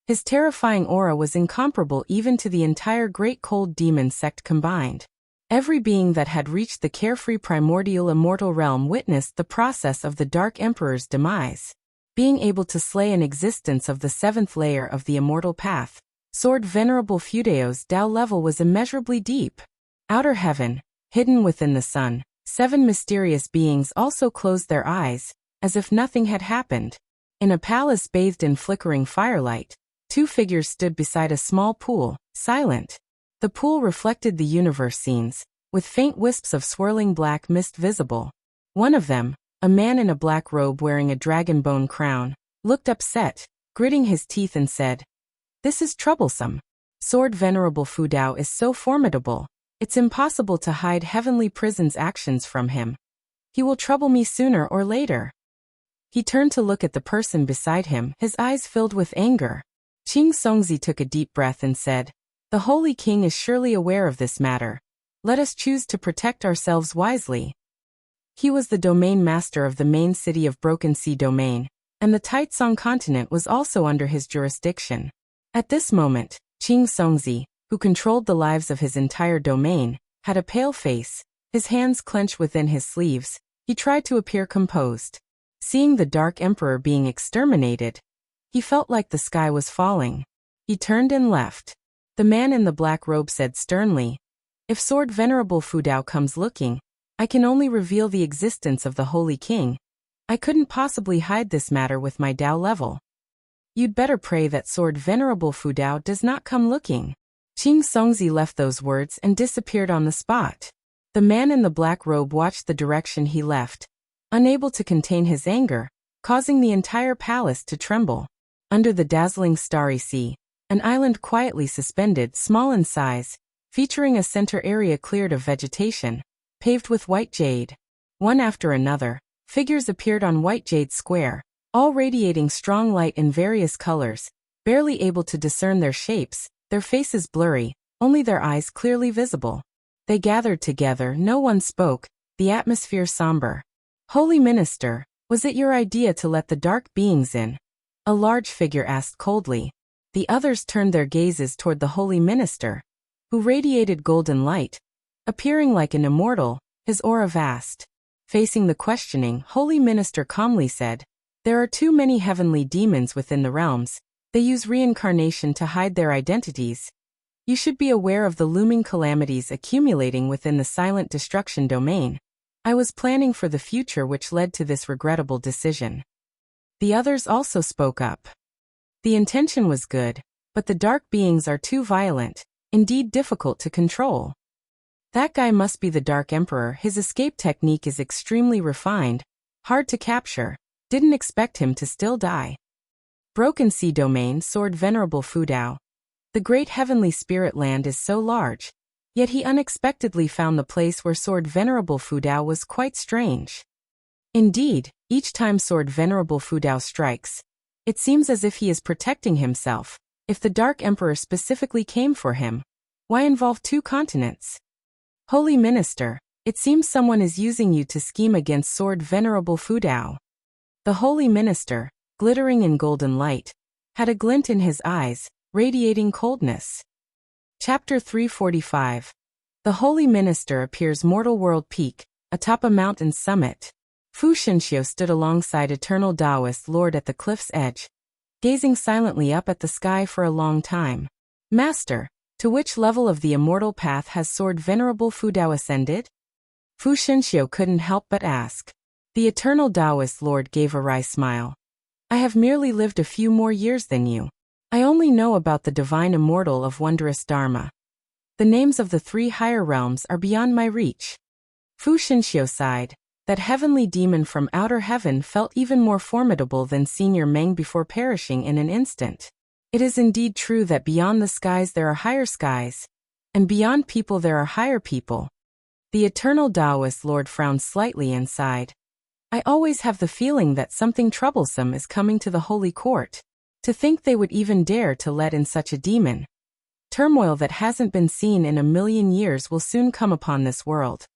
His terrifying aura was incomparable even to the entire Great Cold Demon Sect combined. Every being that had reached the carefree primordial immortal realm witnessed the process of the Dark Emperor's demise. Being able to slay an existence of the seventh layer of the immortal path, Sword Venerable Fu Dao's Dao level was immeasurably deep. Outer heaven, hidden within the sun, 7 mysterious beings also closed their eyes, as if nothing had happened. In a palace bathed in flickering firelight, two figures stood beside a small pool, silent. The pool reflected the universe scenes, with faint wisps of swirling black mist visible. One of them, a man in a black robe wearing a dragon bone crown, looked upset, gritting his teeth and said, "This is troublesome. Sword Venerable Fudao is so formidable, it's impossible to hide Heavenly Prison's actions from him. He will trouble me sooner or later." He turned to look at the person beside him, his eyes filled with anger. Qing Songzi took a deep breath and said, "The Holy King is surely aware of this matter. Let us choose to protect ourselves wisely." He was the domain master of the main city of Broken Sea Domain, and the Taitsong continent was also under his jurisdiction. At this moment, Qing Songzi, who controlled the lives of his entire domain, had a pale face, his hands clenched within his sleeves. He tried to appear composed. Seeing the Dark Emperor being exterminated, he felt like the sky was falling. He turned and left. The man in the black robe said sternly, "If Sword Venerable Fudao comes looking, I can only reveal the existence of the Holy King. I couldn't possibly hide this matter with my Dao level. You'd better pray that Sword Venerable Fudao does not come looking." Qing Songzi left those words and disappeared on the spot. The man in the black robe watched the direction he left, unable to contain his anger, causing the entire palace to tremble. Under the dazzling starry sea, an island quietly suspended, small in size, featuring a center area cleared of vegetation, paved with white jade. One after another, figures appeared on White Jade Square, all radiating strong light in various colors, barely able to discern their shapes, their faces blurry, only their eyes clearly visible. They gathered together, no one spoke, the atmosphere somber. "Holy Minister, was it your idea to let the dark beings in?" A large figure asked coldly. The others turned their gazes toward the Holy Minister, who radiated golden light, appearing like an immortal, his aura vast. Facing the questioning, Holy Minister calmly said, "There are too many heavenly demons within the realms. They use reincarnation to hide their identities. You should be aware of the looming calamities accumulating within the silent destruction domain. I was planning for the future which led to this regrettable decision." The others also spoke up. The intention was good, but the dark beings are too violent, indeed difficult to control. That guy must be the Dark Emperor. His escape technique is extremely refined, hard to capture. Didn't expect him to still die. Broken Sea Domain, Sword Venerable Fudao. The great heavenly spirit land is so large, yet he unexpectedly found the place where Sword Venerable Fudao was quite strange. Indeed, each time Sword Venerable Fudao strikes, it seems as if he is protecting himself. If the Dark Emperor specifically came for him, why involve two continents? Holy Minister, it seems someone is using you to scheme against Sword Venerable Fudao. The Holy Minister, glittering in golden light, had a glint in his eyes, radiating coldness. Chapter 345. The Holy Minister appears mortal world peak, atop a mountain summit. Fu Shenxiu stood alongside Eternal Taoist Lord at the cliff's edge, gazing silently up at the sky for a long time. "Master, to which level of the immortal path has Sword Venerable Fudao ascended?" Fu Shenxiu couldn't help but ask. The Eternal Taoist Lord gave a wry smile. "I have merely lived a few more years than you. I only know about the divine immortal of wondrous Dharma. The names of the three higher realms are beyond my reach." Fu Shenxiu sighed. That heavenly demon from outer heaven felt even more formidable than Senior Meng before perishing in an instant. It is indeed true that beyond the skies there are higher skies, and beyond people there are higher people. The Eternal Taoist Lord frowned slightly and sighed. "I always have the feeling that something troublesome is coming to the Holy Court. To think they would even dare to let in such a demon. Turmoil that hasn't been seen in a million years will soon come upon this world."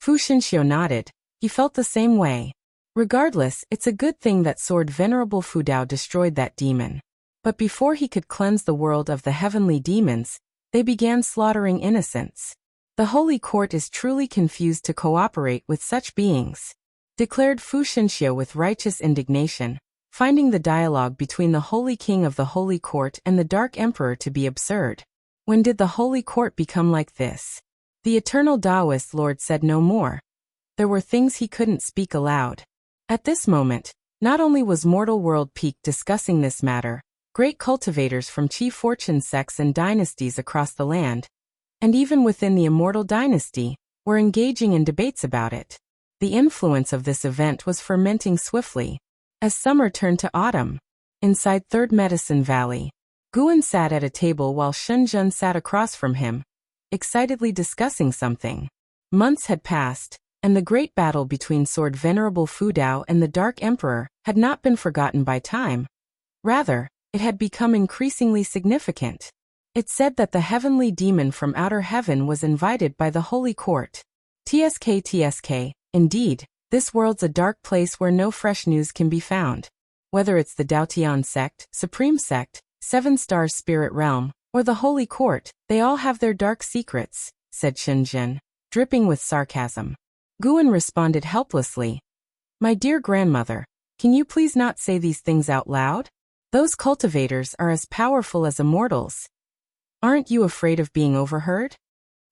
Fu Shenxiu nodded. He felt the same way. Regardless, it's a good thing that Sword Venerable Fudao destroyed that demon. But before he could cleanse the world of the heavenly demons, they began slaughtering innocents. "The Holy Court is truly confused to cooperate with such beings," declared Fu Shenxiu with righteous indignation, finding the dialogue between the Holy King of the Holy Court and the Dark Emperor to be absurd. When did the Holy Court become like this? The Eternal Taoist Lord said no more. There were things he couldn't speak aloud. At this moment, Not only was Mortal World Peak discussing this matter, great cultivators from chief fortune sects and dynasties across the land, and even within the Immortal Dynasty, were engaging in debates about it. The influence of this event was fermenting swiftly. As summer turned to autumn, inside Third Medicine Valley, Guan sat at a table while Shenzhen sat across from him, excitedly discussing something. Months had passed, and the great battle between Sword Venerable Fudao and the Dark Emperor had not been forgotten by time. Rather, it had become increasingly significant. It said that the heavenly demon from outer heaven was invited by the Holy Court. TSK, indeed, this world's a dark place where no fresh news can be found. Whether it's the Daotian sect, Supreme Sect, Seven Stars Spirit Realm, or the Holy Court, they all have their dark secrets, said Shenzhen, dripping with sarcasm. Guan responded helplessly. My dear grandmother, can you please not say these things out loud? Those cultivators are as powerful as immortals. Aren't you afraid of being overheard?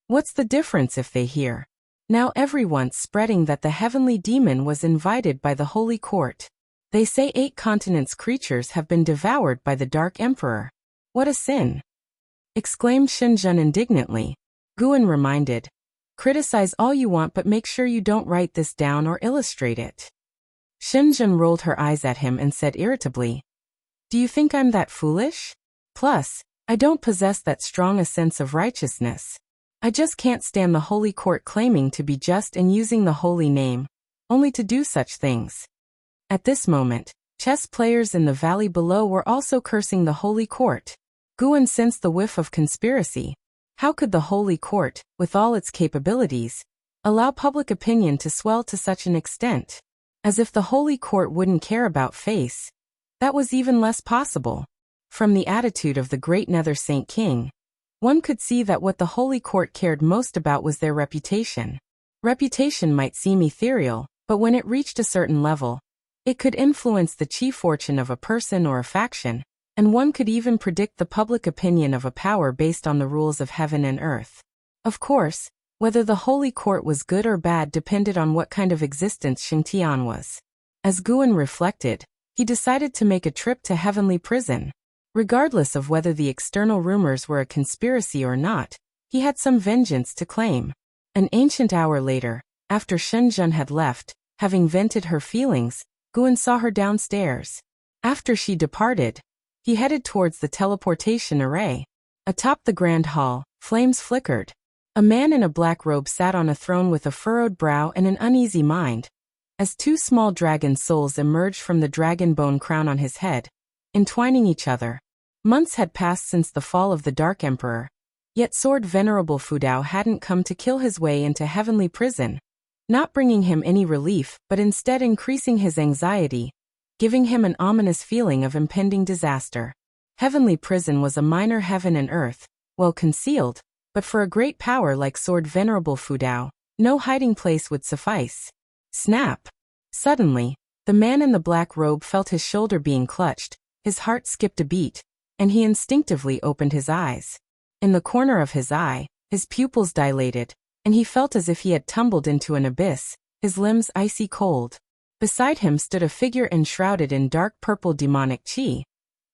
What's the difference if they hear? Now everyone's spreading that the heavenly demon was invited by the Holy Court. They say 8 continents' creatures have been devoured by the Dark Emperor. What a sin! Exclaimed Shenzhen indignantly. Guan reminded, criticize all you want but make sure you don't write this down or illustrate it. Shenzhen rolled her eyes at him and said irritably, do you think I'm that foolish? Plus, I don't possess that strong a sense of righteousness. I just can't stand the Holy Court claiming to be just and using the holy name, only to do such things. At this moment, chess players in the valley below were also cursing the Holy Court. Guan sensed the whiff of conspiracy. How could the Holy Court, with all its capabilities, allow public opinion to swell to such an extent? As if the Holy Court wouldn't care about face. That was even less possible. From the attitude of the great Nether Saint King, one could see that what the Holy Court cared most about was their reputation. Reputation might seem ethereal, but when it reached a certain level, it could influence the chief fortune of a person or a faction, and one could even predict the public opinion of a power based on the rules of heaven and earth. Of course, whether the Holy Court was good or bad depended on what kind of existence Xingtian was. As Guan reflected, he decided to make a trip to Heavenly Prison. Regardless of whether the external rumors were a conspiracy or not, he had some vengeance to claim. An ancient hour later, after Shenzhen had left, having vented her feelings, Guan saw her downstairs. After she departed, he headed towards the teleportation array. Atop the grand hall, flames flickered. A man in a black robe sat on a throne with a furrowed brow and an uneasy mind, as 2 small dragon souls emerged from the dragon bone crown on his head, entwining each other. Months had passed since the fall of the Dark Emperor, yet Sword Venerable Fudao hadn't come to kill his way into Heavenly Prison, not bringing him any relief but instead increasing his anxiety, giving him an ominous feeling of impending disaster. Heavenly Prison was a minor heaven and earth, well concealed, but for a great power like Sword Venerable Fudao, no hiding place would suffice. Snap! Suddenly, the man in the black robe felt his shoulder being clutched, his heart skipped a beat, and he instinctively opened his eyes. In the corner of his eye, his pupils dilated, and he felt as if he had tumbled into an abyss, his limbs icy cold. Beside him stood a figure enshrouded in dark purple demonic chi,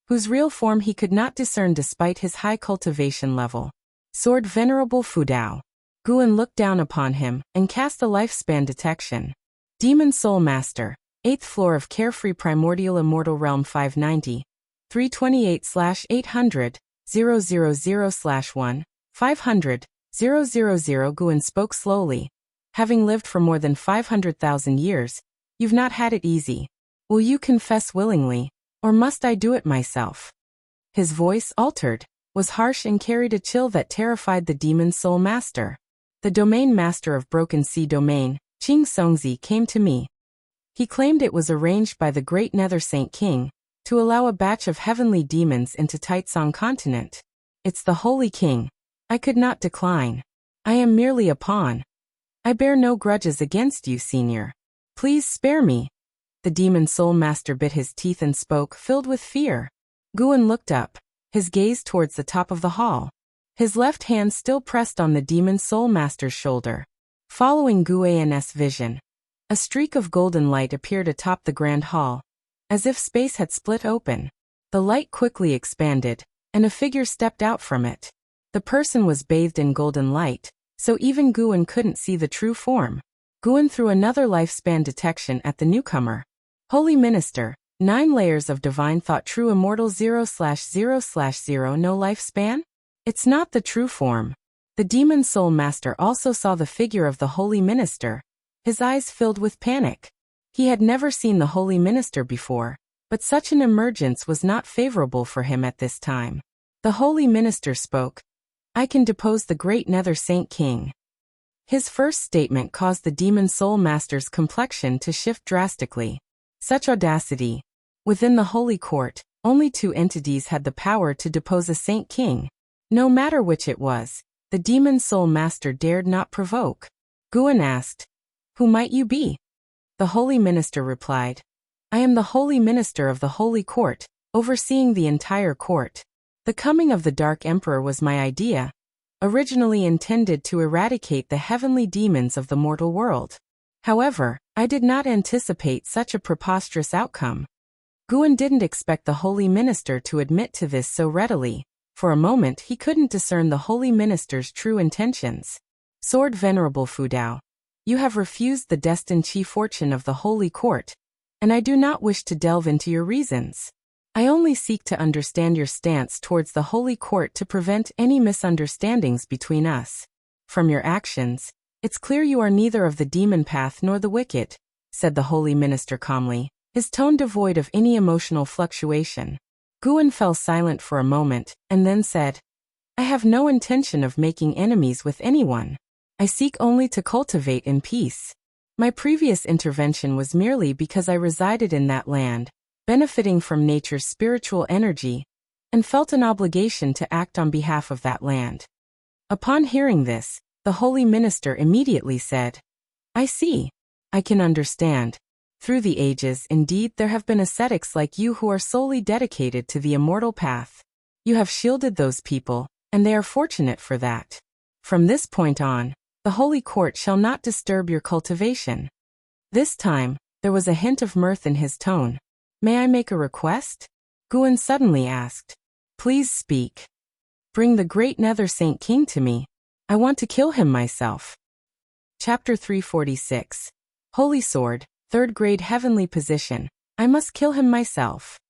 whose real form he could not discern despite his high cultivation level. Sword Venerable Fudao. Guan looked down upon him and cast a lifespan detection. Demon Soul Master, 8th floor of Carefree Primordial Immortal Realm 590, 328/800, 000/1, 500, 000. Guan spoke slowly. Having lived for more than 500,000 years, you've not had it easy. Will you confess willingly, or must I do it myself? His voice, altered, was harsh and carried a chill that terrified the Demon Soul Master. The Domain Master of Broken Sea Domain, Qing Songzi, came to me. He claimed it was arranged by the great Nether Saint King to allow a batch of heavenly demons into Taitsong continent. It's the Holy King. I could not decline. I am merely a pawn. I bear no grudges against you, Senior. Please spare me. The Demon Soul Master bit his teeth and spoke, filled with fear. Guan looked up, his gaze towards the top of the hall. His left hand still pressed on the Demon Soul Master's shoulder. Following Guan's vision, a streak of golden light appeared atop the grand hall, as if space had split open. The light quickly expanded, and a figure stepped out from it. The person was bathed in golden light, so even Guin couldn't see the true form. Guin threw another lifespan detection at the newcomer. Holy Minister, 9 layers of divine thought, true immortal 0/0/0, no lifespan? It's not the true form. The demon soul master also saw the figure of the Holy Minister. His eyes filled with panic. He had never seen the Holy Minister before, but such an emergence was not favorable for him at this time. The Holy Minister spoke. I can depose the great Nether Saint King. His first statement caused the demon soul master's complexion to shift drastically. Such audacity. Within the Holy Court, only 2 entities had the power to depose a Saint King. No matter which it was, the demon soul master dared not provoke. Guin asked, Who might you be? The Holy Minister replied, I am the Holy Minister of the Holy Court, overseeing the entire court. The coming of the Dark Emperor was my idea, originally intended to eradicate the heavenly demons of the mortal world. However, I did not anticipate such a preposterous outcome. Guin didn't expect the Holy Minister to admit to this so readily. For a moment he couldn't discern the Holy Minister's true intentions. Sword Venerable Fudao, you have refused the destined chief fortune of the Holy Court, and I do not wish to delve into your reasons. I only seek to understand your stance towards the Holy Court to prevent any misunderstandings between us. From your actions, it's clear you are neither of the demon path nor the wicked, said the Holy Minister calmly, his tone devoid of any emotional fluctuation. Guin fell silent for a moment, and then said, I have no intention of making enemies with anyone. I seek only to cultivate in peace. My previous intervention was merely because I resided in that land, benefiting from nature's spiritual energy, and felt an obligation to act on behalf of that land. Upon hearing this, the Holy Minister immediately said, I see. I can understand. Through the ages, indeed, there have been ascetics like you who are solely dedicated to the immortal path. You have shielded those people, and they are fortunate for that. From this point on, the Holy Court shall not disturb your cultivation. This time, there was a hint of mirth in his tone. May I make a request? Guin suddenly asked. Please speak. Bring the great Nether Saint King to me. I want to kill him myself. Chapter 346. Holy Sword. 3rd grade heavenly position. I must kill him myself.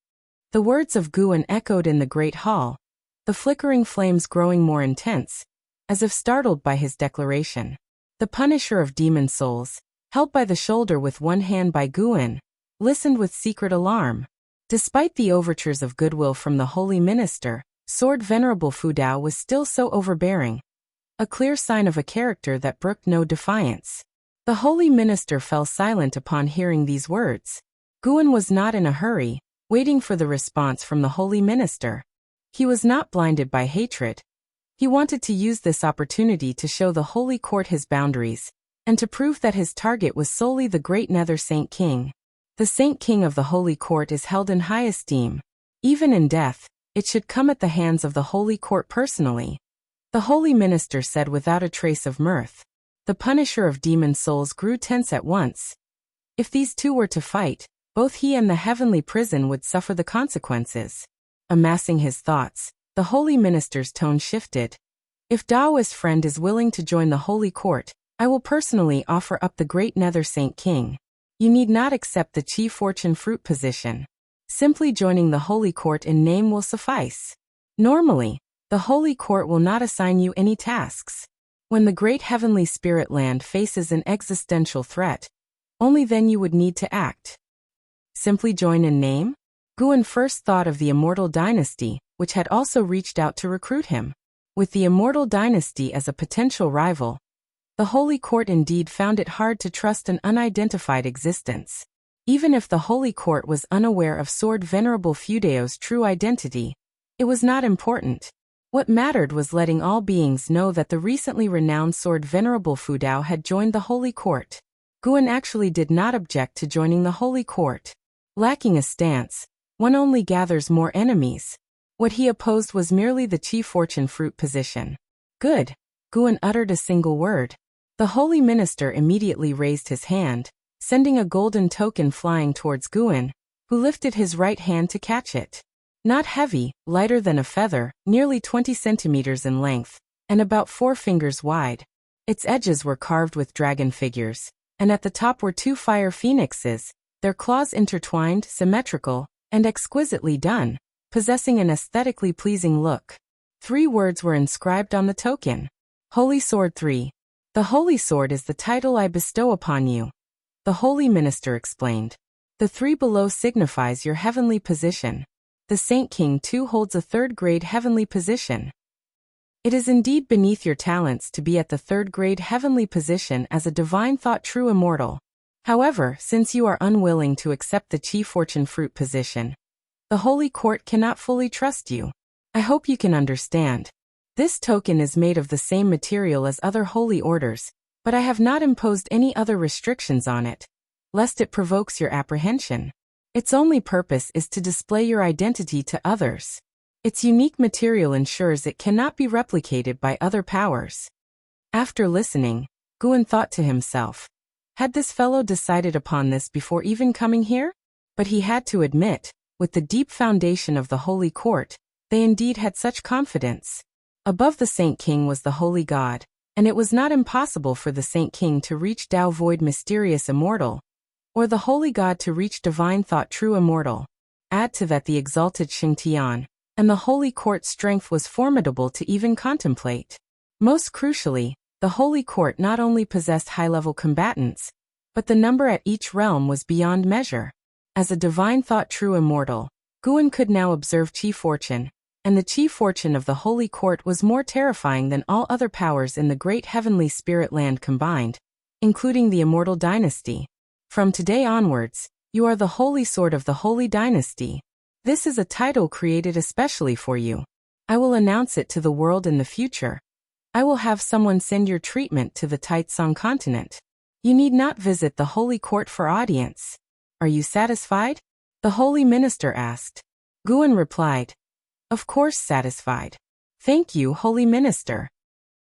The words of Guin echoed in the great hall, the flickering flames growing more intense, as if startled by his declaration. The Punisher of Demon Souls, held by the shoulder with one hand by Guin, listened with secret alarm. Despite the overtures of goodwill from the Holy Minister, Sword Venerable Fudao was still so overbearing, a clear sign of a character that brooked no defiance. The Holy Minister fell silent upon hearing these words. Guin was not in a hurry, waiting for the response from the Holy Minister. He was not blinded by hatred. He wanted to use this opportunity to show the Holy Court his boundaries, and to prove that his target was solely the great Nether Saint King. The Saint King of the Holy Court is held in high esteem. Even in death, it should come at the hands of the Holy Court personally. The Holy Minister said without a trace of mirth. The Punisher of Demon Souls grew tense at once. If these two were to fight, both he and the heavenly prison would suffer the consequences. Amassing his thoughts, the Holy Minister's tone shifted. If Daoist friend is willing to join the Holy Court, I will personally offer up the great Nether Saint King. You need not accept the chief fortune fruit position. Simply joining the Holy Court in name will suffice. Normally, the Holy Court will not assign you any tasks. When the great heavenly spirit land faces an existential threat, only then you would need to act. Simply join in name? Guin first thought of the Immortal Dynasty, which had also reached out to recruit him. With the Immortal Dynasty as a potential rival, the Holy Court indeed found it hard to trust an unidentified existence. Even if the Holy Court was unaware of Sword Venerable Fudao's true identity, it was not important. What mattered was letting all beings know that the recently renowned Sword Venerable Fudao had joined the Holy Court. Guin actually did not object to joining the Holy Court. Lacking a stance, one only gathers more enemies. What he opposed was merely the chief fortune fruit position. Good. Guin uttered a single word. The Holy Minister immediately raised his hand, sending a golden token flying towards Guin. who lifted his right hand to catch it. Not heavy, lighter than a feather, nearly 20 centimeters in length, and about 4 fingers wide. Its edges were carved with dragon figures, and at the top were 2 fire phoenixes, their claws intertwined, symmetrical, and exquisitely done, possessing an aesthetically pleasing look. 3 words were inscribed on the token. Holy Sword 3. The Holy Sword is the title I bestow upon you, the Holy Minister explained. The 3 below signifies your heavenly position. The Saint King too holds a 3rd grade heavenly position. It is indeed beneath your talents to be at the 3rd grade heavenly position as a divine thought true immortal. However, since you are unwilling to accept the Chi Fortune fruit position, the Holy Court cannot fully trust you. I hope you can understand. This token is made of the same material as other holy orders, but I have not imposed any other restrictions on it, lest it provokes your apprehension. Its only purpose is to display your identity to others. Its unique material ensures it cannot be replicated by other powers. After listening, Guan thought to himself, had this fellow decided upon this before even coming here? But he had to admit, with the deep foundation of the Holy Court, they indeed had such confidence. Above the Saint King was the Holy God, and it was not impossible for the Saint King to reach Tao Void Mysterious Immortal, or the Holy God to reach Divine Thought True Immortal. Add to that the exalted Xingtian, and the Holy Court's strength was formidable to even contemplate. Most crucially, the Holy Court not only possessed high-level combatants, but the number at each realm was beyond measure. As a Divine Thought True Immortal, Guan could now observe Chi Fortune, and the Chi Fortune of the Holy Court was more terrifying than all other powers in the great heavenly spirit land combined, including the Immortal Dynasty. From today onwards, you are the Holy Sword of the Holy Dynasty. This is a title created especially for you. I will announce it to the world in the future. I will have someone send your treatment to the Taitsong continent. You need not visit the Holy Court for audience. Are you satisfied? The Holy Minister asked. Guan replied, of course satisfied. Thank you, Holy Minister.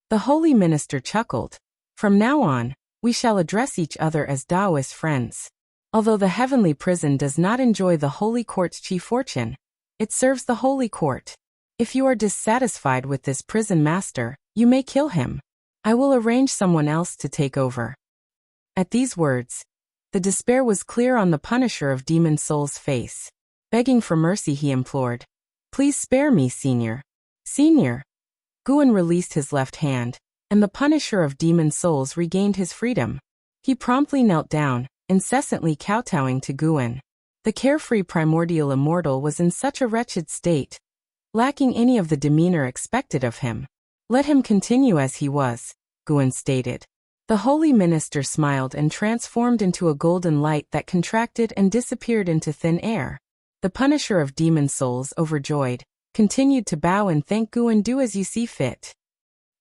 The Holy Minister chuckled. From now on, we shall address each other as Taoist friends. Although the heavenly prison does not enjoy the Holy Court's Chi Fortune, it serves the Holy Court. If you are dissatisfied with this prison master, you may kill him. I will arrange someone else to take over. At these words, the despair was clear on the Punisher of Demon Souls' face. Begging for mercy, he implored, please spare me, Senior. Senior. Guan released his left hand, and the Punisher of Demon Souls regained his freedom. He promptly knelt down, incessantly kowtowing to Guan. The carefree primordial immortal was in such a wretched state, lacking any of the demeanor expected of him. Let him continue as he was, Guan stated. The Holy Minister smiled and transformed into a golden light that contracted and disappeared into thin air. The Punisher of Demon Souls, overjoyed, continued to bow and thank Guan. Do as you see fit.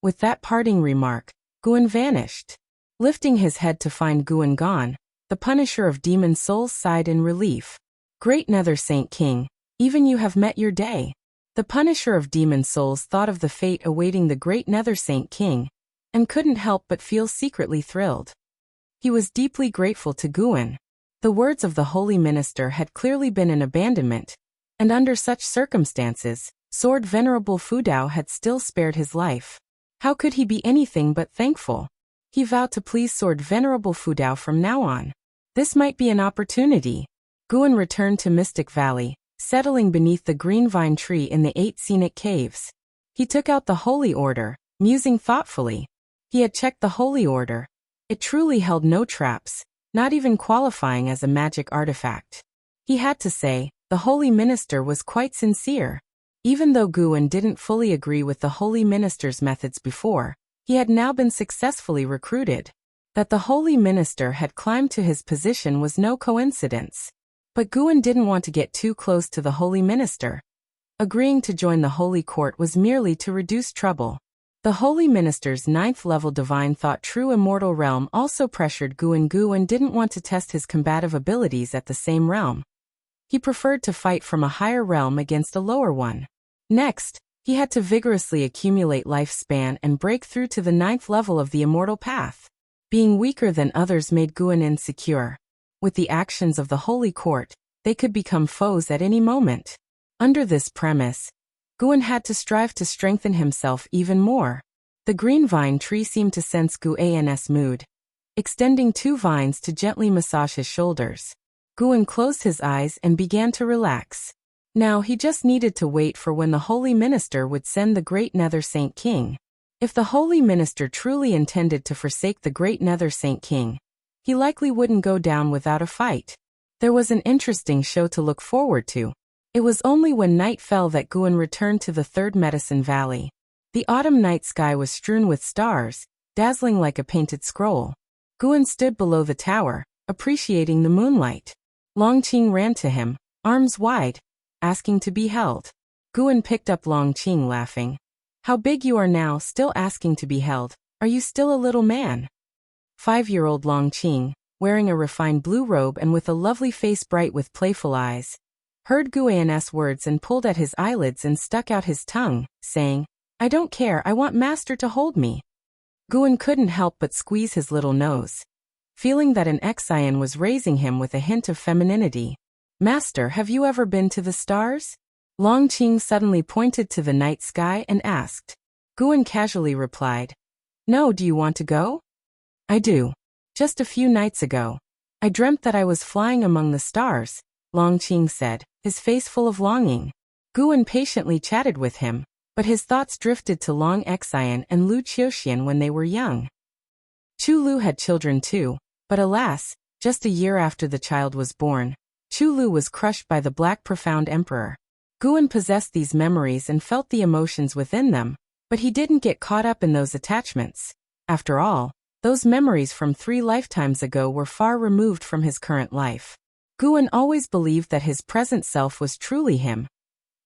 With that parting remark, Guan vanished. Lifting his head to find Guan gone, the Punisher of Demon Souls sighed in relief. Great Nether Saint King, even you have met your day. The Punisher of Demon Souls thought of the fate awaiting the great Nether Saint King, and couldn't help but feel secretly thrilled. He was deeply grateful to Guan. The words of the Holy Minister had clearly been an abandonment, and under such circumstances, Sword Venerable Fudao had still spared his life. How could he be anything but thankful? He vowed to please Sword Venerable Fudao from now on. This might be an opportunity. Guan returned to Mystic Valley, settling beneath the green vine tree in the 8 scenic caves. He took out the Holy Order, musing thoughtfully. He had checked the Holy Order. It truly held no traps, not even qualifying as a magic artifact. He had to say, the Holy Minister was quite sincere. Even though Guan didn't fully agree with the Holy Minister's methods before, he had now been successfully recruited. That the Holy Minister had climbed to his position was no coincidence. But Guan didn't want to get too close to the Holy Minister. Agreeing to join the Holy Court was merely to reduce trouble. The Holy Minister's 9th level Divine Thought True Immortal realm also pressured Guan. Guan didn't want to test his combative abilities at the same realm. He preferred to fight from a higher realm against a lower one. Next, he had to vigorously accumulate lifespan and break through to the 9th level of the Immortal Path. Being weaker than others made Guan insecure. With the actions of the Holy Court, they could become foes at any moment. Under this premise, Guan had to strive to strengthen himself even more. The green vine tree seemed to sense Guan's mood, extending 2 vines to gently massage his shoulders. Guan closed his eyes and began to relax. Now he just needed to wait for when the Holy Minister would send the Great Nether Saint King. If the Holy Minister truly intended to forsake the Great Nether Saint King, he likely wouldn't go down without a fight. There was an interesting show to look forward to. It was only when night fell that Guan returned to the Third Medicine Valley. The autumn night sky was strewn with stars, dazzling like a painted scroll. Guan stood below the tower, appreciating the moonlight. Longqing ran to him, arms wide, asking to be held. Guan picked up Longqing, laughing. How big you are now, still asking to be held. Are you still a little man? 5-year-old Longqing, wearing a refined blue robe and with a lovely face bright with playful eyes, heard Guan's words and pulled at his eyelids and stuck out his tongue, saying, I don't care, I want Master to hold me. Guan couldn't help but squeeze his little nose, feeling that an Xian was raising him with a hint of femininity. Master, have you ever been to the stars? Longqing suddenly pointed to the night sky and asked. Guan casually replied, No, do you want to go? I do. Just a few nights ago, I dreamt that I was flying among the stars, Longqing said, his face full of longing. Guan patiently chatted with him, but his thoughts drifted to Long Xian and Lu Qiuxian when they were young. Chu Lu had children too, but alas, just a year after the child was born, Chu Lu was crushed by the Black Profound Emperor. Guan possessed these memories and felt the emotions within them, but he didn't get caught up in those attachments. After all, those memories from 3 lifetimes ago were far removed from his current life. Guan always believed that his present self was truly him,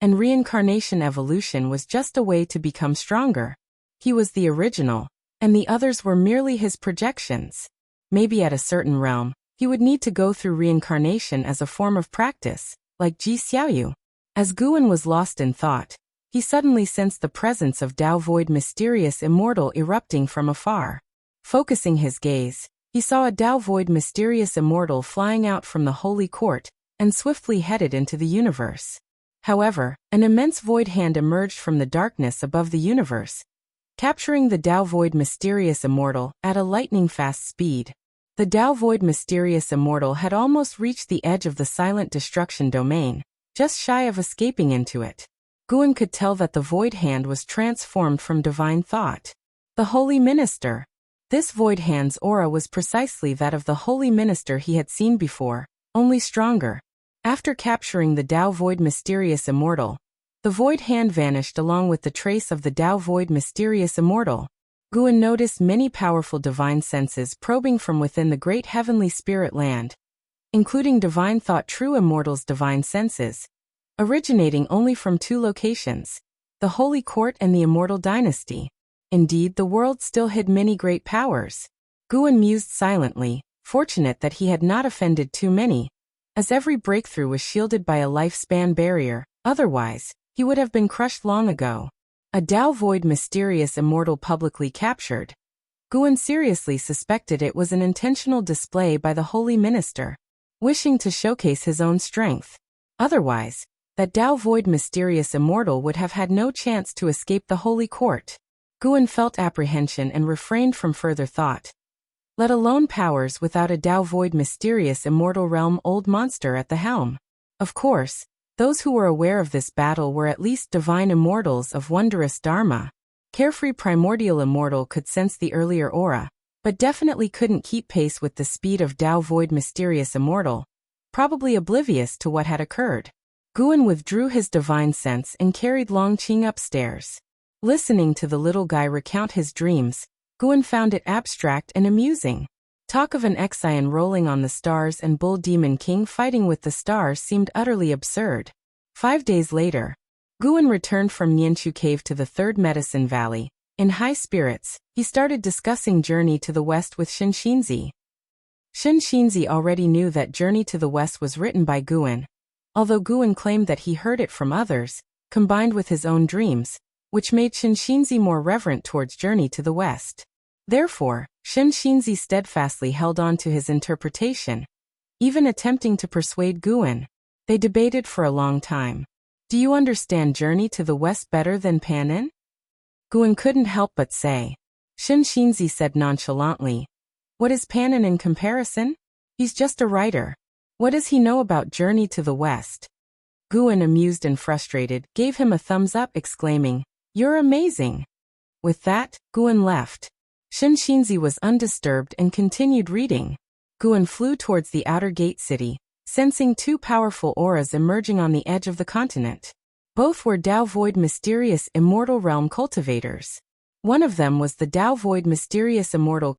and reincarnation evolution was just a way to become stronger. He was the original, and the others were merely his projections. Maybe at a certain realm, he would need to go through reincarnation as a form of practice, like Ji Xiaoyu. As Guan was lost in thought, he suddenly sensed the presence of Tao Void Mysterious Immortal erupting from afar. Focusing his gaze, he saw a Tao Void Mysterious Immortal flying out from the Holy Court and swiftly headed into the universe. However, an immense void hand emerged from the darkness above the universe, capturing the Tao Void Mysterious Immortal at a lightning-fast speed. The Tao Void Mysterious Immortal had almost reached the edge of the silent destruction domain, just shy of escaping into it. Guan could tell that the void hand was transformed from divine thought. The Holy Minister. This void hand's aura was precisely that of the Holy Minister he had seen before, only stronger. After capturing the Tao Void Mysterious Immortal, the void hand vanished along with the trace of the Tao Void Mysterious Immortal. Guan noticed many powerful divine senses probing from within the great heavenly spirit land, including divine thought true immortals' divine senses, originating only from 2 locations, the Holy Court and the Immortal Dynasty. Indeed, the world still hid many great powers. Guan mused silently, fortunate that he had not offended too many, as every breakthrough was shielded by a lifespan barrier, otherwise, he would have been crushed long ago. A Tao Void Mysterious Immortal publicly captured. Guan seriously suspected it was an intentional display by the Holy Minister, wishing to showcase his own strength. Otherwise, that Tao Void Mysterious Immortal would have had no chance to escape the Holy Court. Guan felt apprehension and refrained from further thought. Let alone powers without a Tao Void Mysterious Immortal Realm old monster at the helm. Of course, those who were aware of this battle were at least divine immortals of wondrous dharma. Carefree Primordial Immortal could sense the earlier aura, but definitely couldn't keep pace with the speed of Tao Void Mysterious Immortal, probably oblivious to what had occurred. Guan withdrew his divine sense and carried Longqing upstairs. Listening to the little guy recount his dreams, Guan found it abstract and amusing. Talk of an Xian rolling on the stars and Bull Demon King fighting with the stars seemed utterly absurd. 5 days later, Guan returned from Nianchu Cave to the Third Medicine Valley. In high spirits, he started discussing Journey to the West with Shenxinzi. Shenxinzi already knew that Journey to the West was written by Guan, although Guan claimed that he heard it from others, combined with his own dreams, which made Shenxinzi more reverent towards Journey to the West. Therefore, Shenxinzi steadfastly held on to his interpretation, even attempting to persuade Guan. They debated for a long time. Do you understand Journey to the West better than Panin? Guan couldn't help but say. Shin Shinzi said nonchalantly. What is Panin in comparison? He's just a writer. What does he know about Journey to the West? Guan, amused and frustrated, gave him a thumbs up, exclaiming, You're amazing. With that, Guan left. Shin Shinzi was undisturbed and continued reading. Guan flew towards the outer gate city, sensing two powerful auras emerging on the edge of the continent. Both were Dao Void Mysterious Immortal Realm cultivators. One of them was the Dao Void Mysterious Immortal